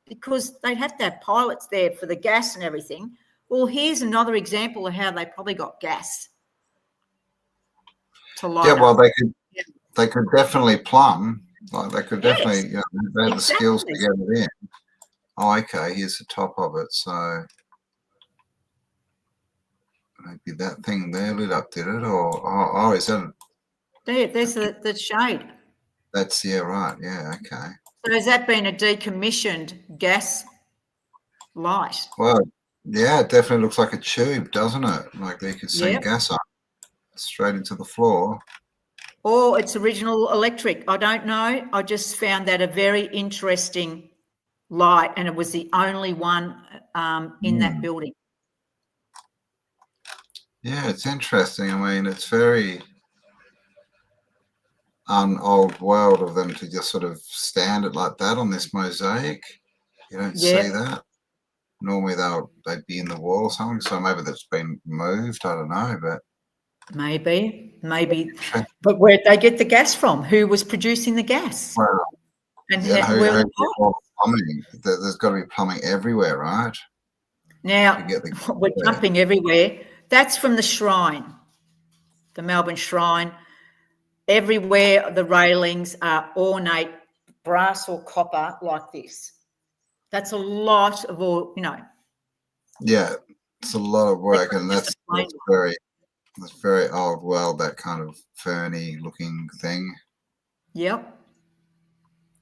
Because they'd have to have pilots there for the gas and everything. Well, here's another example of how they probably got gas to light
Yeah, well,
up.
they could definitely plumb. Like they could
Yes,
definitely, you know, they have the skills to
exactly.
get it in. Oh, okay. Here's the top of it. So maybe that thing there lit up, did it? Or is that?
There's the shade.
That's yeah, right. Yeah, okay.
So has that been a decommissioned gas light?
Well, yeah, it definitely looks like a tube, doesn't it? Like you could send
Yep.
gas up straight into the floor.
Or it's original electric. I don't know. I just found that a very interesting light, and it was the only one in that building.
Yeah, it's interesting. I mean, it's very old world of them to just sort of stand it like that on this mosaic. You don't see that. Normally they'd be in the wall or something. So maybe that's been moved. I don't know, but
Maybe. But where'd they get the gas from? Who was producing the gas?
well,
And
yeah,
where were the
who
pipes?
plumbing? There's got to be plumbing everywhere, right?
Now,
To get the
we're jumping everywhere. That's from the shrine, the Melbourne Shrine. Everywhere the railings are ornate brass or copper like this. That's a lot of all, you know.
Yeah, it's a lot of work, and that's very old world. That kind of ferny looking thing.
Yep.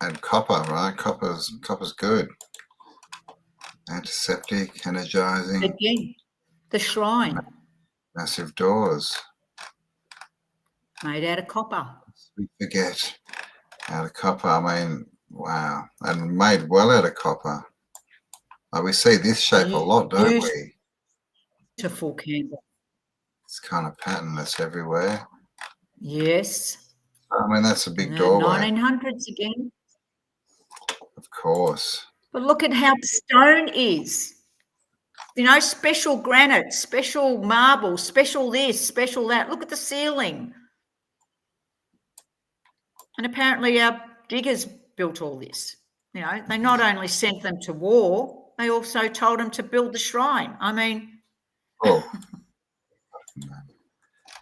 And copper, right? Copper's good. Antiseptic, energizing.
Again, the shrine
Massive doors.
made out of copper.
We forget out of copper. I mean, wow, and made well out of copper. We see this shape a lot, don't we?
Beautiful candle.
It's kind of patternless everywhere.
Yes.
I mean, that's a big
And
doorway.
1900s again.
Of course.
But look at how the stone is. You know, special granite, special marble, special this, special that. Look at the ceiling. And apparently our diggers built all this. You know, they not only sent them to war, they also told them to build the shrine. I mean...
Oh.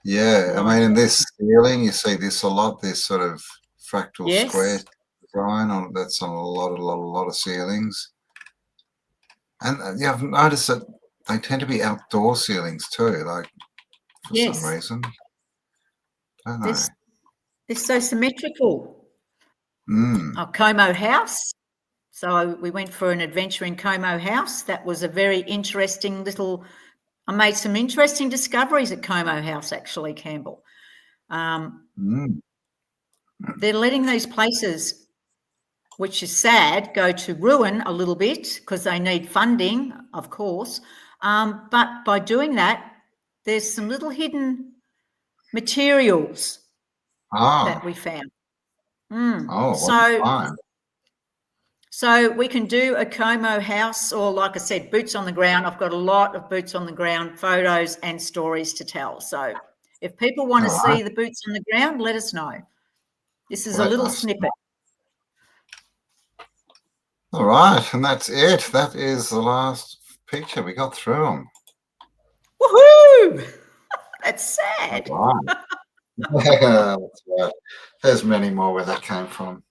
Yeah, I mean, in this ceiling, you see this a lot, this sort of fractal square design. That's on a lot of ceilings. And yeah, I've noticed that they tend to be outdoor ceilings too, like for some reason. I don't know.
They're so symmetrical.
Mm.
Como House. So we went for an adventure in Como House. That was a very interesting little... I made some interesting discoveries at Como House, actually, Campbell. They're letting these places, which is sad, go to ruin a little bit because they need funding, of course. But by doing that, there's some little hidden materials that we found. So we can do a Como House, or like I said, boots on the ground. I've got a lot of boots on the ground photos and stories to tell. So if people want to see the boots on the ground, let us know. This is a little snippet.
All right, and that's it. That is the last picture. We got through them.
Woohoo! That's sad.
All right. Yeah, that's right. There's many more where that came from.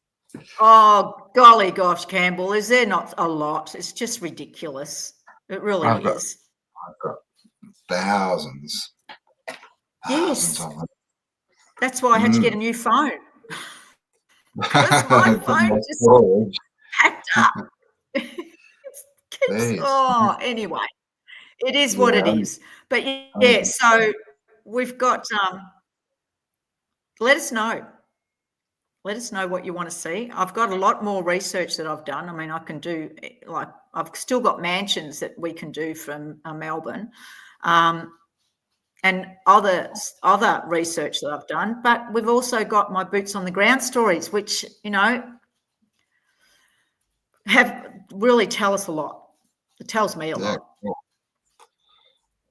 Oh, golly gosh, Campbell, is there not a lot? It's just ridiculous. It really
I've got thousands. Thousands
Yes.
of them.
That's why I had to get a new phone. Because my phone just
Storage.
packed up. Anyway, it is what it is. But yeah, so we've got, let us know. Let us know what you want to see. I've got a lot more research that I've done. I mean, I can do, like, I've still got mansions that we can do from Melbourne, and other research that I've done. But we've also got my boots on the ground stories, which, you know, have really tell us a lot. It tells me a lot.
Cool.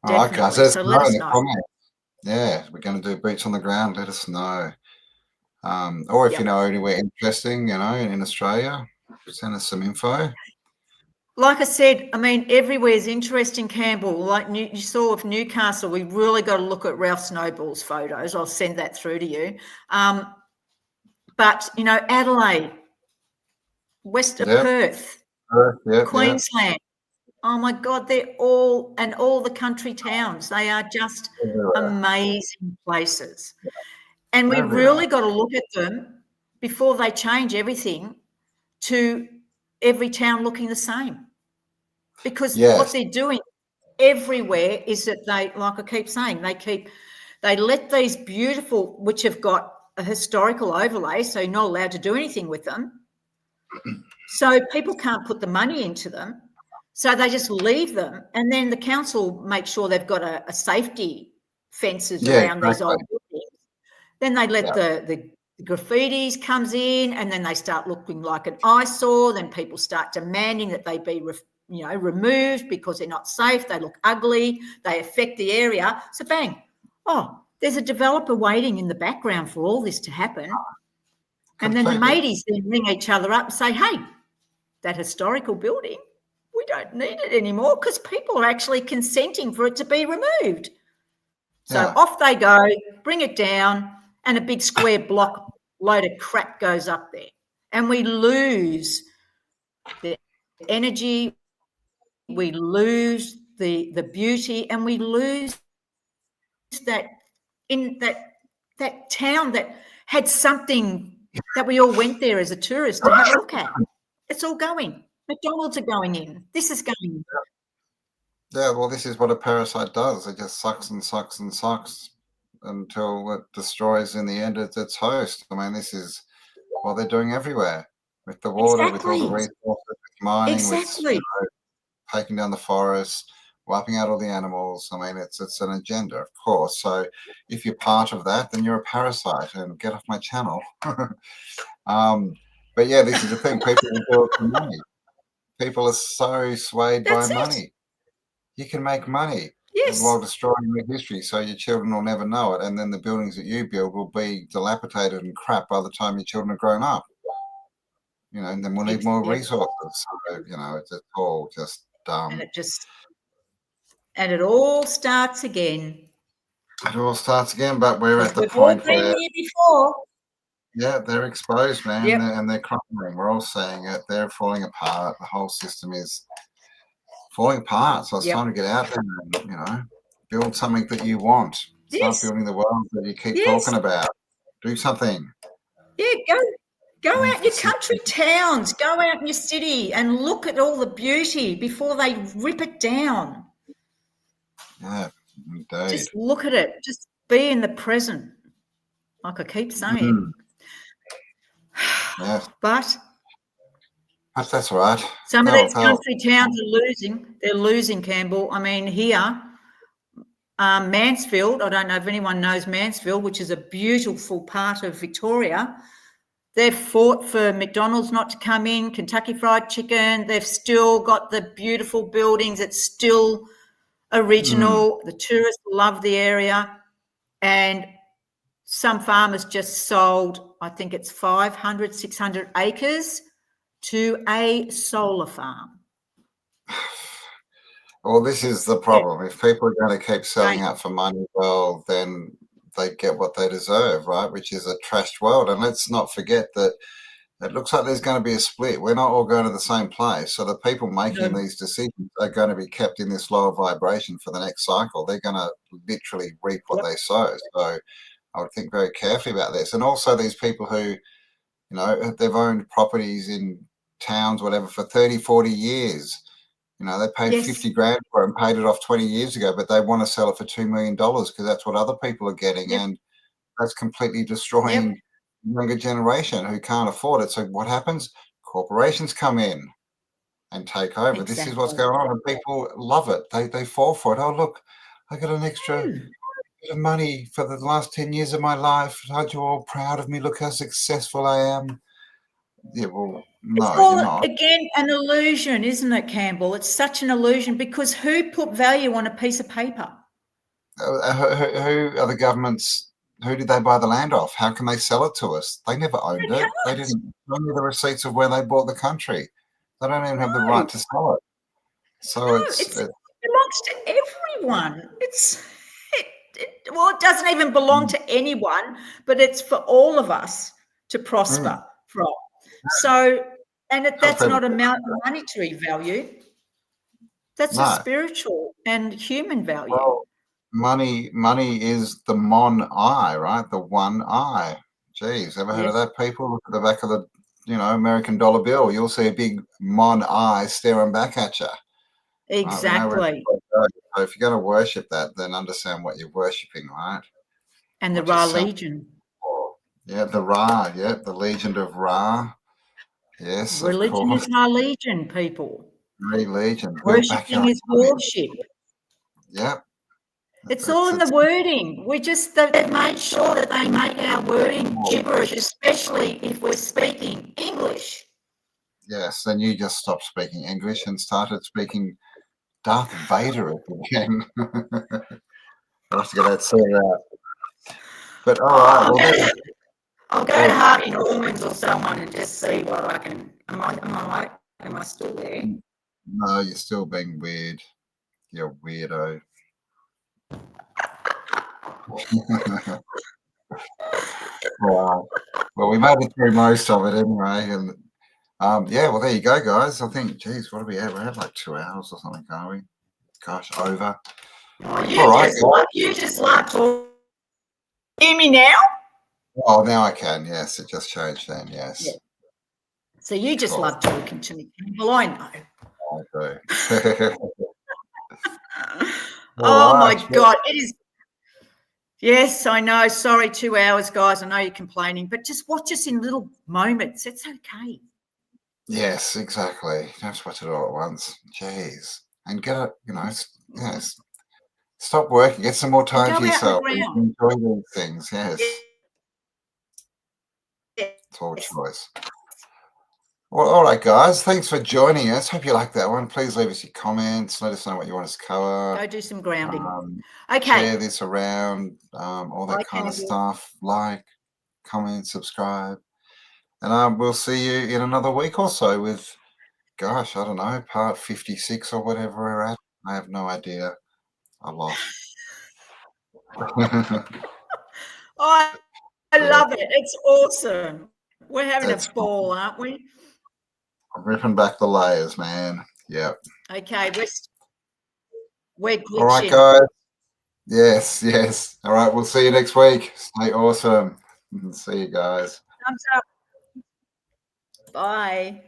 All right,
Definitely.
guys.
So let us know.
Yeah, we're going to do boots on the ground. Let us know. Or if you know anywhere interesting, you know, in Australia, send us some info.
Like I said, I mean, everywhere's interesting, Campbell. Like you saw with Newcastle, we really got to look at Ralph Snowball's photos. I'll send that through to you. But, you know, Adelaide, west of Perth, Queensland. Oh, my God, they're all the country towns. They are just amazing places. And we've really got to look at them before they change everything to every town looking the same. Because what they're doing everywhere is that they, like I keep saying, they let these beautiful, which have got a historical overlay, so you're not allowed to do anything with them. So people can't put the money into them. So they just leave them, and then the council makes sure they've got a safety fences around these old buildings. Then they let the graffitis comes in, and then they start looking like an eyesore. Then people start demanding that they be removed because they're not safe. They look ugly. They affect the area. So bang, there's a developer waiting in the background for all this to happen. And then the mateys then ring each other up and say, hey, that historical building, we don't need it anymore because people are actually consenting for it to be removed. So off they go, bring it down, and a big square block load of crap goes up there. And we lose the energy, we lose the beauty, and we lose that in that town that had something that we all went there as a tourist to have a look at. It's all going. McDonald's are going in. This is going in.
Yeah, well, this is what a parasite does. It just sucks and sucks and sucks until it destroys in the end its host. I mean, this is what they're doing everywhere with the water, with all the resources, with mining, with taking down the forests, wiping out all the animals. I mean, it's an agenda, of course. So if you're part of that, then you're a parasite, and get off my channel. But yeah, this is the thing. People will do it for money. People are so swayed by money. You can make money while destroying your history, so your children will never know it, and then the buildings that you build will be dilapidated and crap by the time your children are grown up. You know, and then we'll need more resources. So, you know, it's all just dumb.
And it all starts again.
It all starts again, but we're at the point where they're exposed, man, and they're crumbling. We're all seeing it. They're falling apart. The whole system is falling apart. So it's time to get out there and, you know, build something that you want. Start building the world that you keep talking about. Do something.
Yeah, go out in your country towns. Go out in your city and look at all the beauty before they rip it down.
Yeah, indeed.
Just look at it. Just be in the present, like I keep saying.
Yeah.
But
that's all right.
Some of these country towns are losing. They're losing, Campbell. I mean, here, Mansfield, I don't know if anyone knows Mansfield, which is a beautiful part of Victoria. They've fought for McDonald's not to come in, Kentucky Fried Chicken. They've still got the beautiful buildings. It's still original. The tourists love the area. And some farmers just sold, I think it's 500, 600 acres to a solar farm?
Well, this is the problem. If people are going to keep selling out for money, well, then they get what they deserve, right? Which is a trashed world. And let's not forget that it looks like there's going to be a split. We're not all going to the same place. So the people making these decisions are going to be kept in this lower vibration for the next cycle. They're going to literally reap what they sow. So I would think very carefully about this. And also these people who, they've owned properties in towns, whatever, for 30, 40 years. They paid 50 grand for it and paid it off 20 years ago, but they want to sell it for $2 million because that's what other people are getting. And that's completely destroying the younger generation who can't afford it. So what happens? Corporations come in and take over.
Exactly.
This is what's going on. And people love it. They fall for it. Oh, look, I got an extra bit of money for the last 10 years of my life. Aren't you all proud of me? Look how successful I am. Yeah, well, no,
it's all,
you're not.
Again, an illusion, isn't it, Campbell? It's such an illusion because who put value on a piece of paper?
Who are the governments? Who did they buy the land off? How can they sell it to us? They never owned it. They didn't show me the receipts of where they bought the country. They don't even have the right to sell it. So
it belongs to everyone. It doesn't even belong to anyone, but it's for all of us to prosper from. So, and that's not a monetary value. That's a spiritual and human value.
Well, money is the eye, right? The one eye. Geez, ever heard of that, people? Look at the back of the, American dollar bill. You'll see a big eye staring back at you.
Exactly.
So if you're going to worship that, then understand what you're worshipping, right?
And the Ra Legion.
Yeah, the Ra. Yeah, the Legion of Ra. Yes,
religion is Ra Legion, people.
Legion.
Worshipping is worship.
Yep.
It's all in the wording. They've made sure that they make our wording gibberish, especially if we're speaking English.
Yes, then you just stopped speaking English and started speaking Darth Vader again. I'll have to get that sorted out. But all right, well,
I'll go to Harvey Norman's or someone and just see what I can. Am I still there?
No, you're still being weird. You're a weirdo. Wow. Well, we made it through most of it anyway, and well, there you go, guys. I think, geez, what do we have? We had like 2 hours or something, can't we? Gosh, over.
You just like talking. Hear me now?
Oh, now I can. Yes, it just changed then. Yes. Yeah.
So you just love talking to me. Well, I know.
I do.
My God, it is. Yes, I know. Sorry, 2 hours, guys. I know you're complaining, but just watch us in little moments. It's okay.
Yes, exactly. You don't have to watch it all at once. Jeez. And get it, stop working. Get some more time for yourself. Enjoy these things. Yes. It's all choice. Well, all right, guys. Thanks for joining us. Hope you like that one. Please leave us your comments. Let us know what you want us to cover.
Go do some grounding.
Okay. Share this around, all that kind of stuff. Like, comment, subscribe. And we'll see you in another week or so with, gosh, I don't know, part 56 or whatever we're at. I have no idea. I lost.
I love it. It's awesome. We're having a ball, aren't we?
I'm ripping back the layers, man. Yep.
Okay, we're glitching.
All right, guys. Yes. All right, we'll see you next week. Stay awesome. See you guys.
Thumbs up. Bye.